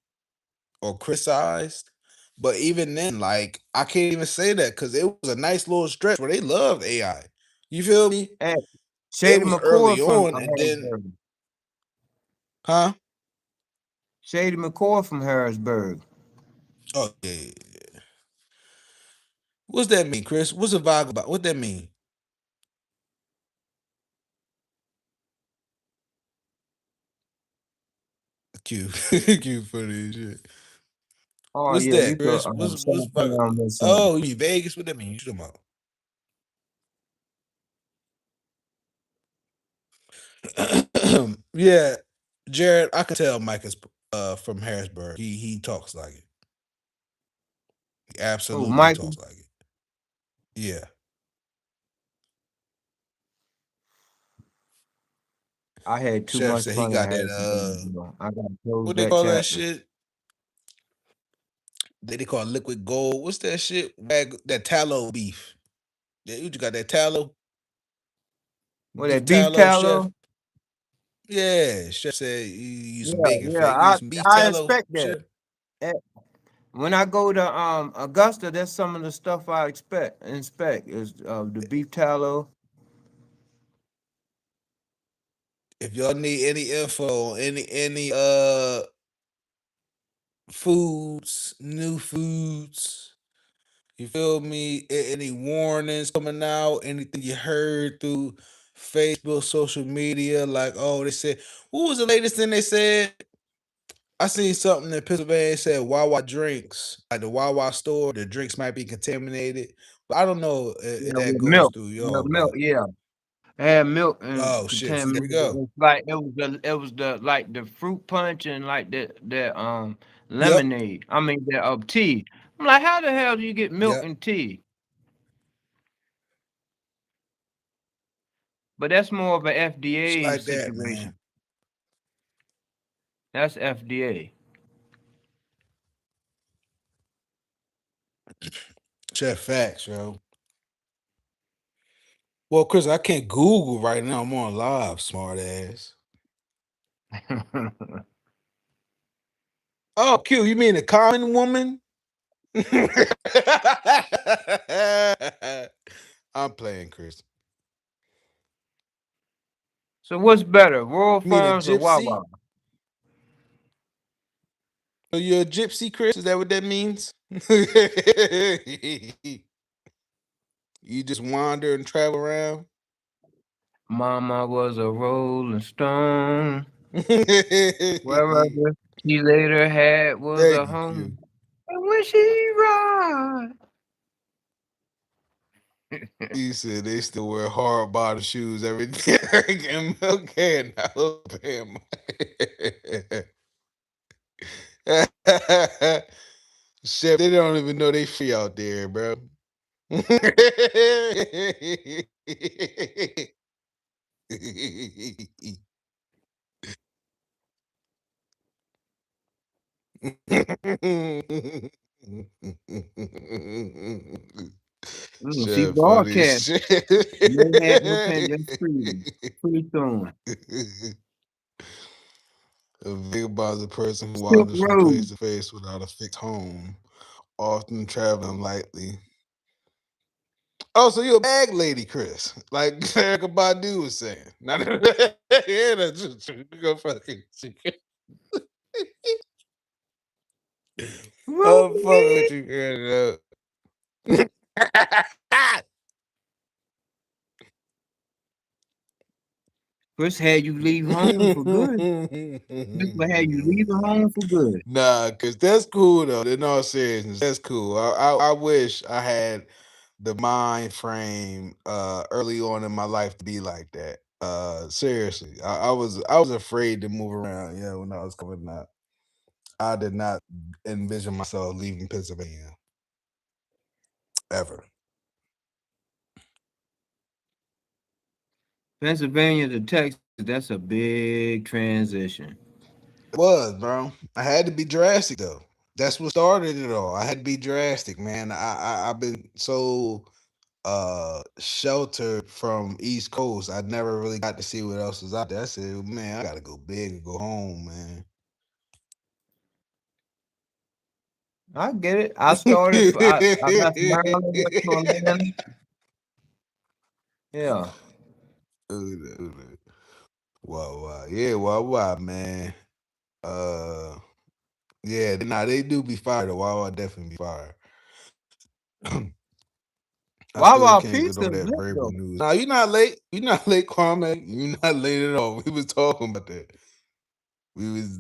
Speaker 3: or criticized. But even then, like I can't even say that because it was a nice little stretch where they loved AI. You feel me?
Speaker 2: Hey,
Speaker 3: It
Speaker 2: Shady
Speaker 3: was
Speaker 2: McCoy
Speaker 3: early
Speaker 2: from
Speaker 3: on, and then,
Speaker 2: Harrisburg.
Speaker 3: huh?
Speaker 2: Shady McCoy from Harrisburg.
Speaker 3: Oh yeah, yeah, yeah. What's that mean, Chris? What's a vibe about? What that mean? Cute, cute funny as shit.
Speaker 2: Oh
Speaker 3: What's
Speaker 2: yeah, you
Speaker 3: that,
Speaker 2: could
Speaker 3: Chris? What's
Speaker 2: sample them or something.
Speaker 3: oh, you Vegas? What that mean? You talking about? Yeah, Jared. I can tell Mike is from Harrisburg. He talks like it. He
Speaker 2: Oh,
Speaker 3: absolutely
Speaker 2: Michael,
Speaker 3: talks like it. Yeah.
Speaker 2: I had too
Speaker 3: Chef
Speaker 2: much
Speaker 3: said he
Speaker 2: fun in
Speaker 3: got that
Speaker 2: Harrisburg, bro. I gotta close
Speaker 3: what they
Speaker 2: that
Speaker 3: call that
Speaker 2: chapter.
Speaker 3: shit? They call it liquid gold. What's that shit? That tallow beef. Yeah, you just got that tallow
Speaker 2: What
Speaker 3: beef
Speaker 2: that beef
Speaker 3: tallow, chef.
Speaker 2: tallow?
Speaker 3: Yeah, chef said you use some
Speaker 2: Yeah,
Speaker 3: bacon
Speaker 2: yeah.
Speaker 3: fat. You use some beef
Speaker 2: I
Speaker 3: tallow,
Speaker 2: expect that.
Speaker 3: chef.
Speaker 2: Eh, When I go to Augusta, that's some of the stuff I expect inspect is the beef tallow.
Speaker 3: If y'all need any info, any foods, new foods, you feel me? Any warnings coming out? Anything you heard through Facebook, social media? Like, oh, they said, what was the latest thing they said? I seen something in Pennsylvania said Wawa drinks, like the Wawa store, the drinks might be contaminated. But I don't know if
Speaker 2: Yeah,
Speaker 3: that
Speaker 2: with
Speaker 3: goes
Speaker 2: milk.
Speaker 3: through
Speaker 2: The
Speaker 3: y'all,
Speaker 2: milk,
Speaker 3: but
Speaker 2: yeah. Had milk and
Speaker 3: oh shit, see there we
Speaker 2: contaminated.
Speaker 3: go.
Speaker 2: It's like it was the like the fruit punch and like the
Speaker 3: Yep,
Speaker 2: lemonade. I mean the tea. I'm like, how the hell do you get milk
Speaker 3: yep.
Speaker 2: and tea? But that's more of a
Speaker 3: Shit
Speaker 2: FDA
Speaker 3: like that, man.
Speaker 2: situation. That's FDA.
Speaker 3: Chef facts, yo. Well, Chris, I can't Google right now. I'm on live, smart ass. Oh, Q, you mean a common woman? I'm playing, Chris.
Speaker 2: So what's better, Royal
Speaker 3: You mean a
Speaker 2: Farms or
Speaker 3: gypsy?
Speaker 2: Wawa?
Speaker 3: Are you a gypsy, Chris? Is that what that means? You just wander and travel around?
Speaker 2: Mama was a rolling stone.
Speaker 3: Thank
Speaker 2: Wherever she later had was a
Speaker 3: you, Q.
Speaker 2: home. And when she ride.
Speaker 3: He said they still wear hard bottom shoes every day. Okay, now, Alabama. Chef, they don't even know they free out there, bro.
Speaker 2: She
Speaker 3: Chef, funny
Speaker 2: broadcast.
Speaker 3: shit.
Speaker 2: You ain't had no pen, just free. Free throwing.
Speaker 3: A vagabond is a person who
Speaker 2: Silk
Speaker 3: wanders from place
Speaker 2: Road.
Speaker 3: to place without a fixed home, often traveling lightly. Oh, so you're a bag lady, Chris, like Erica Badu was saying. Not yeah, that's just you go fucking.
Speaker 2: Roll
Speaker 3: I'm fucking
Speaker 2: me.
Speaker 3: with you, girl.
Speaker 2: Chris had you leave home for good. Chris would have you leaving home for good.
Speaker 3: Nah, cause that's cool though. In all seriousness, that's cool. I wish I had the mind frame early on in my life to be like that. Seriously, I was afraid to move around. Yeah, when I was coming up, I did not envision myself leaving Pennsylvania ever.
Speaker 2: Pennsylvania to Texas, that's a big transition.
Speaker 3: It was, bro. I had to be drastic though. That's what started it all. I had to be drastic, man. I've been so sheltered from East Coast. I never really got to see what else was out there. I said, man, I gotta go big and go home, man.
Speaker 2: I get it. I started. I left Maryland, went to Atlanta. Yeah.
Speaker 3: Wow, wow. Yeah, wow, wow, man. Uh yeah, they do be fired. Wow, I definitely be fired. I still
Speaker 2: Wawa
Speaker 3: can't get
Speaker 2: pizza
Speaker 3: over
Speaker 2: is
Speaker 3: that
Speaker 2: lit
Speaker 3: verbal
Speaker 2: though.
Speaker 3: news. Nah, you're not late. You're not late, Kwame. You're not late at all. We was talking about that. We was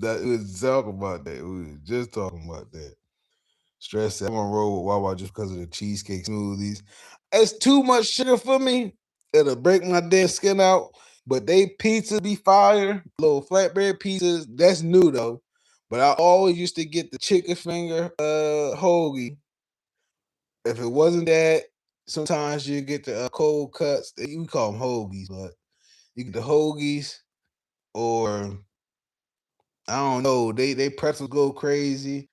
Speaker 3: talking about that. We was just talking about that. Stress said, I'm gonna roll with Wawa just because of the cheesecake smoothies. It's too much sugar for me. It'll break my damn skin out. But they pizzas be fire. Little flatbread pizzas. That's new though. But I always used to get the chicken finger hoagie. If it wasn't that, sometimes you get the cold cuts. You call them hoagies, but you get the hoagies or I don't know. They pretzels go crazy.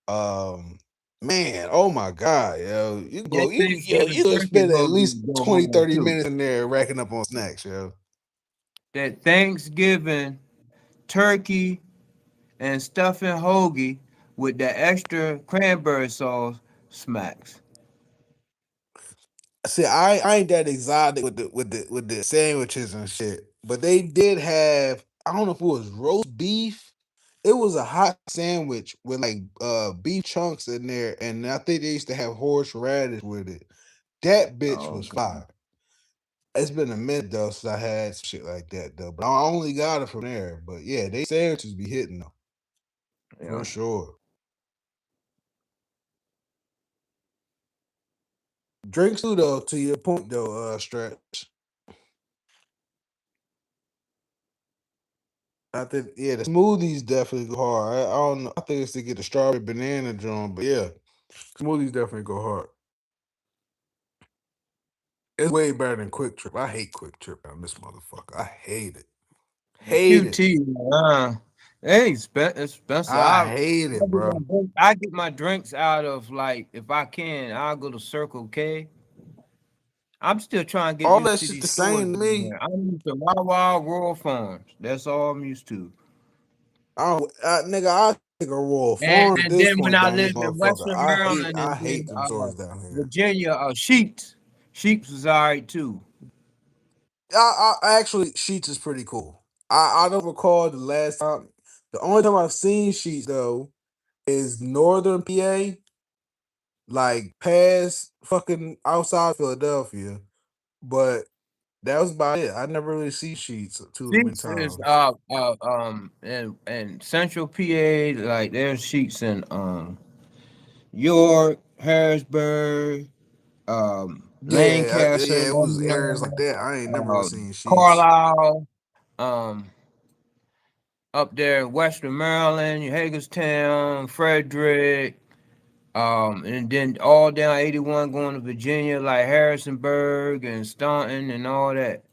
Speaker 3: Um, man, oh my god, yo, you
Speaker 2: That
Speaker 3: go,
Speaker 2: Thanksgiving
Speaker 3: you go
Speaker 2: turkey
Speaker 3: spend at
Speaker 2: hoagie
Speaker 3: least
Speaker 2: go
Speaker 3: 20,
Speaker 2: hard
Speaker 3: 30
Speaker 2: too.
Speaker 3: minutes in there racking up on snacks, yo.
Speaker 2: That Thanksgiving turkey and stuffing hoagie with the extra cranberry sauce smacks.
Speaker 3: See, I ain't that exotic with the sandwiches and shit, but they did have I don't know if it was roast beef. It was a hot sandwich with like beef chunks in there, and I think they used to have horseradish with it. That bitch
Speaker 2: Oh,
Speaker 3: was
Speaker 2: okay.
Speaker 3: fire. It's been a minute though since I had some shit like that though, but I only got it from there. But yeah, they sandwiches be hitting though for
Speaker 2: Yeah.
Speaker 3: sure. Drinks too though. To your point though, stretch. I think yeah, the smoothies definitely go hard. I don't know. I think it's to get the strawberry banana joint, but yeah, smoothies definitely go hard. It's way better than Quick Trip. I hate Quick Trip on this motherfucker. I hate it. Hate it.
Speaker 2: QT, they expensive.
Speaker 3: I hate it, bro.
Speaker 2: I get my drinks out of like if I can, I'll go to Circle K. I'm still trying to get
Speaker 3: All
Speaker 2: used
Speaker 3: that
Speaker 2: to
Speaker 3: shit
Speaker 2: these
Speaker 3: the
Speaker 2: stores
Speaker 3: same to
Speaker 2: in
Speaker 3: me.
Speaker 2: there. I'm used to Wawa Rural Farms. That's all I'm used to.
Speaker 3: Nigga, I take a Royal
Speaker 2: And,
Speaker 3: Farm at
Speaker 2: and
Speaker 3: this
Speaker 2: then when
Speaker 3: point
Speaker 2: I
Speaker 3: down this
Speaker 2: lived in
Speaker 3: motherfucker.
Speaker 2: Western Maryland
Speaker 3: I
Speaker 2: and
Speaker 3: hate
Speaker 2: then
Speaker 3: them stores down here.
Speaker 2: Virginia, Sheeps was all right too.
Speaker 3: I actually Sheets is pretty cool. I don't recall the last time. The only time I've seen Sheets though is Northern PA, like past fucking outside Philadelphia. But that was about it. I never really see Sheets too many
Speaker 2: Sheets is
Speaker 3: times.
Speaker 2: in Central PA, like there's Sheets in York, Harrisburg,
Speaker 3: Yeah,
Speaker 2: Lancaster,
Speaker 3: yeah, it was areas like
Speaker 2: Lebanon,
Speaker 3: that. I ain't never really seen Sheets.
Speaker 2: Carlisle, um, up there in Western Maryland, Hagerstown, Frederick, and then all down 81 going to Virginia, like Harrisonburg and Staunton and all that.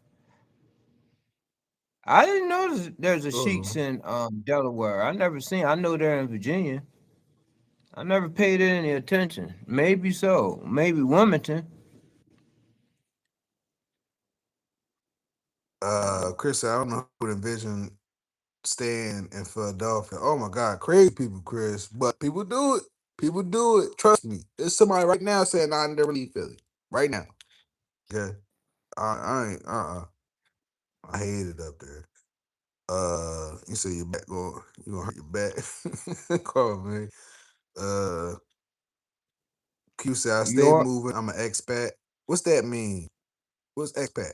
Speaker 2: I didn't know there's a
Speaker 3: Uh,
Speaker 2: Sheets in Delaware. I never seen. I know they're in Virginia. I never paid it any attention. Maybe so. Maybe Wilmington.
Speaker 3: Chris, I don't know who would envision staying in Philadelphia. Oh my God, crazy people, Chris. But people do it. People do it. Trust me. There's somebody right now saying I never leave Philly. Right now. Okay. I ain't I hate it up there. You say your back going you gonna hurt your back. Come on, man. Uh Q said I stay
Speaker 2: York.
Speaker 3: moving. I'm an expat. What's that mean? What's expat?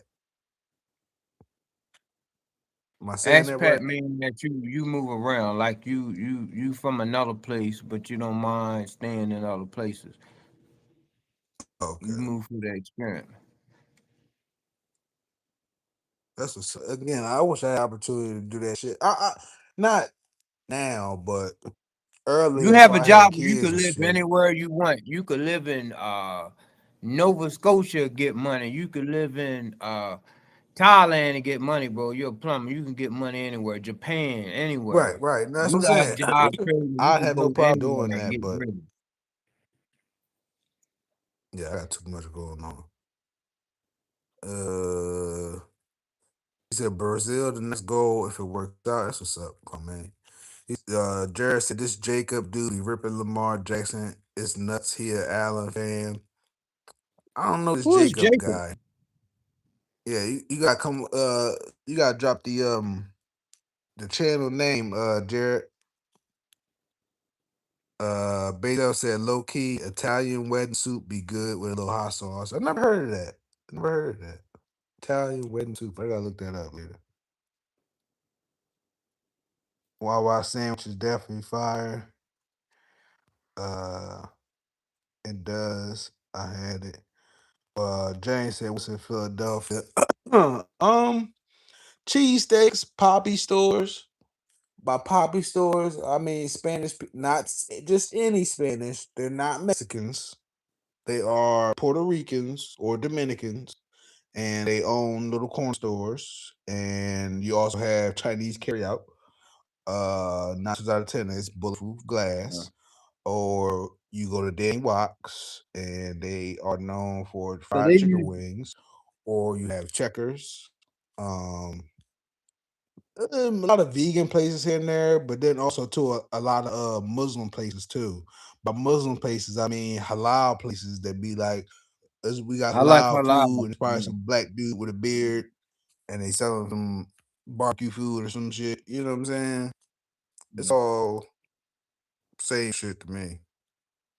Speaker 3: Am I saying that
Speaker 2: Expat
Speaker 3: right?
Speaker 2: means that you move around, like you from another place, but you don't mind staying in other places. You
Speaker 3: Okay.
Speaker 2: move through that experience.
Speaker 3: That's what's again. I wish I had opportunity to do that shit. Not now, but
Speaker 2: You
Speaker 3: earlier
Speaker 2: have a
Speaker 3: before I had
Speaker 2: job where you
Speaker 3: kids
Speaker 2: could
Speaker 3: and
Speaker 2: live
Speaker 3: shit.
Speaker 2: anywhere you want. You could live in Nova Scotia, get money. You could live in Thailand and get money, bro. You're a plumber. You can get money anywhere. Japan,
Speaker 3: Right,
Speaker 2: anywhere.
Speaker 3: right. And that's
Speaker 2: You
Speaker 3: what I'm
Speaker 2: got
Speaker 3: saying.
Speaker 2: jobs crazy. You
Speaker 3: I'd
Speaker 2: can
Speaker 3: have no
Speaker 2: go
Speaker 3: problem doing
Speaker 2: anywhere and
Speaker 3: that,
Speaker 2: get
Speaker 3: but
Speaker 2: ready.
Speaker 3: yeah, I got too much going on. Uh, he said Brazil, the next goal if it works out. That's what's up, oh, man. Jared said this Jacob dude, he ripping Lamar Jackson. It's nuts. He a Allen fan. I don't know this
Speaker 2: Who is
Speaker 3: Jacob
Speaker 2: Jacob?
Speaker 3: guy. Yeah, you gotta come. You gotta drop the channel name. Jared. Beto said low key Italian wedding soup be good with a little hot sauce. I never heard of that. Never heard of that. Italian wedding soup. I gotta look that up later. Wawa sandwich is definitely fire. Uh, it does. I had it. James said, "What's in Philadelphia?" Cheesesteaks, poppy stores. By poppy stores, I mean Spanish, not just any Spanish. They're not Mexicans. They are Puerto Ricans or Dominicans, and they own little corner stores. And you also have Chinese carryout. 9 times out of 10 is bulletproof
Speaker 2: Uh,
Speaker 3: glass. Or you go to Danny Wax, and they are known for
Speaker 2: So
Speaker 3: fried
Speaker 2: they
Speaker 3: chicken
Speaker 2: use
Speaker 3: wings. Or you have Checkers. A lot of vegan places here and there, but then also to a lot of Muslim places too. By Muslim places, I mean halal places that be like, we got
Speaker 2: I like
Speaker 3: halal
Speaker 2: halal.
Speaker 3: food, and it's probably
Speaker 2: Yeah.
Speaker 3: some black dude with a beard, and they selling some barbecue food or some shit. You know what I'm saying? It's
Speaker 2: Yeah.
Speaker 3: all same shit to me.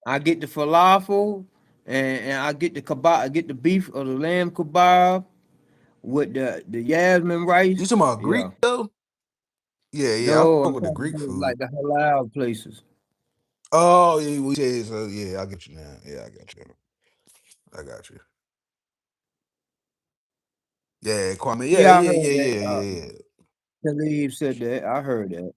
Speaker 2: I get the falafel and I get the kebab. I get the beef or the lamb kebab with the yasmin
Speaker 3: You
Speaker 2: rice.
Speaker 3: talking about Greek
Speaker 2: Yeah.
Speaker 3: though? Yeah, yeah. I
Speaker 2: No,
Speaker 3: fuck
Speaker 2: I'm
Speaker 3: with the
Speaker 2: talking
Speaker 3: Greek
Speaker 2: about
Speaker 3: food.
Speaker 2: like the halal places.
Speaker 3: Oh yeah, we say so. Yeah, I get you now. Yeah, I got you. I got you. Yeah, Kwame. Yeah,
Speaker 2: Yeah, I
Speaker 3: yeah,
Speaker 2: heard
Speaker 3: yeah,
Speaker 2: that.
Speaker 3: yeah, yeah, yeah.
Speaker 2: Khalid said that. I heard that.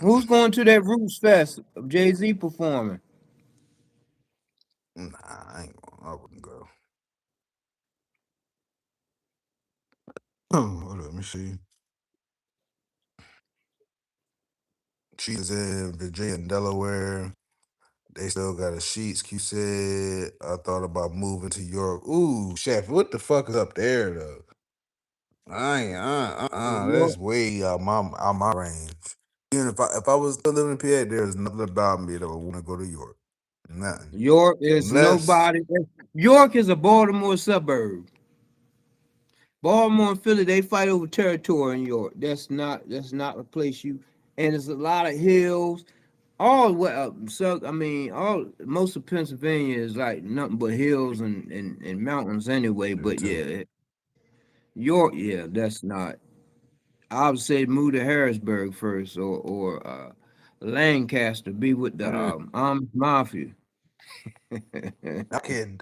Speaker 2: Who's going to that Roots Fest of Jay-Z performing?
Speaker 3: Nah, I ain't going. I wouldn't go. Hold on, let me see. She's in Virginia and Delaware. They still got a sheets. Q said, I thought about moving to York. Ooh, chef, what the fuck is up there though? I ain't
Speaker 2: York,
Speaker 3: that's way out my range. Even if I was still living in PA, there's nothing about me that would want to go to York. Nothing.
Speaker 2: York is
Speaker 3: Unless
Speaker 2: nobody. York is a Baltimore suburb. Baltimore and Philly, they fight over territory in York. That's not a place you. And there's a lot of hills. All what so I mean, all most of Pennsylvania is like nothing but hills and mountains anyway.
Speaker 3: me
Speaker 2: But
Speaker 3: too.
Speaker 2: yeah, York, yeah, that's not. I would say move to Harrisburg first, or Lancaster. Be with the
Speaker 3: Mm,
Speaker 2: Amish mafia.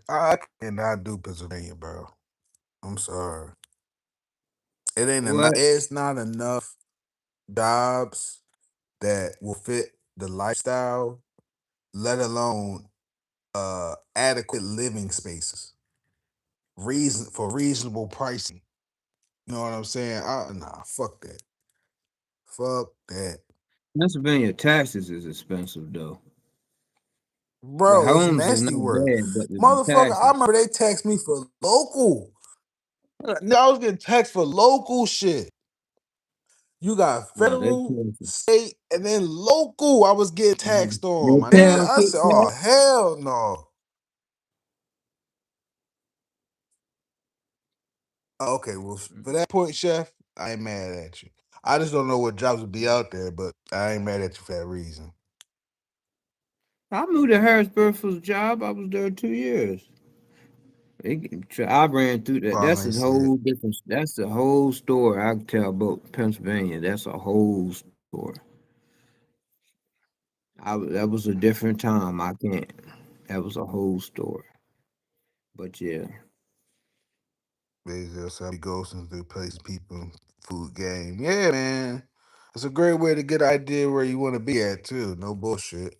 Speaker 3: I cannot do Pennsylvania, bro. I'm sorry. It ain't enough.
Speaker 2: What?
Speaker 3: It's not enough jobs that will fit the lifestyle, let alone adequate living spaces, reasonable pricing. You know what I'm saying? Nah, fuck that. Fuck that.
Speaker 2: Pennsylvania taxes is expensive though. The
Speaker 3: Bro, it's
Speaker 2: homes is not
Speaker 3: nasty work.
Speaker 2: bad, but the
Speaker 3: Motherfucker, I
Speaker 2: taxes.
Speaker 3: remember they text me for local. I was getting text for local shit. You got
Speaker 2: No, they
Speaker 3: federal,
Speaker 2: taxes.
Speaker 3: state, and then local. I was getting taxed on,
Speaker 2: They
Speaker 3: my nigga. I
Speaker 2: pound
Speaker 3: said, oh hell no. Okay, well, for that point, chef, I ain't mad at you. I just don't know what jobs would be out there, but I ain't mad at you for that reason.
Speaker 2: I moved to Harrisburg for a job. I was there 2 years. I ran through that. That's
Speaker 3: Kwame
Speaker 2: a
Speaker 3: said,
Speaker 2: whole different. That's the whole story I can tell about Pennsylvania. That's a whole story. That was a different time. I can't. That was a whole story. But yeah,
Speaker 3: they just be ghosting through places, people, food game. Yeah, man. It's a great way to get an idea where you want to be at too. No bullshit.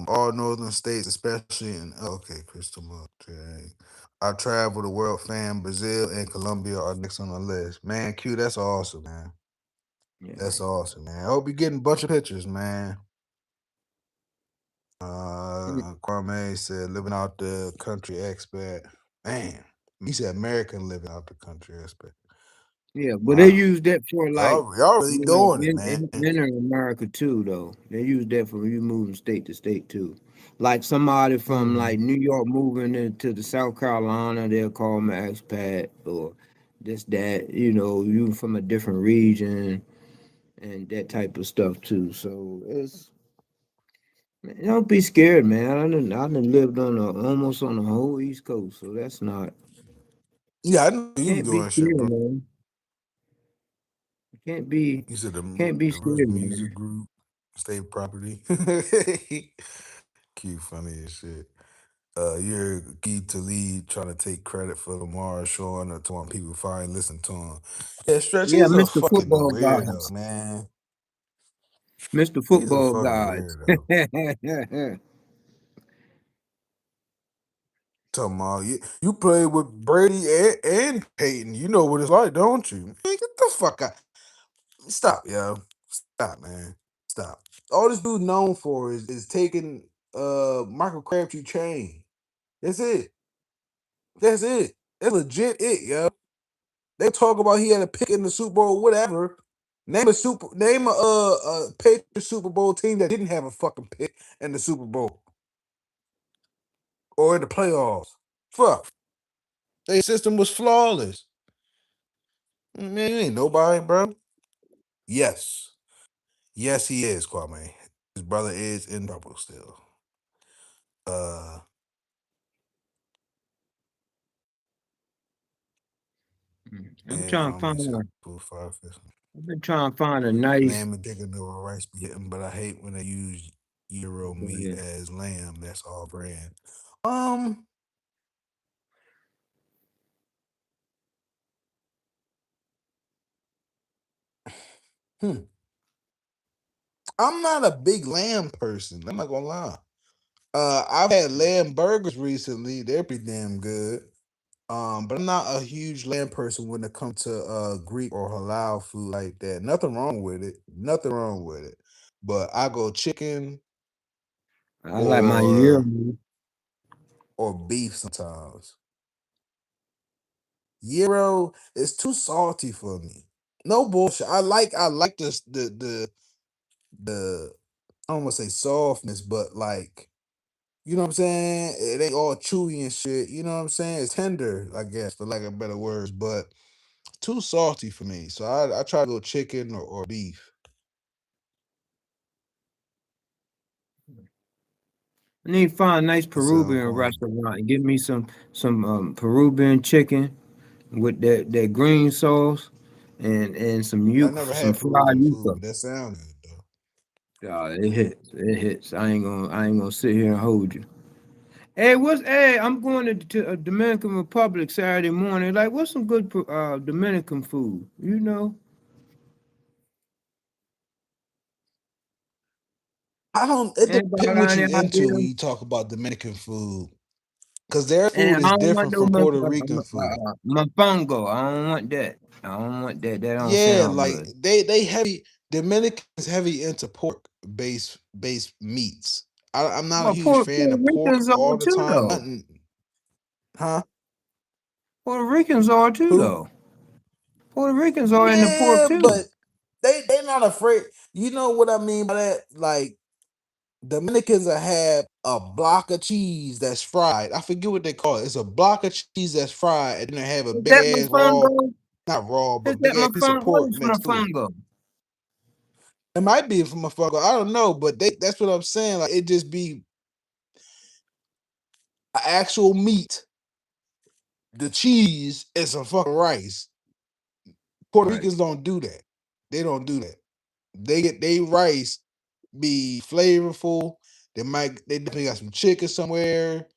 Speaker 3: All northern states, especially in okay, Crystal Monk. I travel the world, fam. Brazil and Colombia are next on the list. Man, Q, that's awesome, man.
Speaker 2: yeah.
Speaker 3: That's awesome, man. I hope you're getting a bunch of pictures, man. Kwame said living out the country expat. Man, he said American living out the country expat.
Speaker 2: Yeah, but they
Speaker 3: Wow.
Speaker 2: use that for like,
Speaker 3: Y'all really doing it, man.
Speaker 2: in America too, though. They use that for you moving state to state too. Like somebody from
Speaker 3: Mm-hmm.
Speaker 2: like New York moving into the South Carolina, they'll call them an expat or this, that, you from a different region and that type of stuff too. So man, don't be scared, man. I done lived almost on the whole East Coast, so that's not,
Speaker 3: Yeah, I know you was
Speaker 2: can't be
Speaker 3: doing shit,
Speaker 2: scared,
Speaker 3: bro.
Speaker 2: man. Can't be,
Speaker 3: You said
Speaker 2: can't be
Speaker 3: the Roots
Speaker 2: scared,
Speaker 3: Music
Speaker 2: man.
Speaker 3: Group, state property. Cute, funny as shit. You're key to lead trying to take credit for Lamar showing or to want people finally listen to him. Yeah, Stretch,
Speaker 2: Yeah,
Speaker 3: he's a
Speaker 2: Mr.
Speaker 3: fucking
Speaker 2: Football
Speaker 3: weirdo,
Speaker 2: Gods.
Speaker 3: man.
Speaker 2: Mr.
Speaker 3: He's a
Speaker 2: Football
Speaker 3: fucking
Speaker 2: Gods.
Speaker 3: weirdo. Talking about you played with Brady and Peyton. You know what it's like, don't you? Man, get the fuck out. Stop, yo. Stop, man. Stop. All this dude known for is taking Michael Crabtree chain. That's it. That's it. That's legit it, yo. They talk about he had a pick in the Super Bowl, whatever. Name a Patriots Super Bowl team that didn't have a fucking pick in the Super Bowl or in the playoffs. Fuck. Their system was flawless. Man, you ain't nobody, bro. Yes. Yes, he is, Kwame. His brother is in trouble still. Uh
Speaker 2: I'm
Speaker 3: and
Speaker 2: trying to
Speaker 3: Kwame
Speaker 2: find
Speaker 3: said
Speaker 2: a,
Speaker 3: food five fist.
Speaker 2: I've been trying to find a nice,
Speaker 3: Lamb and chicken over rice be hitting, but I hate when they use gyro
Speaker 2: go
Speaker 3: meat
Speaker 2: ahead.
Speaker 3: as lamb. That's all brand. Um, hmm. I'm not a big lamb person. I'm not gonna lie. I've had lamb burgers recently. They're pretty damn good. But I'm not a huge lamb person when it comes to Greek or halal food like that. Nothing wrong with it. Nothing wrong with it. But I go chicken
Speaker 2: I like my ear.
Speaker 3: or beef sometimes. Gyro is too salty for me. No bullshit. I like the I don't want to say softness, but like you know what I'm saying? It ain't all chewy and shit. You know what I'm saying? It's tender, I guess, for lack of better words, but too salty for me. So I try to go chicken or beef.
Speaker 2: I need to find a nice
Speaker 3: That sounds
Speaker 2: Peruvian
Speaker 3: fun.
Speaker 2: restaurant and give me some Peruvian chicken with that green sauce and
Speaker 3: I never
Speaker 2: some
Speaker 3: had
Speaker 2: fried
Speaker 3: Peruvian food,
Speaker 2: yuca.
Speaker 3: but that sounds good though.
Speaker 2: God, it hits. It hits. I ain't gonna sit here and hold you. Hey, I'm going to Dominican Republic Saturday morning. Like, what's some good Dominican food? You know?
Speaker 3: I don't. It
Speaker 2: Anybody
Speaker 3: depends
Speaker 2: got
Speaker 3: what
Speaker 2: any
Speaker 3: you into when
Speaker 2: idea?
Speaker 3: you talk about Dominican food, because their
Speaker 2: And
Speaker 3: food
Speaker 2: I
Speaker 3: is
Speaker 2: don't want
Speaker 3: different
Speaker 2: no
Speaker 3: from Puerto Rican food.
Speaker 2: mofongo. I don't want that. I don't want that. That don't
Speaker 3: Yeah,
Speaker 2: sound
Speaker 3: like
Speaker 2: good.
Speaker 3: they heavy Dominicans heavy into pork based meats. I'm not a
Speaker 2: Well,
Speaker 3: huge fan
Speaker 2: Puerto
Speaker 3: of pork
Speaker 2: Ricans are
Speaker 3: all the
Speaker 2: too,
Speaker 3: time.
Speaker 2: though.
Speaker 3: Nothing, huh?
Speaker 2: Puerto Ricans are too,
Speaker 3: Who?
Speaker 2: though. Puerto Ricans are into pork
Speaker 3: Yeah,
Speaker 2: too.
Speaker 3: but they not afraid. You know what I mean by that? Like Dominicans will have a block of cheese that's fried. I forget what they call it. It's a block of cheese that's fried, and then they have a
Speaker 2: Is
Speaker 3: big
Speaker 2: that
Speaker 3: ass raw,
Speaker 2: mofongo?
Speaker 3: not raw,
Speaker 2: Is
Speaker 3: but
Speaker 2: that
Speaker 3: big ass piece of
Speaker 2: mofongo? What
Speaker 3: pork
Speaker 2: is
Speaker 3: next to it.
Speaker 2: mofongo?
Speaker 3: It might be from a fucker. I don't know, but that's what I'm saying. Like it just be actual meat the cheese and some fucking rice. Puerto
Speaker 2: Right.
Speaker 3: Ricans don't do that. They don't do that. They get they rice be flavorful. They definitely got some chicken somewhere.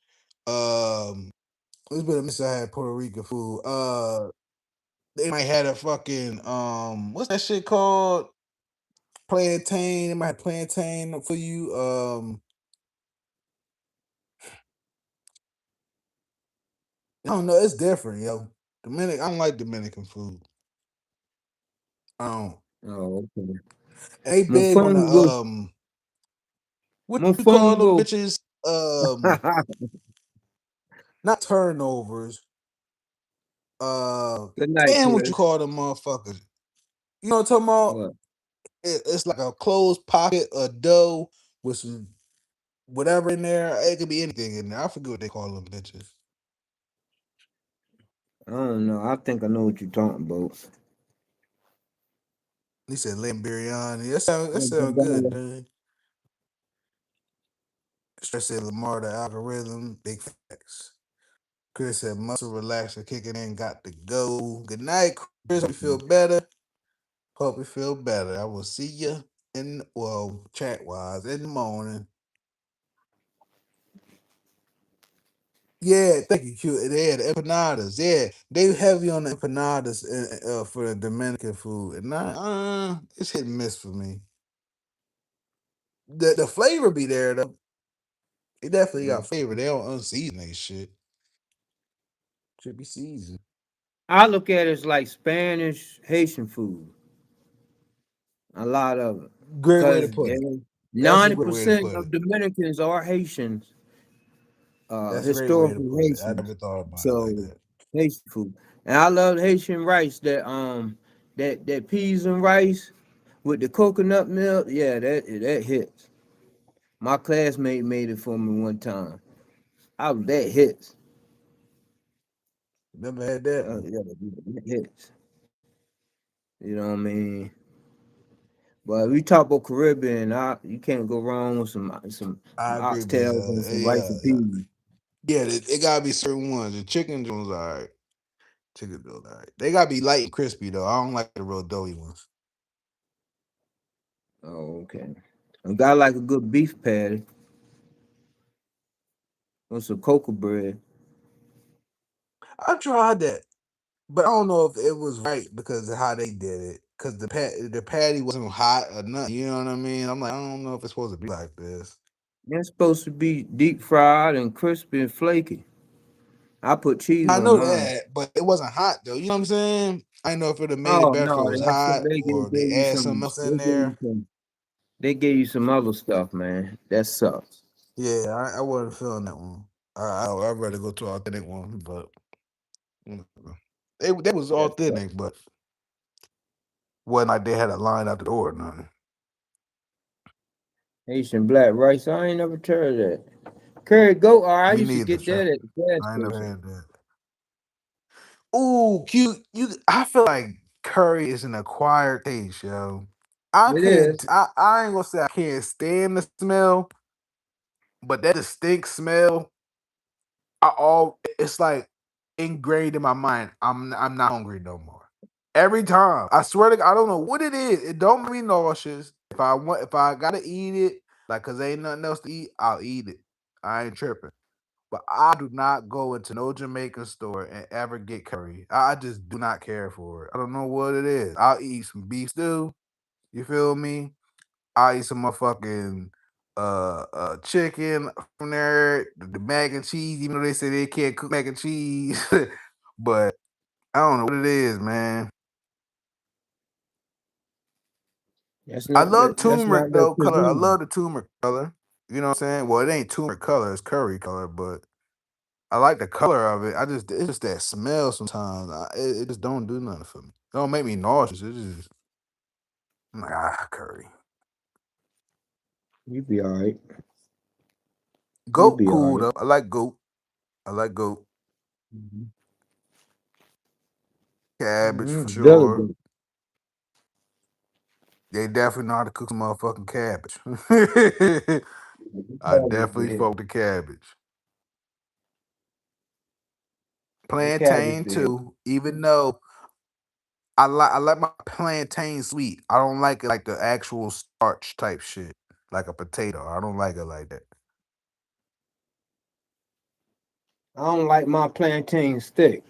Speaker 3: It's been a minute since I had Puerto Rican food. They might have a fucking what's that shit called? Plantain. They might have plantain for you. I don't know. It's different, yo. I don't like Dominican food. I don't.
Speaker 2: Oh, okay.
Speaker 3: And they big on the
Speaker 2: Mofongo,
Speaker 3: what you call them
Speaker 2: mofongo.
Speaker 3: bitches? Not turnovers.
Speaker 2: Good night,
Speaker 3: Damn, what you
Speaker 2: Chris.
Speaker 3: call them motherfuckers? You know what I'm talking about?
Speaker 2: What?
Speaker 3: It's like a closed pocket of dough with some whatever in there. It could be anything in there. I forget what they call them bitches.
Speaker 2: I don't know. I think I know what you're talking about.
Speaker 3: He said lamb biryani. That
Speaker 2: Yeah,
Speaker 3: sound good,
Speaker 2: Bengala.
Speaker 3: man. Stress said Lamar the algorithm. Big facts. Chris said muscle relaxer kicking in. Got to go. Good night, Chris. Hope you feel better. Hope you feel better. I will see you chat wise in the morning. Yeah, thank you, Q. They had empanadas. Yeah, they heavy on the empanadas for the Dominican food, and it's hit and miss for me. The flavor be there though. It definitely
Speaker 2: Yeah.
Speaker 3: got flavor. They don't unseason they shit. Should be seasoned.
Speaker 2: I look at it as like Spanish Haitian food. A lot of it,
Speaker 3: Great way to
Speaker 2: because
Speaker 3: put it. That's a
Speaker 2: ninety
Speaker 3: great way to
Speaker 2: percent
Speaker 3: put
Speaker 2: of
Speaker 3: it.
Speaker 2: Dominicans are Haitians,
Speaker 3: That's a great way to
Speaker 2: historically
Speaker 3: put it. I
Speaker 2: Haitians.
Speaker 3: never thought about it like
Speaker 2: So
Speaker 3: that.
Speaker 2: Haitian food, and I love Haitian rice. That peas and rice with the coconut milk. Yeah, that hits. My classmate made it for me one time. That hits.
Speaker 3: Never had that one.
Speaker 2: Yeah, that hits. You know what I mean? But if we talk about Caribbean, you can't go wrong with some
Speaker 3: I agree, but
Speaker 2: oxtails and some rice and peas.
Speaker 3: yeah, it gotta be certain ones. The chicken jones, all right. Chicken jones, all right. They gotta be light and crispy though. I don't like the real doughy ones.
Speaker 2: Oh, okay. I got like a good beef patty with some cocoa bread.
Speaker 3: I tried that, but I don't know if it was right because of how they did it. Cause the patty wasn't hot or nothing. You know what I mean? I'm like, I don't know if it's supposed to be like this.
Speaker 2: It's supposed to be deep fried and crispy and flaky. I put cheese
Speaker 3: I
Speaker 2: on
Speaker 3: know
Speaker 2: mine.
Speaker 3: that, but it wasn't hot though. You know what I'm saying? I didn't know if it would have made it
Speaker 2: Oh
Speaker 3: better if it
Speaker 2: no,
Speaker 3: was
Speaker 2: that's
Speaker 3: hot or they
Speaker 2: gave you
Speaker 3: add something
Speaker 2: some.
Speaker 3: else in there.
Speaker 2: They gave you some other stuff, man. That sucks.
Speaker 3: Yeah, I wasn't feeling that one. I'd rather go to an authentic one, but whatever. They was
Speaker 2: That sucks.
Speaker 3: authentic, but wasn't like they had a line out the door or nothing.
Speaker 2: Haitian black rice. I ain't never tried that. Curry goat. Oh, I
Speaker 3: Me
Speaker 2: used to
Speaker 3: neither,
Speaker 2: get
Speaker 3: sir.
Speaker 2: that at the gas
Speaker 3: I ain't never
Speaker 2: station.
Speaker 3: had that. Ooh, cute. I feel like curry is an acquired taste, yo. I
Speaker 2: It
Speaker 3: can't.
Speaker 2: is.
Speaker 3: I ain't gonna say I can't stand the smell, but that distinct smell, it's like ingrained in my mind. I'm not hungry no more. Every time, I swear to God, I don't know what it is. It don't make me nauseous. If I gotta eat it, like, cause ain't nothing else to eat, I'll eat it. I ain't tripping. But I do not go into no Jamaican store and ever get curry. I just do not care for it. I don't know what it is. I'll eat some beef stew. You feel me? I'll eat some motherfucking chicken from there, the mac and cheese, even though they say they can't cook mac and cheese. But I don't know what it is, man. I love
Speaker 2: That's not
Speaker 3: turmeric
Speaker 2: their
Speaker 3: though color. I
Speaker 2: cuisine.
Speaker 3: love the turmeric color. You know what I'm saying? Well, it ain't turmeric color, it's curry color, but I like the color of it. It's just that smell sometimes. It just don't do nothing for me. It don't make me nauseous. It's just I'm like curry.
Speaker 2: You be all right. You
Speaker 3: Goat
Speaker 2: be all
Speaker 3: cool
Speaker 2: right.
Speaker 3: though. I like goat. I like goat.
Speaker 2: Mhm.
Speaker 3: Cabbage for
Speaker 2: Very
Speaker 3: sure.
Speaker 2: good.
Speaker 3: They definitely know how to cook some motherfucking cabbage. I
Speaker 2: Very
Speaker 3: definitely
Speaker 2: good.
Speaker 3: fuck the cabbage.
Speaker 2: The cabbage
Speaker 3: Plantain
Speaker 2: field.
Speaker 3: too, even though I like my plantain sweet. I don't like it like the actual starch type shit, like a potato. I don't like it like that.
Speaker 2: I don't like my plantain thick.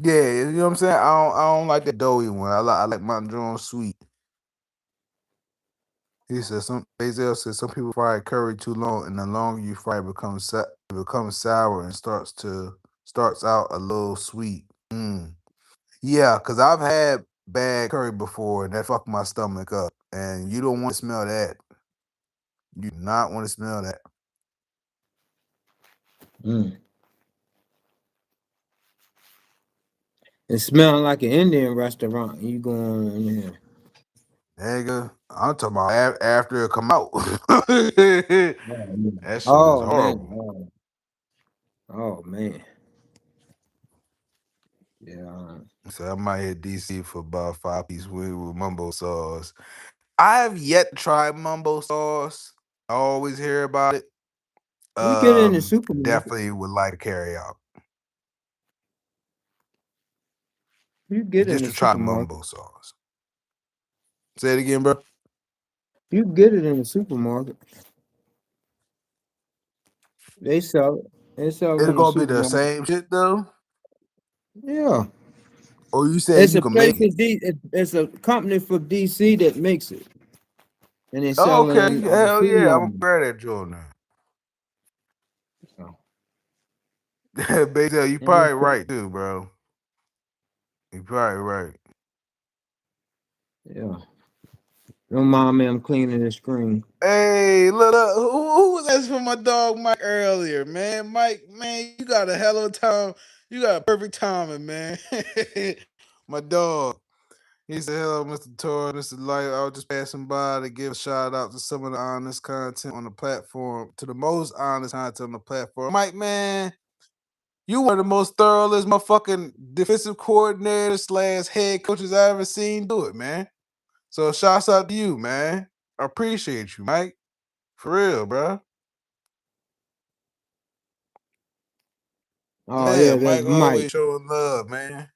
Speaker 3: Yeah, you know what I'm saying. I don't like the doughy one. I like my joint sweet. He said some Bazel said some people fry curry too long, and the longer you fry, it becomes sour and starts out a little sweet. Mm. Yeah, cause I've had bad curry before, and that fucked my stomach up. And you don't want to smell that. You do not want to smell that.
Speaker 2: Mm. It smells like an Indian restaurant. You going in there?
Speaker 3: Nigga, I'm talking about after it come out. That
Speaker 2: Oh man.
Speaker 3: shit is
Speaker 2: Oh man.
Speaker 3: horrible.
Speaker 2: Oh man. Yeah.
Speaker 3: So I might hit DC for about 5 piece wing with mumbo sauce. I have yet to try mumbo sauce. I always hear about it.
Speaker 2: You get it in the supermarket.
Speaker 3: Definitely would like to carry out
Speaker 2: You get it in
Speaker 3: just
Speaker 2: the
Speaker 3: to try
Speaker 2: supermarket.
Speaker 3: mumbo sauce. Say it again, bro.
Speaker 2: You get it in the supermarket. They sell it. They sell it
Speaker 3: It's
Speaker 2: in the
Speaker 3: gonna be the
Speaker 2: supermarket.
Speaker 3: same shit though.
Speaker 2: Yeah.
Speaker 3: Or you saying
Speaker 2: It's
Speaker 3: you
Speaker 2: a
Speaker 3: can make
Speaker 2: place
Speaker 3: it?
Speaker 2: in it's a company from DC that makes it. And they
Speaker 3: Oh,
Speaker 2: sell it
Speaker 3: okay.
Speaker 2: in
Speaker 3: Hell
Speaker 2: Food
Speaker 3: yeah, I'm gonna
Speaker 2: Lion.
Speaker 3: grab that joint now.
Speaker 2: So,
Speaker 3: Basil, you
Speaker 2: and
Speaker 3: probably
Speaker 2: they
Speaker 3: right too, bro. You probably right.
Speaker 2: yeah. Don't mind me, I'm cleaning the screen.
Speaker 3: Hey, look, who was asking for my dog Mike earlier, man? Mike, man, you got a hell of a time. You got a perfect timing, man. My dog. He said, hello, Mr. Torres, Mr. Light. I was just passing by to give a shout out to some of the honest content on the platform, to the most honest content on the platform. Mike, man, you one of the most thoroughest motherfucking defensive coordinators slash head coaches I ever seen do it, man. So shouts out to you, man. I appreciate you, Mike. For real, bro.
Speaker 2: Oh
Speaker 3: Yeah,
Speaker 2: yeah, that's
Speaker 3: Mike
Speaker 2: Mike.
Speaker 3: always showing love, man.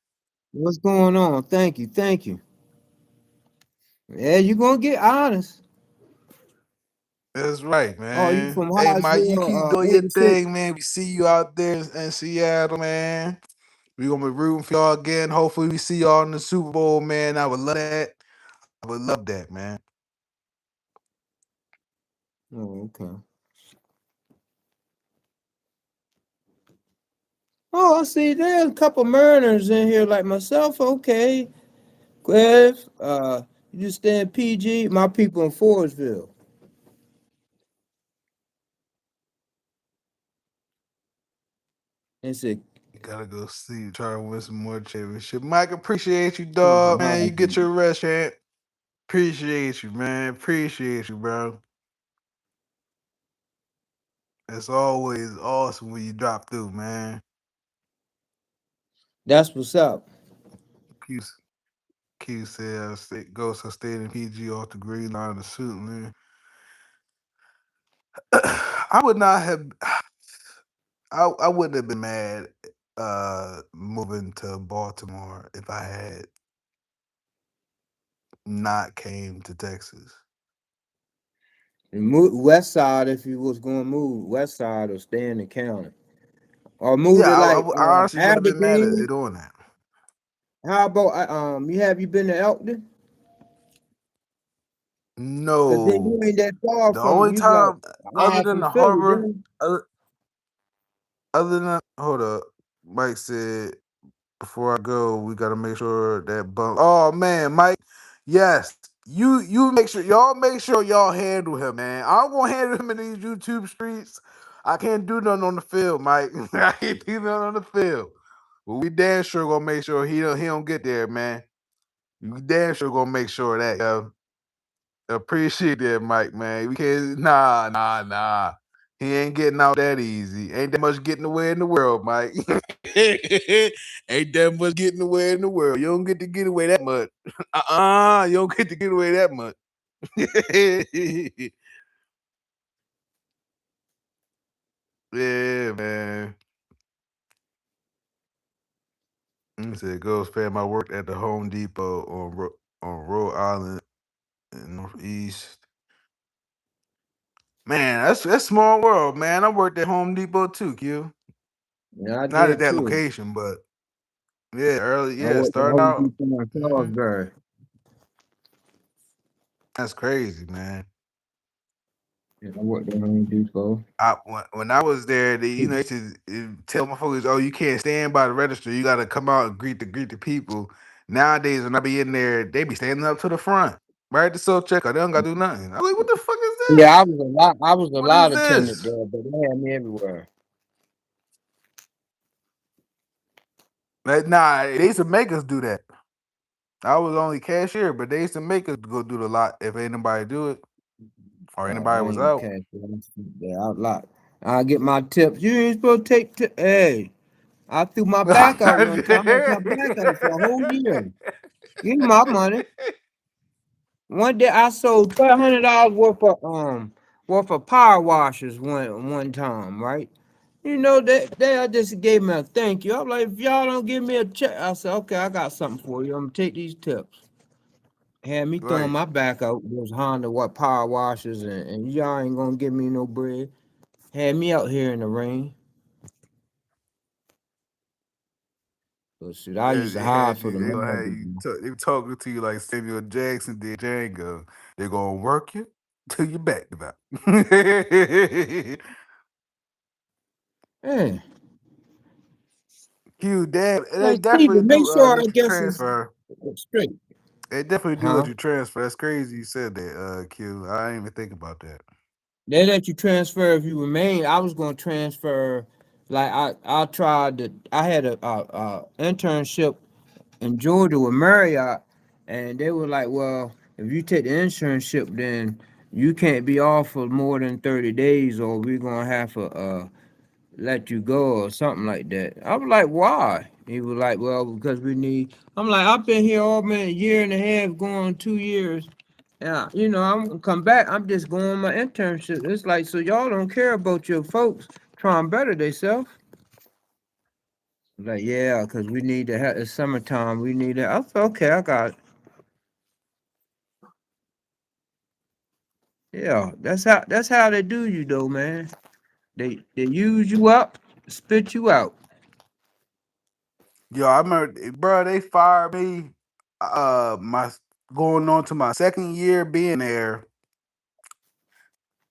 Speaker 2: What's going on? Thank you, thank you. Yeah, you gonna get honest.
Speaker 3: That's right,
Speaker 2: Oh, you
Speaker 3: man.
Speaker 2: from
Speaker 3: Hey, Mike, you keep
Speaker 2: Hodgeville,
Speaker 3: doing your
Speaker 2: 86?
Speaker 3: thing, man. We see you out there in Seattle, man. We gonna be rooting for y'all again. Hopefully, we see y'all in the Super Bowl, man. I would love that. I would love that, man.
Speaker 2: Oh, okay. Oh, I see there's a couple Mariners in here like myself. Okay. Cliff, you stay in PG, my people in Forestville. And said,
Speaker 3: You gotta go see, try to win some more championship. Mike, appreciate you,
Speaker 2: come
Speaker 3: dog. Man, you
Speaker 2: behind
Speaker 3: get
Speaker 2: you.
Speaker 3: your rest, champ. Appreciate you, man. Appreciate you, bro. It's always awesome when you drop through, man.
Speaker 2: That's what's up.
Speaker 3: Q, Q said, Ghost, I stayed in PG off the green line of the suit, man. I would not have. I wouldn't have been mad moving to Baltimore if I had not came to Texas.
Speaker 2: And move west side if you was gonna move west side or stay in the county. Or move
Speaker 3: Yeah,
Speaker 2: to like
Speaker 3: I honestly wouldn't have been mad at
Speaker 2: Aberdeen.
Speaker 3: doing that.
Speaker 2: How about you been to Elkton? Cause then
Speaker 3: No,
Speaker 2: you ain't that far
Speaker 3: the
Speaker 2: from
Speaker 3: only
Speaker 2: you like
Speaker 3: time
Speaker 2: an
Speaker 3: other
Speaker 2: hour
Speaker 3: than
Speaker 2: from
Speaker 3: the
Speaker 2: Philly,
Speaker 3: harbor,
Speaker 2: then.
Speaker 3: other than hold up, Mike said before I go, we gotta make sure that bump. Oh man, Mike, yes, you make sure y'all handle him, man. I'm gonna handle him in these YouTube streets. I can't do nothing on the field, Mike. I can't do nothing on the field. But we damn sure gonna make sure he don't get there, man. We damn sure gonna make sure that, yo. Appreciate that, Mike, man. We can't nah. He ain't getting out that easy. Ain't that much getting away in the world, Mike. Ain't that much getting away in the world. You don't get to get away that much. You don't get to get away that much. Yeah, man. Let me say, Ghost fam. I worked at the Home Depot on Rhode Island in Northeast. Man, that's small world, man. I worked at Home Depot too, Q.
Speaker 2: Yeah, I
Speaker 3: Not at
Speaker 2: did
Speaker 3: that
Speaker 2: too.
Speaker 3: location, but yeah, early,
Speaker 2: I
Speaker 3: yeah,
Speaker 2: worked at
Speaker 3: starting
Speaker 2: Home
Speaker 3: out.
Speaker 2: Depot in
Speaker 3: hmm
Speaker 2: Salisbury.
Speaker 3: That's crazy, man.
Speaker 2: Yeah, I worked at Home Depot.
Speaker 3: When I was there, they used to tell my folks, "Oh, you can't stand by the register. You got to come out and greet the people." Nowadays, when I be in there, they be standing up to the front, right at the self checkout. They don't got to do nothing. I'm like, "What the fuck is
Speaker 2: Yeah,
Speaker 3: this?
Speaker 2: I was a
Speaker 3: What is
Speaker 2: lot attendant
Speaker 3: this?"
Speaker 2: there, but they had me everywhere.
Speaker 3: Like, nah, they used to make us do that. I was only cashier, but they used to make us go do the lot if ain't nobody do it or
Speaker 2: No,
Speaker 3: anybody
Speaker 2: I
Speaker 3: was
Speaker 2: ain't
Speaker 3: out.
Speaker 2: catch there out lot. I get my tips. You ain't supposed to take hey. I threw my back out one time. I took my back out for a whole year. Give me my money. One day I sold $1,200 worth of power washers one time, right? You know they just gave me a thank you. I'm like, if y'all don't give me a check, I said, okay, I got something for you. I'm gonna take these tips. Had me throwing
Speaker 3: Right.
Speaker 2: my back out those Honda what power washers and y'all ain't gonna give me no bread. Had me out here in the rain. But shit, I used to
Speaker 3: They
Speaker 2: hide
Speaker 3: had
Speaker 2: for
Speaker 3: you.
Speaker 2: the
Speaker 3: They gonna have
Speaker 2: Monday.
Speaker 3: you. They were talking to you like Samuel Jackson did Django. They gonna work you till you back about.
Speaker 2: Man,
Speaker 3: Q, damn, they
Speaker 2: like
Speaker 3: definitely
Speaker 2: Steven, make
Speaker 3: do
Speaker 2: sure I
Speaker 3: let you
Speaker 2: guess it's
Speaker 3: transfer.
Speaker 2: straight.
Speaker 3: They definitely do let
Speaker 2: Huh?
Speaker 3: you transfer. That's crazy you said that, Q. I didn't even think about that.
Speaker 2: They let you transfer if you remain. I was gonna transfer. Like I tried to. I had a internship in Georgia with Marriott, and they were like, "Well, if you take the internship, then you can't be off for more than 30 days, or we're gonna have to let you go or something like that." I was like, "Why?" He was like, "Well, because we need." I'm like, "I've been here all man a year and a half, going on 2 years." Yeah, I'm gonna come back. I'm just going on my internship. It's like, so y'all don't care about your folks trying better themselves. Like, yeah, because we need to have it's summertime. We need it. I said, okay, I got it. Yeah, that's how they do you though, man. They use you up, spit you out.
Speaker 3: Yo, I remember, bro. They fired me. My going on to my second year being there,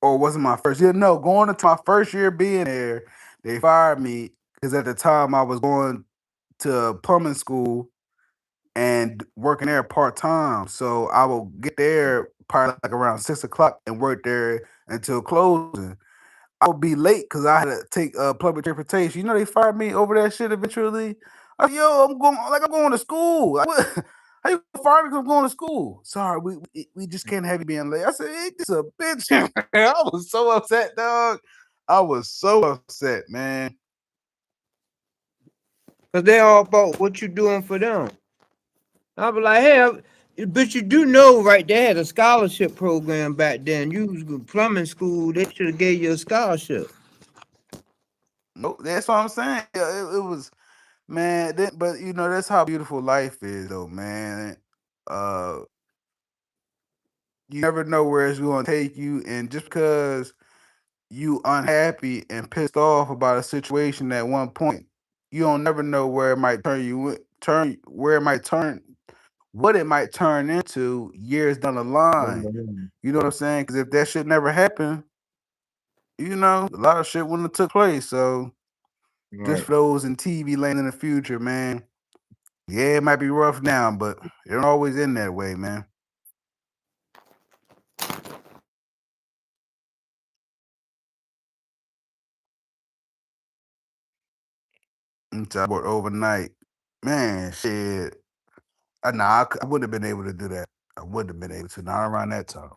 Speaker 3: or was it my first year? No, going into my first year being there, they fired me because at the time I was going to plumbing school and working there part time. So I will get there probably like around 6 o'clock and work there until closing. I would be late because I had to take public transportation. They fired me over that shit eventually. I said, yo, I'm going to school. Like, what? How you fire me because I'm going to school? Sorry, we just can't have you being late. I said, ain't this a bitch? I was so upset, dog. I was so upset, man.
Speaker 2: Cause they all about what you doing for them. I was like, hey, but you do know, right? They had a scholarship program back then. You was in plumbing school. They should have gave you a scholarship.
Speaker 3: Nope, that's what I'm saying. Yeah, it was, man. But that's how beautiful life is, though, man. Uh, you never know where it's going to take you, and just because you unhappy and pissed off about a situation at one point, you don't never know where it might turn where it might turn what it might turn into years down the line. You know what I'm saying? Because if that shit never happened, a lot of shit wouldn't have took place. So just
Speaker 2: Right.
Speaker 3: for those in TV land in the future, man. Yeah, it might be rough now, but it don't always end that way, man. I worked overnight, man. Shit, I wouldn't have been able to do that. I wouldn't have been able to. Not around that time.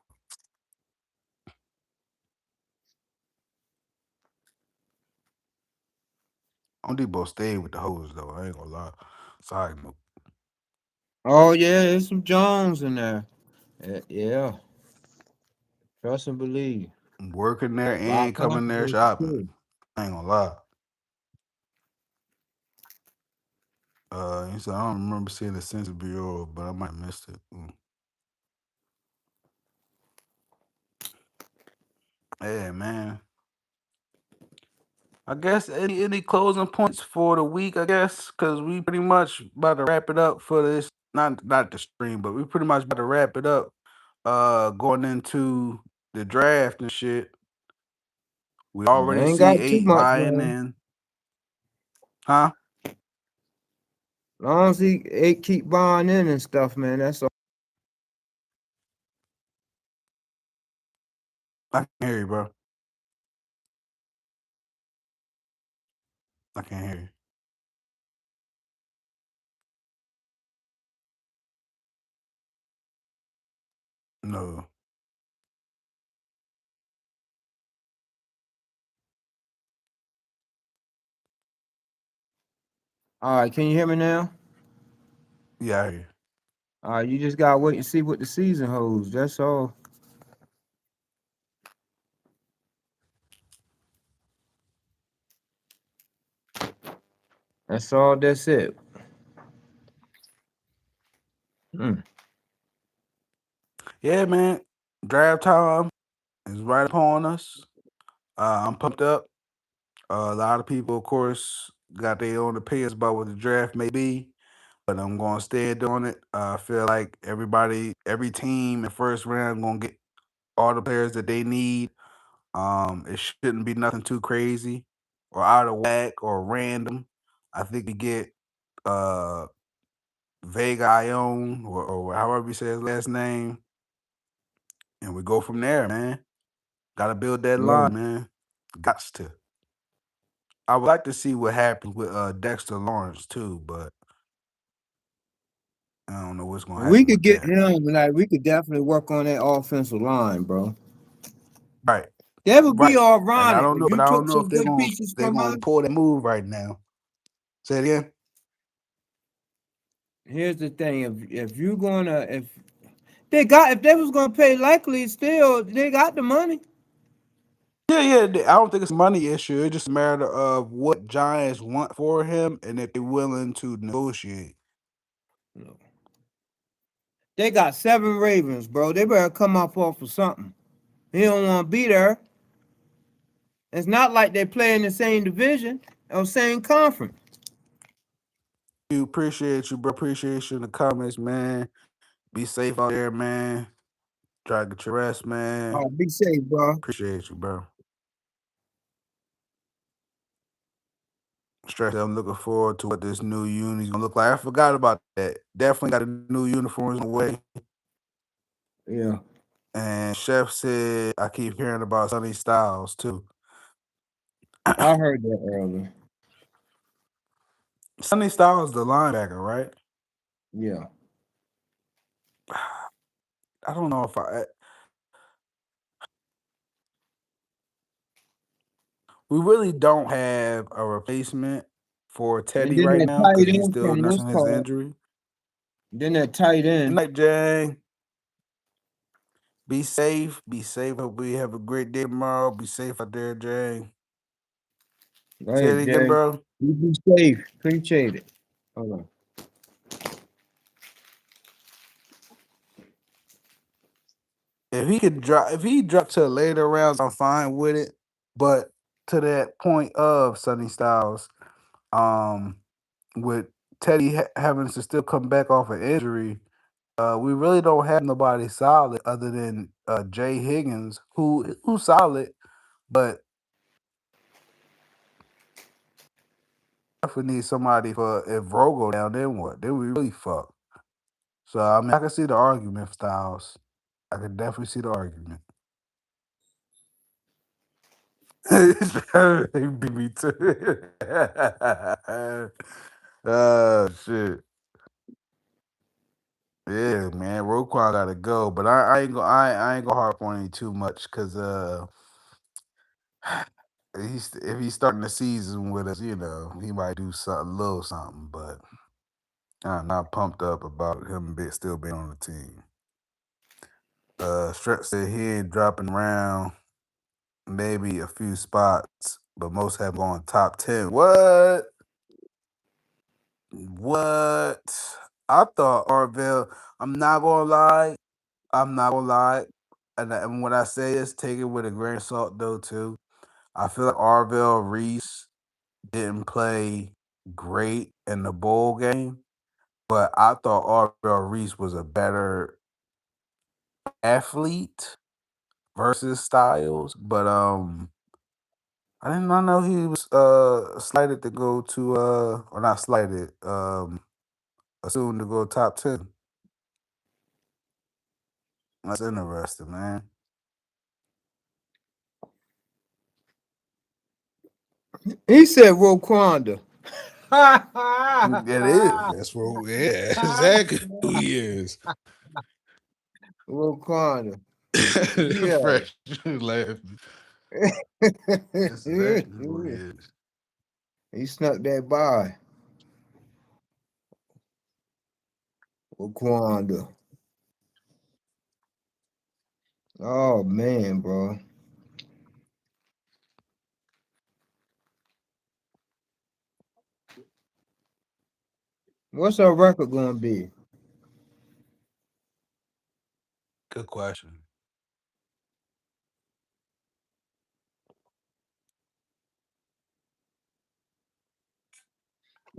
Speaker 3: On Debo stayed with the hoes though. I ain't gonna lie. Sorry, no.
Speaker 2: Oh yeah, there's some Jones in there. Yeah, trust and believe.
Speaker 3: Working there
Speaker 2: A lot
Speaker 3: and
Speaker 2: of
Speaker 3: coming there
Speaker 2: controversy
Speaker 3: shopping.
Speaker 2: too.
Speaker 3: I ain't gonna lie. He said I don't remember seeing the Census Bureau, but I might have missed it. Yeah, man. I guess any closing points for the week, I guess, because we pretty much about to wrap it up for this. Not the stream, but we pretty much about to wrap it up. Going into the draft and shit. We
Speaker 2: I
Speaker 3: already
Speaker 2: ain't got
Speaker 3: see
Speaker 2: too
Speaker 3: eight
Speaker 2: much,
Speaker 3: buying
Speaker 2: man.
Speaker 3: in. Huh?
Speaker 2: Long as he keep buying in and stuff, man, that's all.
Speaker 3: I can hear you, bro. I can't hear you. No.
Speaker 2: All right, can you hear me now?
Speaker 3: Yeah, I hear you.
Speaker 2: All right, you just gotta wait and see what the season holds. That's all. That's all. That's it. Mm.
Speaker 3: Yeah, man. Draft time is right upon us. I'm pumped up. A lot of people, of course, got their own opinions about what the draft may be, but I'm going to stand on it. I feel like every team in the first round going to get all the players that they need. It shouldn't be nothing too crazy or out of whack or random. I think we get uh, Vega Ione or however you say his last name, and we go from there, man. Got to build that
Speaker 2: Yeah.
Speaker 3: line, man. Gots to. I would like to see what happens with Dexter Lawrence too, but I don't know what's gonna
Speaker 2: We
Speaker 3: happen
Speaker 2: could
Speaker 3: with
Speaker 2: get
Speaker 3: that.
Speaker 2: him. Like we could definitely work on that offensive line, bro.
Speaker 3: Right,
Speaker 2: That would be
Speaker 3: right. And
Speaker 2: ironic if
Speaker 3: I
Speaker 2: you
Speaker 3: don't
Speaker 2: took
Speaker 3: know if
Speaker 2: some good pieces
Speaker 3: they're
Speaker 2: from
Speaker 3: gonna
Speaker 2: us.
Speaker 3: pull that move right now. Say it again.
Speaker 2: Here's the thing: if you gonna if they was gonna pay, likely still they got the money.
Speaker 3: Yeah, yeah. I don't think it's a money issue. It's just a matter of what Giants want for him and if they're willing to negotiate.
Speaker 2: No. They got 7 Ravens, bro. They better come up off of something. He don't want to be there. It's not like they play in the same division or same conference.
Speaker 3: You appreciate you, bro. Appreciate you in the comments, man. Be safe out there, man. Try to get your rest, man.
Speaker 2: Oh, be safe, bro.
Speaker 3: Appreciate you, bro. Stress. I'm looking forward to what this new uni's gonna look like. I forgot about that. Definitely got the new uniforms in the way.
Speaker 2: Yeah,
Speaker 3: And Chef said I keep hearing about Sonny Styles too.
Speaker 2: I heard that earlier.
Speaker 3: Sonny Styles the linebacker, right?
Speaker 2: Yeah,
Speaker 3: I don't know if we really don't have a replacement for
Speaker 2: and
Speaker 3: Teddy
Speaker 2: then
Speaker 3: right
Speaker 2: that
Speaker 3: now because
Speaker 2: tight
Speaker 3: he's
Speaker 2: end
Speaker 3: still
Speaker 2: from what's
Speaker 3: nursing his
Speaker 2: called.
Speaker 3: injury.
Speaker 2: Then that tight
Speaker 3: Good
Speaker 2: end.
Speaker 3: night, Jay. Be safe. Be safe. Hope we have a great day tomorrow. Be safe out there, Jay.
Speaker 2: Go
Speaker 3: Say it
Speaker 2: ahead,
Speaker 3: again,
Speaker 2: Jay.
Speaker 3: bro.
Speaker 2: You be safe. Appreciate it. Hold on.
Speaker 3: If he drop to later rounds, I'm fine with it. But to that point of Sonny Styles, um, with Teddy having to still come back off an injury, we really don't have nobody solid other than Jay Higgins, who's solid, but definitely need somebody for if Rogo down, then what? Then we really fuck. So I mean, I can see the argument, Styles. I can definitely see the argument. He beat me too. Oh shit. Yeah, man. Roquan gotta go, but I ain't gonna harp on him too much because if he's starting the season with us, he might do something, a little something, but I'm not pumped up about him still being on the team. Stretch said he ain't dropping around maybe a few spots, but most have gone top 10. What?
Speaker 1: What? I thought Orville. I'm not gonna lie. I'm not gonna lie. And when I say this, take it with a grain of salt, though. Too. I feel like Arvell Reese didn't play great in the bowl game, but I thought Arvell Reese was a better athlete versus Styles. But I did not know he was slighted to go to or not slighted, assumed to go top 10. That's interesting, man.
Speaker 2: He said Roquanda.
Speaker 1: It is.
Speaker 3: That's what, yeah, exactly who he is.
Speaker 2: Roquanda. Yeah.
Speaker 3: Fresh laughing.
Speaker 1: That's exactly who he is.
Speaker 2: He snuck that by. Roquanda. Oh man, bro. What's our record gonna be?
Speaker 1: Good question.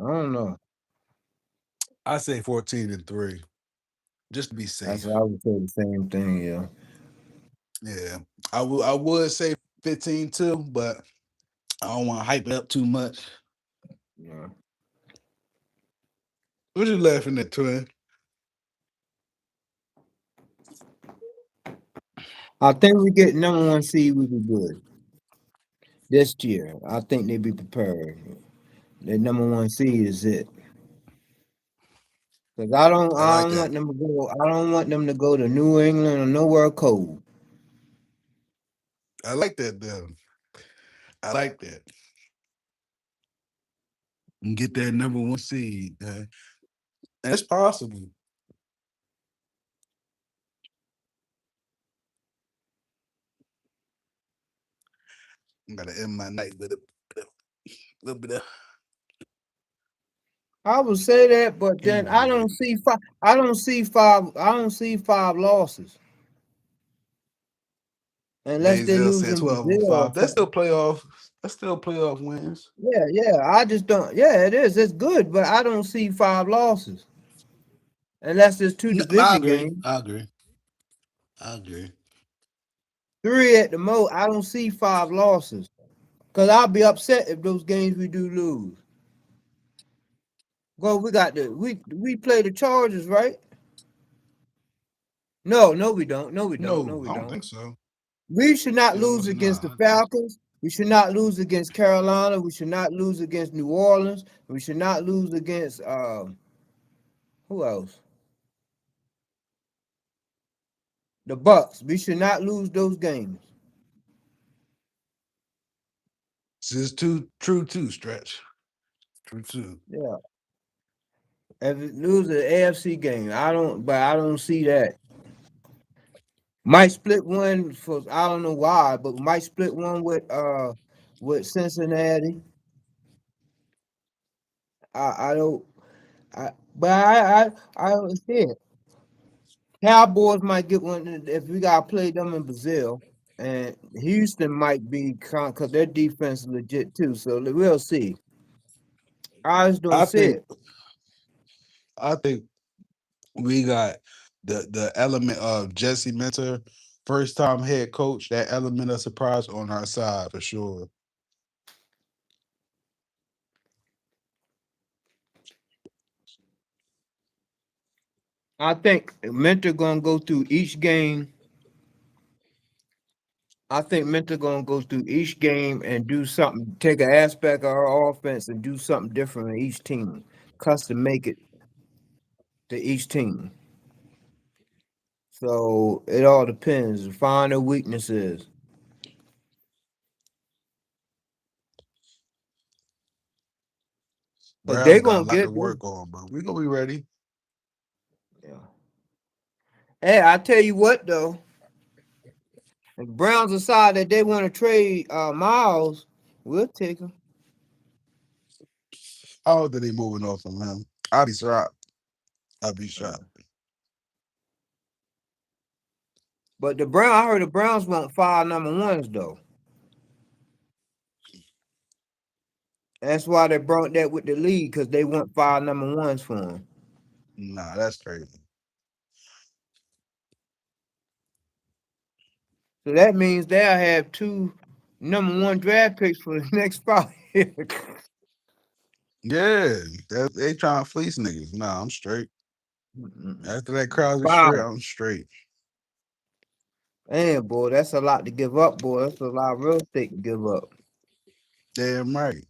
Speaker 2: I don't know.
Speaker 3: I say 14-3, just to be
Speaker 2: That's
Speaker 3: safe.
Speaker 2: what I would say the same thing, yeah.
Speaker 3: Yeah, I would say 15-2, but I don't want to hype it up too much.
Speaker 2: Yeah.
Speaker 3: What you laughing at, twin?
Speaker 2: I think we get number one seed, we be good. This year. I think they be prepared. The number one seed is it. Cause I don't
Speaker 3: I
Speaker 2: I
Speaker 3: like
Speaker 2: don't
Speaker 3: that.
Speaker 2: want them to go I don't want them to go to New England or nowhere cold.
Speaker 3: I like that, though. I like that. And get that number one seed. And it's possible. I gotta end my night with a little bit of
Speaker 2: I would say that, but then I don't
Speaker 3: Gatorade.
Speaker 2: see five. I don't see five. I don't see five losses unless they
Speaker 3: Denzel
Speaker 2: lose
Speaker 3: said
Speaker 2: in
Speaker 3: 12 and
Speaker 2: Brazil or
Speaker 3: 5. That's still
Speaker 2: something.
Speaker 3: playoff. That's still playoff wins.
Speaker 2: Yeah, yeah. I just don't. Yeah, it is. It's good, but I don't see five losses unless there's two
Speaker 3: No, I
Speaker 2: division
Speaker 3: agree.
Speaker 2: games,
Speaker 3: I agree. I agree.
Speaker 2: three at the most. I don't see five losses because I'll be upset if those games we do lose. Well, we got the we play the Chargers, right? No, no, we don't. No, we don't. No,
Speaker 3: No,
Speaker 2: we
Speaker 3: I don't
Speaker 2: don't.
Speaker 3: think so.
Speaker 2: We should not
Speaker 3: Yeah,
Speaker 2: lose
Speaker 3: was it
Speaker 2: against
Speaker 3: not?
Speaker 2: the
Speaker 3: I think so.
Speaker 2: Falcons. We should not lose against Carolina. We should not lose against New Orleans. We should not lose against who else? The Bucks. We should not lose those games.
Speaker 3: This is too true too, stretch. True too.
Speaker 2: Yeah. If we lose the AFC game, I don't see that. Might split one for I don't know why, but might split one with Cincinnati. I don't I don't see it. Cowboys might get one if we gotta play them in Brazil, and Houston might be because their defense is legit too. So we'll see. I just don't
Speaker 3: I
Speaker 2: see
Speaker 3: think
Speaker 2: it.
Speaker 3: I think we got the element of Jesse Minter, first time head coach, that element of surprise on our side for sure.
Speaker 2: I think Mentor gonna go through each game. I think Mentor gonna go through each game and do something, take an aspect of our offense and do something different in each team, custom make it to each team. So it all depends. Find their weaknesses. But they
Speaker 3: Browns got a
Speaker 2: gonna
Speaker 3: lot to
Speaker 2: get this.
Speaker 3: work on, but we're gonna be ready.
Speaker 2: Yeah. Hey, I tell you what though, if Browns decide that they want to trade Miles, we'll take him.
Speaker 3: I don't think they moving off from him. I'll be shocked. I'll be shocked.
Speaker 2: But I heard the Browns want 5 number 1s though. That's why they brought that with the league because they want 5 number 1s for him.
Speaker 3: Nah, that's crazy.
Speaker 2: So that means they'll have 2 number 1 draft picks for the next 5 years.
Speaker 3: Yeah, they trying to fleece niggas. Nah, I'm straight. After that Crosby
Speaker 2: Five.
Speaker 3: shit, I'm straight.
Speaker 2: Man, boy, that's a lot to give up, boy. That's a lot of real estate to give up.
Speaker 3: Damn right.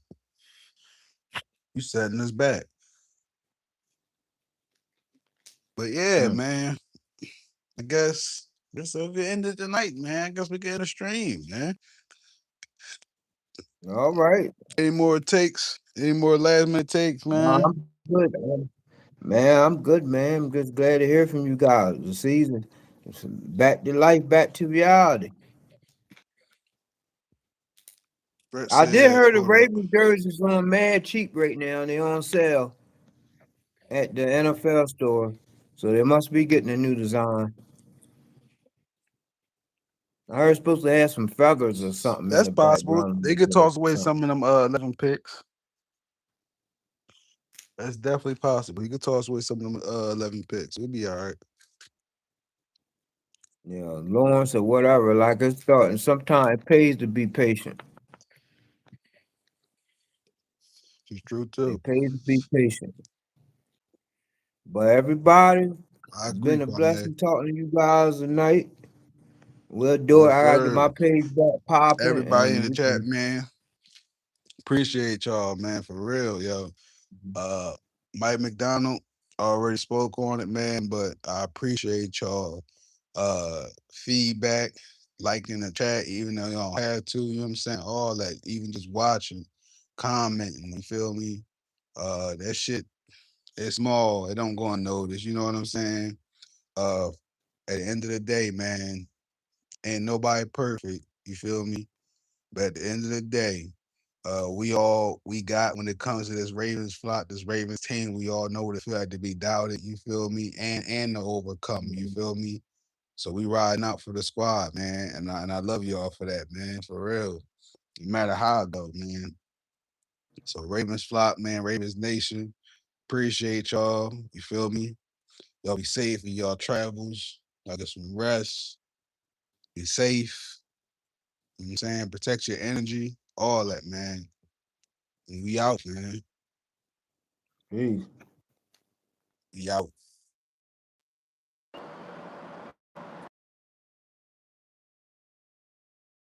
Speaker 3: You setting us back. But yeah,
Speaker 2: Mm.
Speaker 3: man. I guess this will be ended tonight, man. I guess we get a stream, man.
Speaker 2: All right.
Speaker 3: Any more takes? Any more last minute takes, man?
Speaker 2: I'm good, man. Man, I'm good, man. I'm just glad to hear from you guys. The season, it's back to life, back to reality.
Speaker 3: Brett
Speaker 2: I did
Speaker 3: said,
Speaker 2: hear the
Speaker 3: hold up.
Speaker 2: Ravens jerseys on mad cheap right now. They on sale at the NFL store. So they must be getting a new design. I heard it's supposed to have some feathers or something in
Speaker 3: That's
Speaker 2: the
Speaker 3: possible.
Speaker 2: background.
Speaker 3: They could toss away some of them 11 picks. That's definitely possible. You could toss away some of them 11 picks. We'll be all right.
Speaker 2: Yeah, Lawrence or whatever. Like it's starting. Sometimes it pays to be patient.
Speaker 3: It's true
Speaker 2: It
Speaker 3: too.
Speaker 2: pays to be patient. But everybody,
Speaker 3: I
Speaker 2: it's
Speaker 3: agree,
Speaker 2: been a
Speaker 3: Kwame.
Speaker 2: blessing talking to you guys tonight. We'll do it.
Speaker 3: Yes,
Speaker 2: I gotta get
Speaker 3: sir.
Speaker 2: my page back popping,
Speaker 3: Everybody in
Speaker 2: and
Speaker 3: the
Speaker 2: we
Speaker 3: chat,
Speaker 2: can.
Speaker 3: man. Appreciate y'all, man, for real, yo. Uh Mike McDonald already spoke on it, man, but I appreciate y'all feedback, liking the chat, even though y'all don't have to, you know what I'm saying? All that, even just watching, commenting, you feel me? That shit it's small, it don't go unnoticed, you know what I'm saying? Uh at the end of the day, man, ain't nobody perfect, you feel me? But at the end of the day, we got when it comes to this Ravens flock, this Ravens team, we all know what it feels like to be doubted, you feel me? And to overcome, you feel me? So we riding out for the squad, man. And I love y'all for that, man. For real. No matter how it go, man. So Ravens flock, man, Ravens Nation. Appreciate y'all. You feel me? Y'all be safe in y'all travels. Y'all get some rest. Be safe. You know what I'm saying? Protect your energy. All that, man. And we out, man.
Speaker 2: Peace.
Speaker 3: We out.